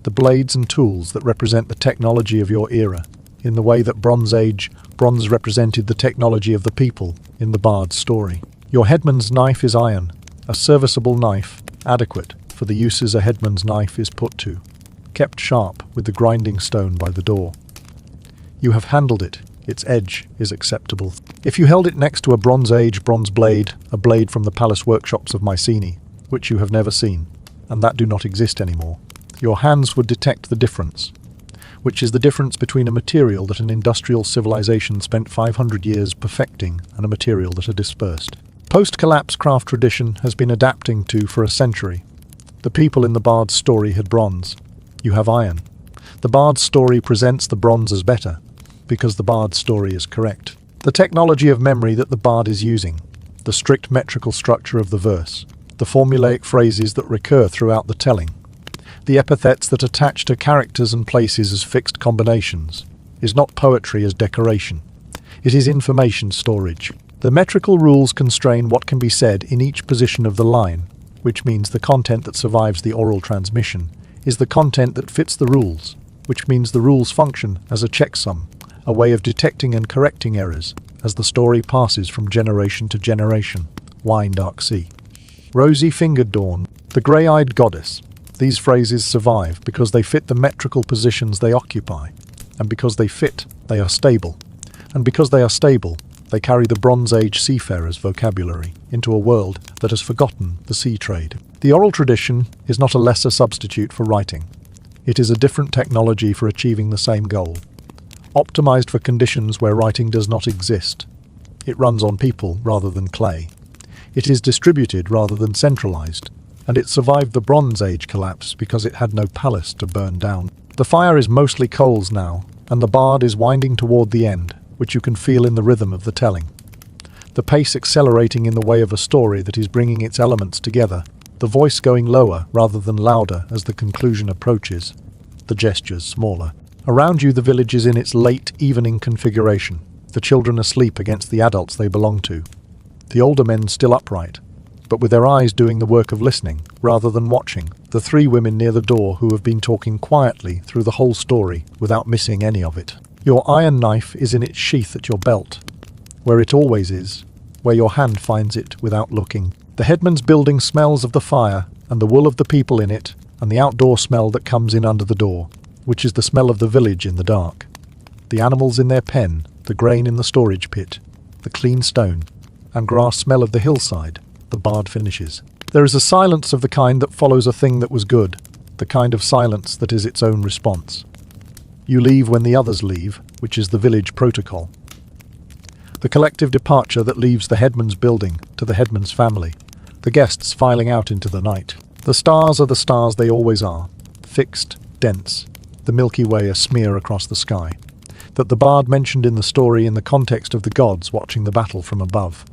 [SPEAKER 1] The blades and tools that represent the technology of your era, in the way that Bronze Age, bronze represented the technology of the people in the bard's story. Your headman's knife is iron, a serviceable knife, adequate for the uses a headman's knife is put to. kept sharp with the grinding stone by the door. You have handled it. Its edge is acceptable. If you held it next to a Bronze Age bronze blade, a blade from the palace workshops of Mycenae, which you have never seen, and that do not exist anymore, your hands would detect the difference, which is the difference between a material that an industrial civilization spent 500 years perfecting and a material that are dispersed. Post-collapse craft tradition has been adapting to for a century. The people in the bard's story had bronze. You have iron. The bard's story presents the bronze as better, because the bard's story is correct. The technology of memory that the bard is using, the strict metrical structure of the verse, the formulaic phrases that recur throughout the telling, the epithets that attach to characters and places as fixed combinations, is not poetry as decoration. It is information storage. The metrical rules constrain what can be said in each position of the line, which means the content that survives the oral transmission is the content that fits the rules, which means the rules function as a checksum, a way of detecting and correcting errors as the story passes from generation to generation. Wine Dark Sea. Rosy-fingered dawn, the grey-eyed goddess. These phrases survive because they fit the metrical positions they occupy, and because they fit, they are stable. And because they are stable, they carry the Bronze Age seafarer's vocabulary into a world that has forgotten the sea trade. The oral tradition is not a lesser substitute for writing. It is a different technology for achieving the same goal, optimized for conditions where writing does not exist. It runs on people rather than clay. It is distributed rather than centralized, and it survived the Bronze Age collapse because it had no palace to burn down. The fire is mostly coals now, and the bard is winding toward the end, which you can feel in the rhythm of the telling. The pace accelerating in the way of a story that is bringing its elements together, the voice going lower rather than louder as the conclusion approaches, the gestures smaller. Around you the village is in its late evening configuration, the children asleep against the adults they belong to, the older men still upright, but with their eyes doing the work of listening rather than watching, the three women near the door who have been talking quietly through the whole story without missing any of it. Your iron knife is in its sheath at your belt, where it always is, where your hand finds it without looking. The headman's building smells of the fire and the wool of the people in it, and the outdoor smell that comes in under the door, which is the smell of the village in the dark. The animals in their pen, the grain in the storage pit, the clean stone, and grass smell of the hillside, the bard finishes. There is a silence of the kind that follows a thing that was good, the kind of silence that is its own response. You leave when the others leave, which is the village protocol. The collective departure that leaves the headman's building to the headman's family, the guests filing out into the night. The stars are the stars they always are, fixed, dense, the Milky Way a smear across the sky, that the bard mentioned in the story in the context of the gods watching the battle from above,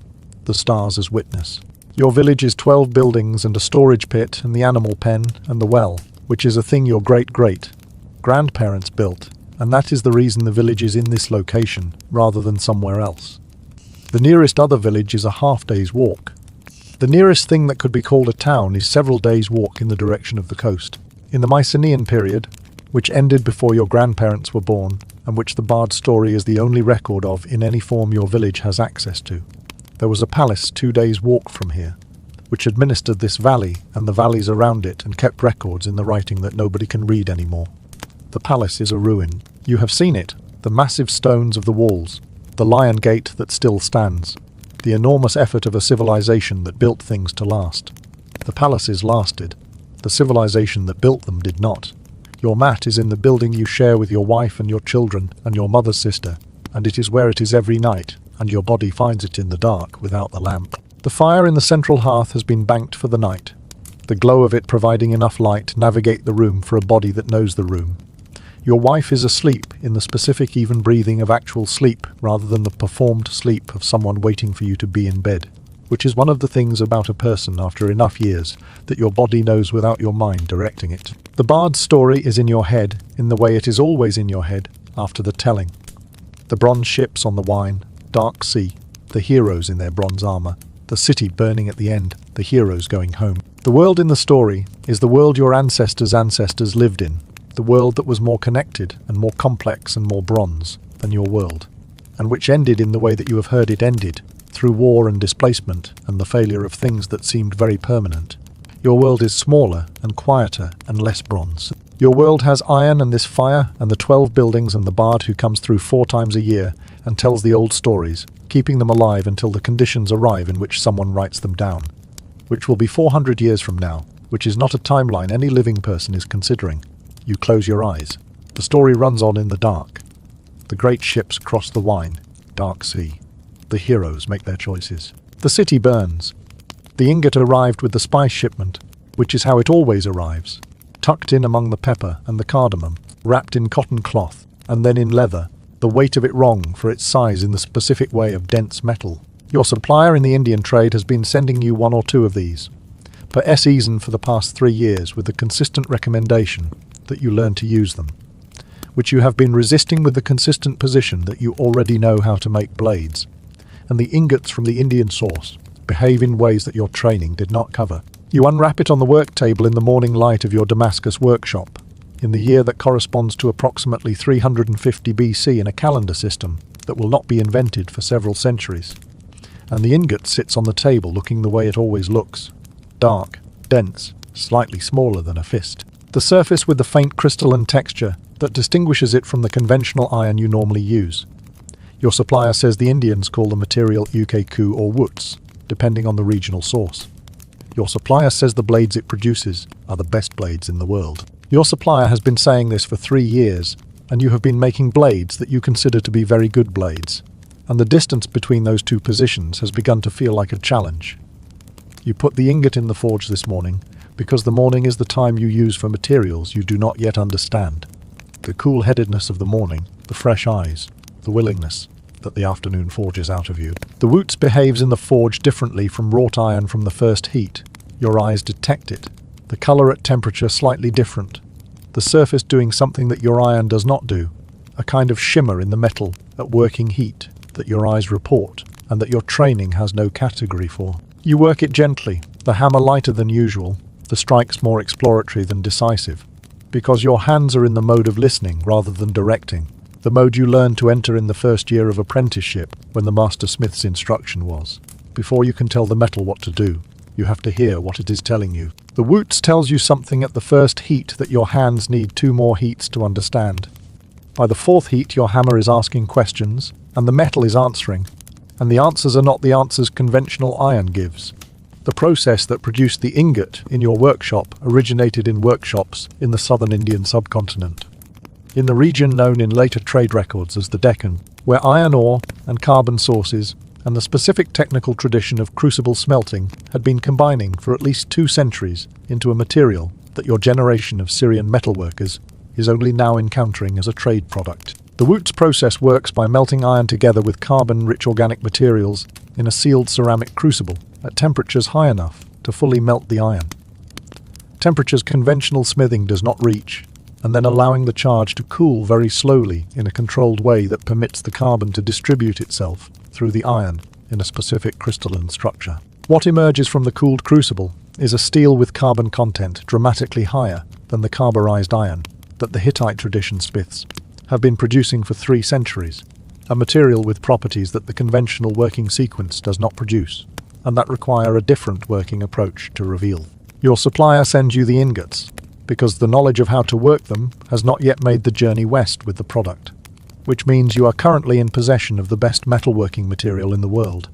[SPEAKER 1] the stars as witness. Your village is 12 buildings and a storage pit and the animal pen and the well, which is a thing your great-grandparents built, and that is the reason the village is in this location rather than somewhere else. The nearest other village is a half-day's walk. The nearest thing that could be called a town is several days' walk in the direction of the coast. In the Mycenaean period, which ended before your grandparents were born, and which the bard's story is the only record of in any form your village has access to, there was a palace 2 days' walk from here, which administered this valley and the valleys around it and kept records in the writing that nobody can read anymore. The palace is a ruin. You have seen it, the massive stones of the walls, the lion gate that still stands, the enormous effort of a civilization that built things to last. The palaces lasted. The civilization that built them did not. Your mat is in the building you share with your wife and your children and your mother's sister, and it is where it is every night, and your body finds it in the dark without the lamp. The fire in the central hearth has been banked for the night, the glow of it providing enough light to navigate the room for a body that knows the room. Your wife is asleep in the specific even breathing of actual sleep rather than the performed sleep of someone waiting for you to be in bed, which is one of the things about a person after enough years that your body knows without your mind directing it. The bard's story is in your head in the way it is always in your head after the telling. The bronze ships on the wine, dark sea, the heroes in their bronze armor, the city burning at the end, the heroes going home. The world in the story is the world your ancestors' ancestors lived in, the world that was more connected and more complex and more bronze than your world, and which ended in the way that you have heard it ended, through war and displacement and the failure of things that seemed very permanent. Your world is smaller and quieter and less bronze. Your world has iron and this fire and the 12 buildings and the bard who comes through 4 times a year and tells the old stories, keeping them alive until the conditions arrive in which someone writes them down, which will be 400 years from now, which is not a timeline any living person is considering. You close your eyes. The story runs on in the dark. The great ships cross the wine, dark sea. The heroes make their choices. The city burns. The ingot arrived with the spice shipment, which is how it always arrives, tucked in among the pepper and the cardamom, wrapped in cotton cloth, and then in leather, the weight of it wrong for its size in the specific way of dense metal. Your supplier in the Indian trade has been sending you 1 or 2 of these per season for the past 3 years with the consistent recommendation that you learn to use them, which you have been resisting with the consistent position that you already know how to make blades, and the ingots from the Indian source behave in ways that your training did not cover. You unwrap it on the work table in the morning light of your Damascus workshop, in the year that corresponds to approximately 350 BC in a calendar system that will not be invented for several centuries. And the ingot sits on the table looking the way it always looks. Dark, dense, slightly smaller than a fist. The surface with the faint crystalline texture that distinguishes it from the conventional iron you normally use. Your supplier says the Indians call the material ukeku or woots, depending on the regional source. Your supplier says the blades it produces are the best blades in the world. Your supplier has been saying this for 3 years, and you have been making blades that you consider to be very good blades, and the distance between those 2 positions has begun to feel like a challenge. You put the ingot in the forge this morning, because the morning is the time you use for materials you do not yet understand. The cool-headedness of the morning, the fresh eyes, the willingness that the afternoon forges out of you. The woots behaves in the forge differently from wrought iron from the first heat. Your eyes detect it. The color at temperature slightly different. The surface doing something that your iron does not do. A kind of shimmer in the metal at working heat that your eyes report and that your training has no category for. You work it gently, the hammer lighter than usual, the strikes more exploratory than decisive, because your hands are in the mode of listening rather than directing. The mode you learned to enter in the first year of apprenticeship when the master smith's instruction was. Before you can tell the metal what to do, you have to hear what it is telling you. The woots tells you something at the first heat that your hands need 2 more heats to understand. By the 4th heat your hammer is asking questions, and the metal is answering, and the answers are not the answers conventional iron gives. The process that produced the ingot in your workshop originated in workshops in the southern Indian subcontinent, in the region known in later trade records as the Deccan, where iron ore and carbon sources and the specific technical tradition of crucible smelting had been combining for at least 2 centuries into a material that your generation of Syrian metalworkers is only now encountering as a trade product. The woots process works by melting iron together with carbon-rich organic materials in a sealed ceramic crucible at temperatures high enough to fully melt the iron. Temperatures conventional smithing does not reach, and then allowing the charge to cool very slowly in a controlled way that permits the carbon to distribute itself through the iron in a specific crystalline structure. What emerges from the cooled crucible is a steel with carbon content dramatically higher than the carburized iron that the Hittite tradition smiths have been producing for 3 centuries, a material with properties that the conventional working sequence does not produce, and that require a different working approach to reveal. Your supplier sends you the ingots, because the knowledge of how to work them has not yet made the journey west with the product, which means you are currently in possession of the best metalworking material in the world,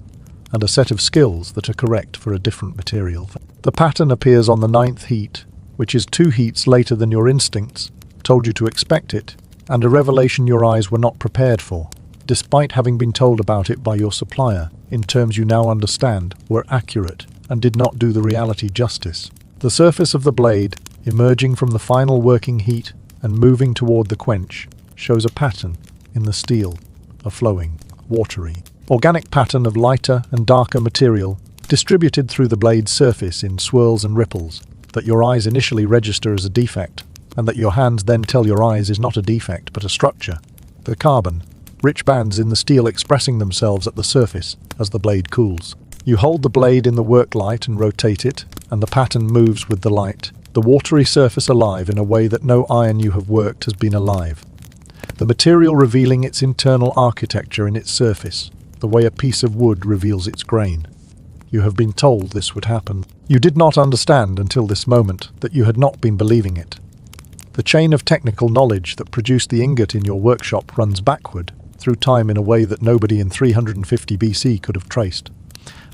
[SPEAKER 1] and a set of skills that are correct for a different material. The pattern appears on the 9th heat, which is 2 heats later than your instincts told you to expect it, and a revelation your eyes were not prepared for, despite having been told about it by your supplier in terms you now understand were accurate and did not do the reality justice. The surface of the blade, emerging from the final working heat and moving toward the quench, shows a pattern in the steel, a flowing, watery, organic pattern of lighter and darker material distributed through the blade's surface in swirls and ripples that your eyes initially register as a defect, and that your hands then tell your eyes is not a defect but a structure. The carbon, rich bands in the steel expressing themselves at the surface as the blade cools. You hold the blade in the work light and rotate it, and the pattern moves with the light, the watery surface alive in a way that no iron you have worked has been alive. The material revealing its internal architecture in its surface, the way a piece of wood reveals its grain. You have been told this would happen. You did not understand until this moment that you had not been believing it. The chain of technical knowledge that produced the ingot in your workshop runs backward through time in a way that nobody in 350 BC could have traced,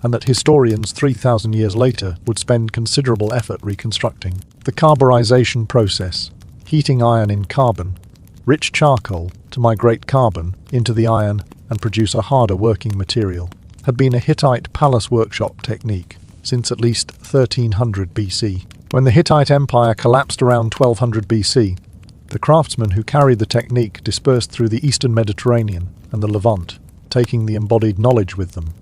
[SPEAKER 1] and that historians 3,000 years later would spend considerable effort reconstructing. The carburization process, heating iron in carbon, rich charcoal to migrate carbon into the iron and produce a harder working material, had been a Hittite palace workshop technique since at least 1300 BC. When the Hittite Empire collapsed around 1200 BC, the craftsmen who carried the technique dispersed through the eastern Mediterranean and the Levant, taking the embodied knowledge with them.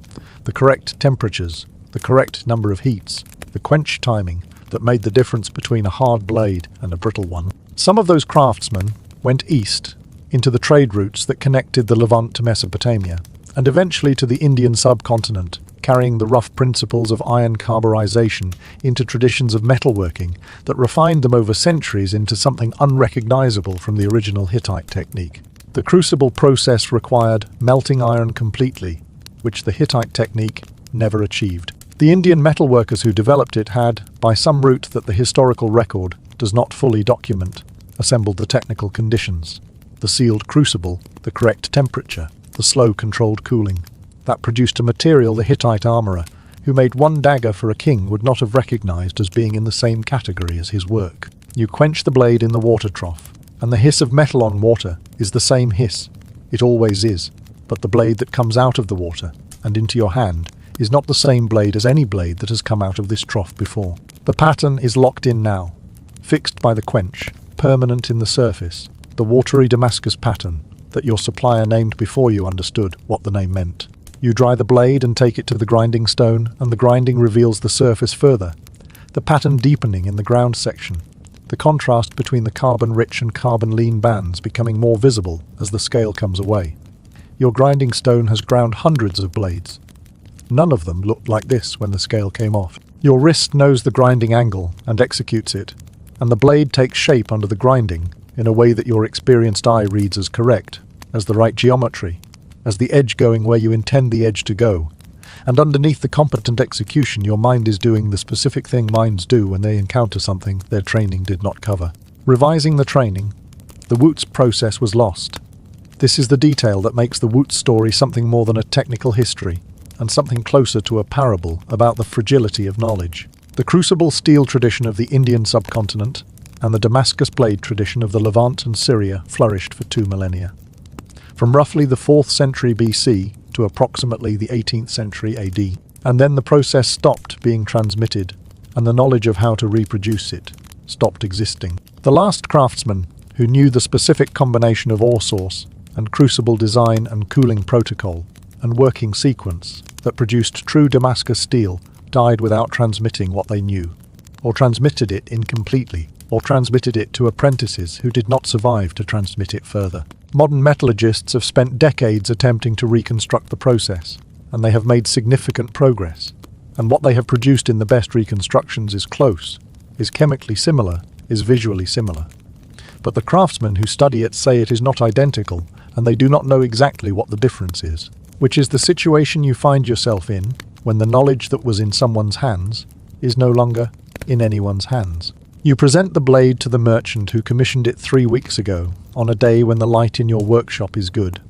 [SPEAKER 1] The correct temperatures, the correct number of heats, the quench timing that made the difference between a hard blade and a brittle one. Some of those craftsmen went east into the trade routes that connected the Levant to Mesopotamia, and eventually to the Indian subcontinent, carrying the rough principles of iron carburization into traditions of metalworking that refined them over centuries into something unrecognizable from the original Hittite technique. The crucible process required melting iron completely, which the Hittite technique never achieved. The Indian metalworkers who developed it had, by some route that the historical record does not fully document, assembled the technical conditions: the sealed crucible, the correct temperature, the slow controlled cooling. That produced a material the Hittite armorer, who made one dagger for a king, would not have recognized as being in the same category as his work. You quench the blade in the water trough, and the hiss of metal on water is the same hiss. It always is, but the blade that comes out of the water and into your hand is not the same blade as any blade that has come out of this trough before. The pattern is locked in now, fixed by the quench, permanent in the surface, the watery Damascus pattern that your supplier named before you understood what the name meant. You dry the blade and take it to the grinding stone, and the grinding reveals the surface further, the pattern deepening in the ground section, the contrast between the carbon-rich and carbon-lean bands becoming more visible as the scale comes away. Your grinding stone has ground hundreds of blades. None of them looked like this when the scale came off. Your wrist knows the grinding angle and executes it, and the blade takes shape under the grinding in a way that your experienced eye reads as correct, as the right geometry, as the edge going where you intend the edge to go. And underneath the competent execution, your mind is doing the specific thing minds do when they encounter something their training did not cover. Revising the training, the Wootz process was lost. This is the detail that makes the Wootz story something more than a technical history, and something closer to a parable about the fragility of knowledge. The crucible steel tradition of the Indian subcontinent and the Damascus blade tradition of the Levant and Syria flourished for 2 millennia. From roughly the 4th century BC to approximately the 18th century AD, and then the process stopped being transmitted, and the knowledge of how to reproduce it stopped existing. The last craftsman who knew the specific combination of ore source and crucible design and cooling protocol and working sequence that produced true Damascus steel died without transmitting what they knew, or transmitted it incompletely, or transmitted it to apprentices who did not survive to transmit it further. Modern metallurgists have spent decades attempting to reconstruct the process, and they have made significant progress. And what they have produced in the best reconstructions is close, is chemically similar, is visually similar. But the craftsmen who study it say it is not identical, and they do not know exactly what the difference is, which is the situation you find yourself in when the knowledge that was in someone's hands is no longer in anyone's hands. You present the blade to the merchant who commissioned it 3 weeks ago, on a day when the light in your workshop is good,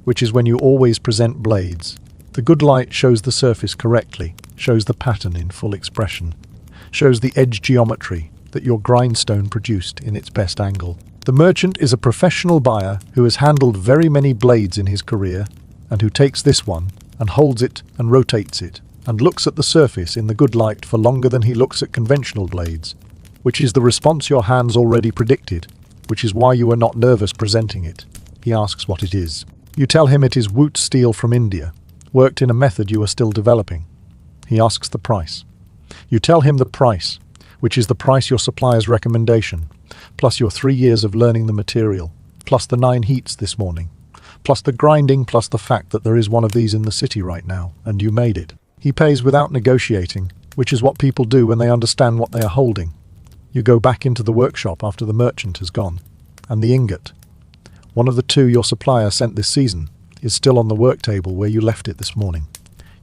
[SPEAKER 1] which is when you always present blades. The good light shows the surface correctly, shows the pattern in full expression, shows the edge geometry that your grindstone produced in its best angle. The merchant is a professional buyer who has handled very many blades in his career, and who takes this one and holds it and rotates it, and looks at the surface in the good light for longer than he looks at conventional blades, which is the response your hands already predicted, which is why you are not nervous presenting it. He asks what it is. You tell him it is Wootz steel from India, worked in a method you are still developing. He asks the price. You tell him the price, which is the price your supplier's recommendation, plus your 3 years of learning the material, plus the 9 heats this morning, plus the grinding, plus the fact that there is one of these in the city right now, and you made it. He pays without negotiating, which is what people do when they understand what they are holding. You go back into the workshop after the merchant has gone, and the ingot, one of the 2 your supplier sent this season, is still on the work table where you left it this morning.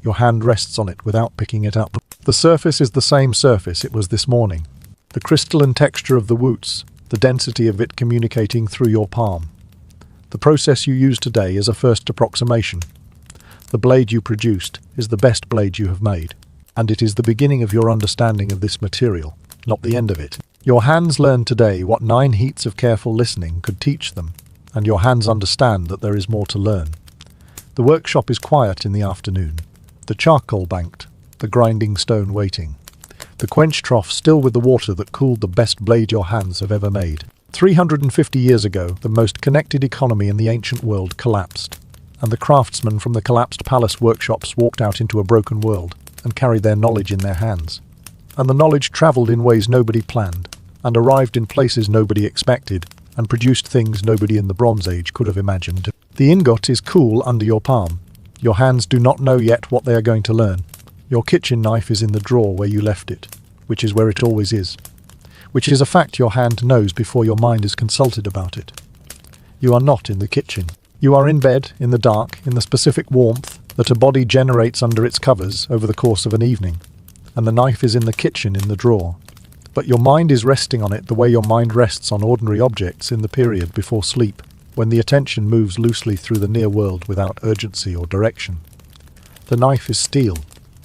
[SPEAKER 1] Your hand rests on it without picking it up. The surface is the same surface it was this morning. The crystalline texture of the Wootz, the density of it communicating through your palm. The process you use today is a first approximation. The blade you produced is the best blade you have made, and it is the beginning of your understanding of this material, not the end of it. Your hands learn today what 9 heats of careful listening could teach them, and your hands understand that there is more to learn. The workshop is quiet in the afternoon, the charcoal banked, the grinding stone waiting, the quench trough still with the water that cooled the best blade your hands have ever made. 350 years ago, the most connected economy in the ancient world collapsed, and the craftsmen from the collapsed palace workshops walked out into a broken world and carried their knowledge in their hands. And the knowledge travelled in ways nobody planned, and arrived in places nobody expected, and produced things nobody in the Bronze Age could have imagined. The ingot is cool under your palm. Your hands do not know yet what they are going to learn. Your kitchen knife is in the drawer where you left it, which is where it always is, which is a fact your hand knows before your mind is consulted about it. You are not in the kitchen. You are in bed, in the dark, in the specific warmth that a body generates under its covers over the course of an evening, and the knife is in the kitchen in the drawer. But your mind is resting on it the way your mind rests on ordinary objects in the period before sleep, when the attention moves loosely through the near world without urgency or direction. The knife is steel.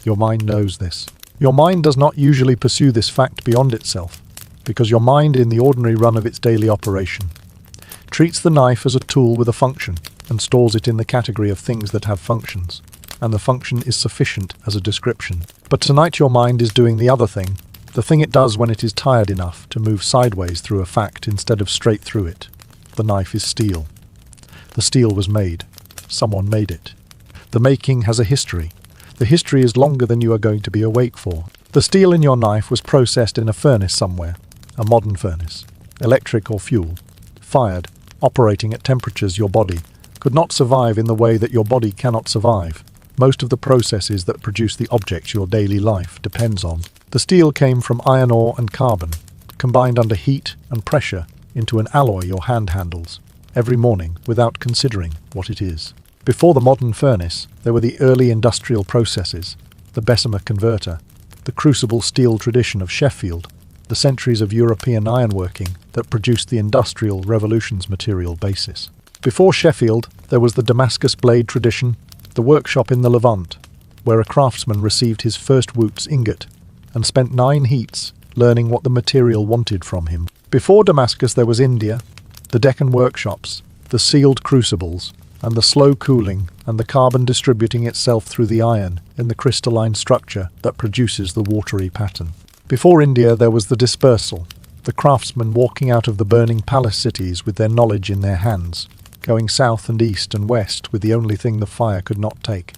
[SPEAKER 1] Your mind knows this. Your mind does not usually pursue this fact beyond itself, because your mind, in the ordinary run of its daily operation, treats the knife as a tool with a function and stores it in the category of things that have functions, and the function is sufficient as a description. But tonight your mind is doing the other thing, the thing it does when it is tired enough to move sideways through a fact instead of straight through it. The knife is steel. The steel was made. Someone made it. The making has a history. The history is longer than you are going to be awake for. The steel in your knife was processed in a furnace somewhere, a modern furnace, electric or fuel, fired, operating at temperatures your body could not survive in the way that your body cannot survive. Most of the processes that produce the objects your daily life depends on. The steel came from iron ore and carbon, combined under heat and pressure into an alloy your hand handles every morning without considering what it is. Before the modern furnace, there were the early industrial processes, the Bessemer converter, the crucible steel tradition of Sheffield, the centuries of European ironworking that produced the Industrial Revolution's material basis. Before Sheffield, there was the Damascus blade tradition, the workshop in the Levant, where a craftsman received his first Wootz ingot and spent 9 heats learning what the material wanted from him. Before Damascus, there was India, the Deccan workshops, the sealed crucibles, and the slow cooling and the carbon distributing itself through the iron in the crystalline structure that produces the watery pattern. Before India, there was the dispersal, the craftsmen walking out of the burning palace cities with their knowledge in their hands, going south and east and west with the only thing the fire could not take.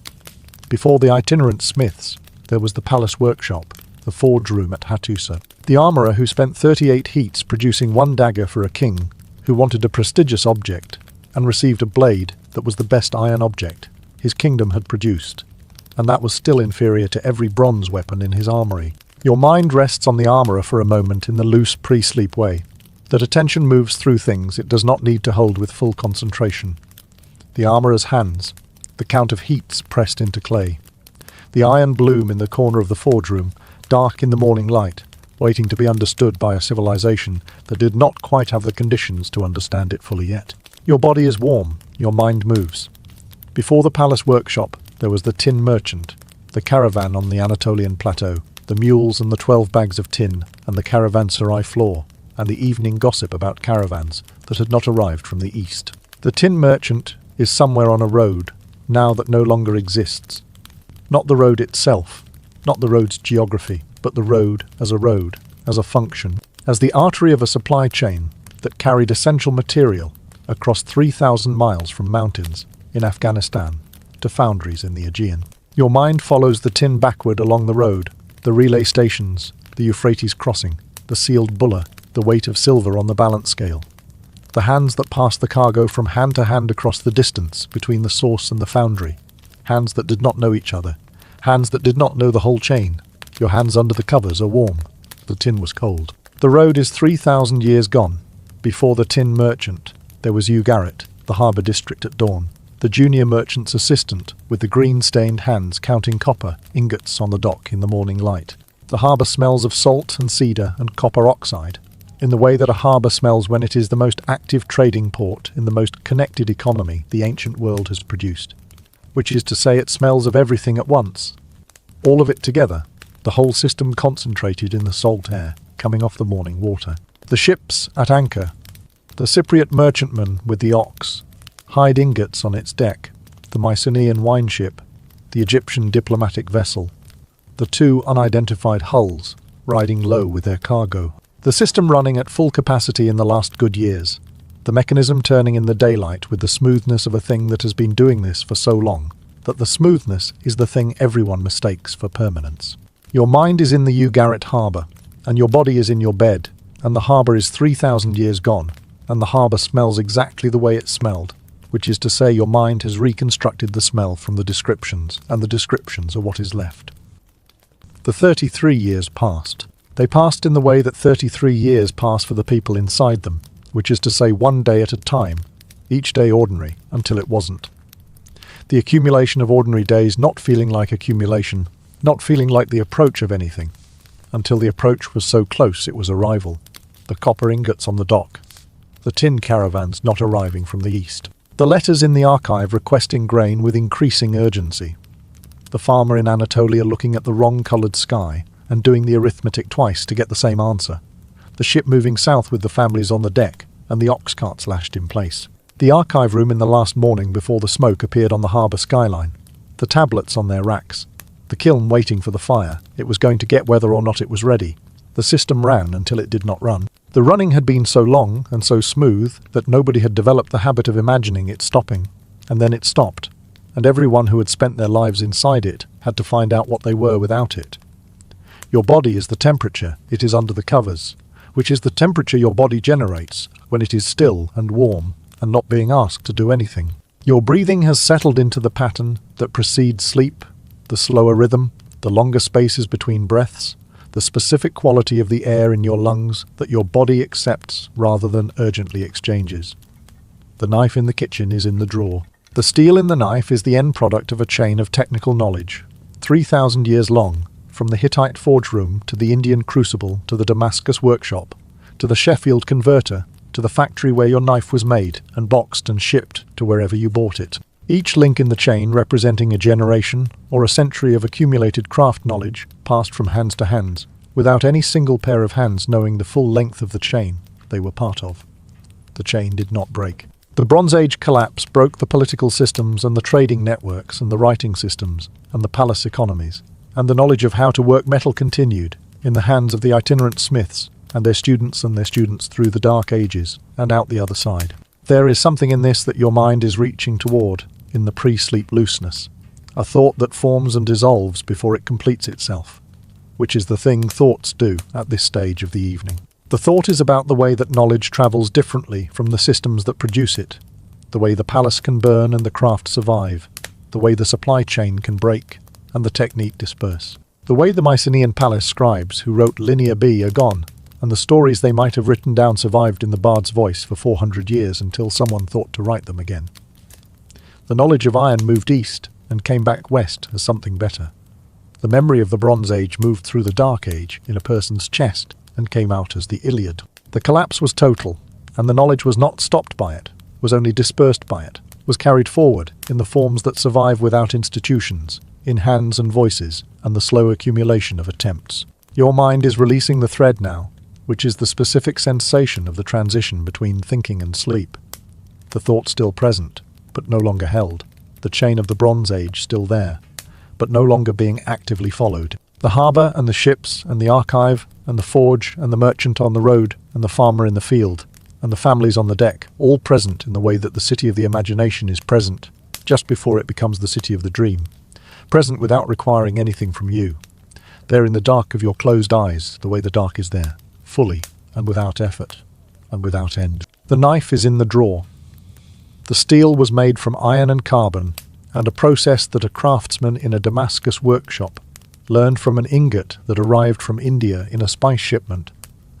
[SPEAKER 1] Before the itinerant smiths, there was the palace workshop, the forge room at Hattusa, the armourer who spent 38 heats producing 1 dagger for a king who wanted a prestigious object and received a blade that was the best iron object his kingdom had produced, and that was still inferior to every bronze weapon in his armoury. Your mind rests on the armourer for a moment in the loose pre-sleep way, that attention moves through things it does not need to hold with full concentration. The armourer's hands, the count of heats pressed into clay, the iron bloom in the corner of the forge room, dark in the morning light, waiting to be understood by a civilization that did not quite have the conditions to understand it fully yet. Your body is warm, your mind moves. Before the palace workshop, there was the tin merchant, the caravan on the Anatolian plateau, the mules and the 12 bags of tin, and the caravanserai floor, and the evening gossip about caravans that had not arrived from the east. The tin merchant is somewhere on a road, now that no longer exists. Not the road itself, not the road's geography, but the road, as a function, as the artery of a supply chain that carried essential material across 3,000 miles from mountains in Afghanistan to foundries in the Aegean. Your mind follows the tin backward along the road, the relay stations, the Euphrates crossing, the sealed bulla, the weight of silver on the balance scale, the hands that pass the cargo from hand to hand across the distance between the source and the foundry, hands that did not know each other, hands that did not know the whole chain. Your hands under the covers are warm. The tin was cold. The road is 3,000 years gone. Before the tin merchant, there was Hugh Garrett, the harbour district at dawn, the junior merchant's assistant with the green-stained hands counting copper ingots on the dock in the morning light. The harbour smells of salt and cedar and copper oxide. in the way that a harbour smells when it is the most active trading port in the most connected economy the ancient world has produced. Which is to say, it smells of everything at once. All of it together, the whole system concentrated in the salt air coming off the morning water. The ships at anchor, the Cypriot merchantman with the ox, hide ingots on its deck, the Mycenaean wine ship, the Egyptian diplomatic vessel, the two unidentified hulls riding low with their cargo. The system running at full capacity in the last good years, the mechanism turning in the daylight with the smoothness of a thing that has been doing this for so long, that the smoothness is the thing everyone mistakes for permanence. Your mind is in the Ugarit harbour, and your body is in your bed, and the harbour is 3,000 years gone, and the harbour smells exactly the way it smelled, which is to say your mind has reconstructed the smell from the descriptions, and the descriptions are what is left. The 33 years passed. They passed in the way that 33 years pass for the people inside them, which is to say one day at a time, each day ordinary, until it wasn't. The accumulation of ordinary days not feeling like accumulation, not feeling like the approach of anything, until the approach was so close it was arrival. The copper ingots on the dock, the tin caravans not arriving from the east, the letters in the archive requesting grain with increasing urgency, the farmer in Anatolia looking at the wrong-coloured sky and doing the arithmetic twice to get the same answer, the ship moving south with the families on the deck and the ox carts lashed in place, the archive room in the last morning before the smoke appeared on the harbour skyline, the tablets on their racks, the kiln waiting for the fire, it was going to get whether or not it was ready. The system ran until it did not run. The running had been so long and so smooth that nobody had developed the habit of imagining it stopping, and then it stopped, and everyone who had spent their lives inside it had to find out what they were without it. Your body is the temperature, it is under the covers, which is the temperature your body generates when it is still and warm and not being asked to do anything. Your breathing has settled into the pattern that precedes sleep, the slower rhythm, the longer spaces between breaths, the specific quality of the air in your lungs that your body accepts rather than urgently exchanges. The knife in the kitchen is in the drawer. The steel in the knife is the end product of a chain of technical knowledge, 3,000 years long, from the Hittite forge room to the Indian crucible to the Damascus workshop, to the Sheffield converter, to the factory where your knife was made and boxed and shipped to wherever you bought it. Each link in the chain representing a generation or a century of accumulated craft knowledge passed from hands to hands, without any single pair of hands knowing the full length of the chain they were part of. The chain did not break. The Bronze Age collapse broke the political systems and the trading networks and the writing systems and the palace economies, and the knowledge of how to work metal continued in the hands of the itinerant smiths and their students through the dark ages and out the other side. There is something in this that your mind is reaching toward in the pre-sleep looseness, a thought that forms and dissolves before it completes itself, which is the thing thoughts do at this stage of the evening. The thought is about the way that knowledge travels differently from the systems that produce it, the way the palace can burn and the craft survive, the way the supply chain can break and the technique disperse, the way the Mycenaean palace scribes who wrote Linear B are gone, and the stories they might have written down survived in the bard's voice for 400 years until someone thought to write them again. The knowledge of iron moved east and came back west as something better. The memory of the Bronze Age moved through the Dark Age in a person's chest and came out as the Iliad. The collapse was total, and the knowledge was not stopped by it, was only dispersed by it, was carried forward in the forms that survive without institutions, in hands and voices, and the slow accumulation of attempts. Your mind is releasing the thread now, which is the specific sensation of the transition between thinking and sleep. The thought still present, but no longer held. The chain of the Bronze Age still there, but no longer being actively followed. The harbour and the ships and the archive and the forge and the merchant on the road and the farmer in the field and the families on the deck, all present in the way that the city of the imagination is present, just before it becomes the city of the dream, present without requiring anything from you. There in the dark of your closed eyes, the way the dark is there, fully and without effort and without end. The knife is in the drawer. The steel was made from iron and carbon, and a process that a craftsman in a Damascus workshop learned from an ingot that arrived from India in a spice shipment,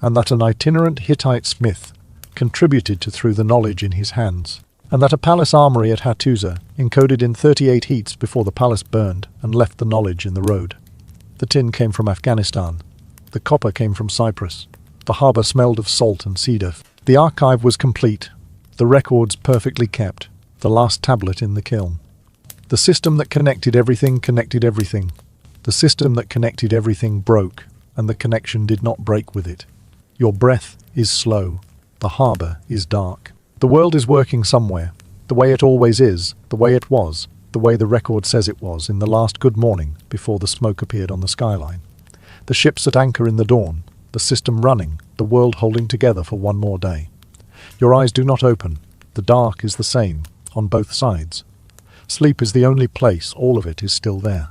[SPEAKER 1] and that an itinerant Hittite smith contributed to through the knowledge in his hands, and that a palace armory at Hattusa encoded in 38 heats before the palace burned and left the knowledge in the road. The tin came from Afghanistan. The copper came from Cyprus. The harbour smelled of salt and cedar. The archive was complete, the records perfectly kept, the last tablet in the kiln. The system that connected everything. The system that connected everything broke, and the connection did not break with it. Your breath is slow. The harbour is dark. The world is working somewhere, the way it always is, the way it was, the way the record says it was in the last good morning before the smoke appeared on the skyline. The ships at anchor in the dawn, the system running, the world holding together for one more day. Your eyes do not open. The dark is the same, on both sides. Sleep is the only place all of it is still there.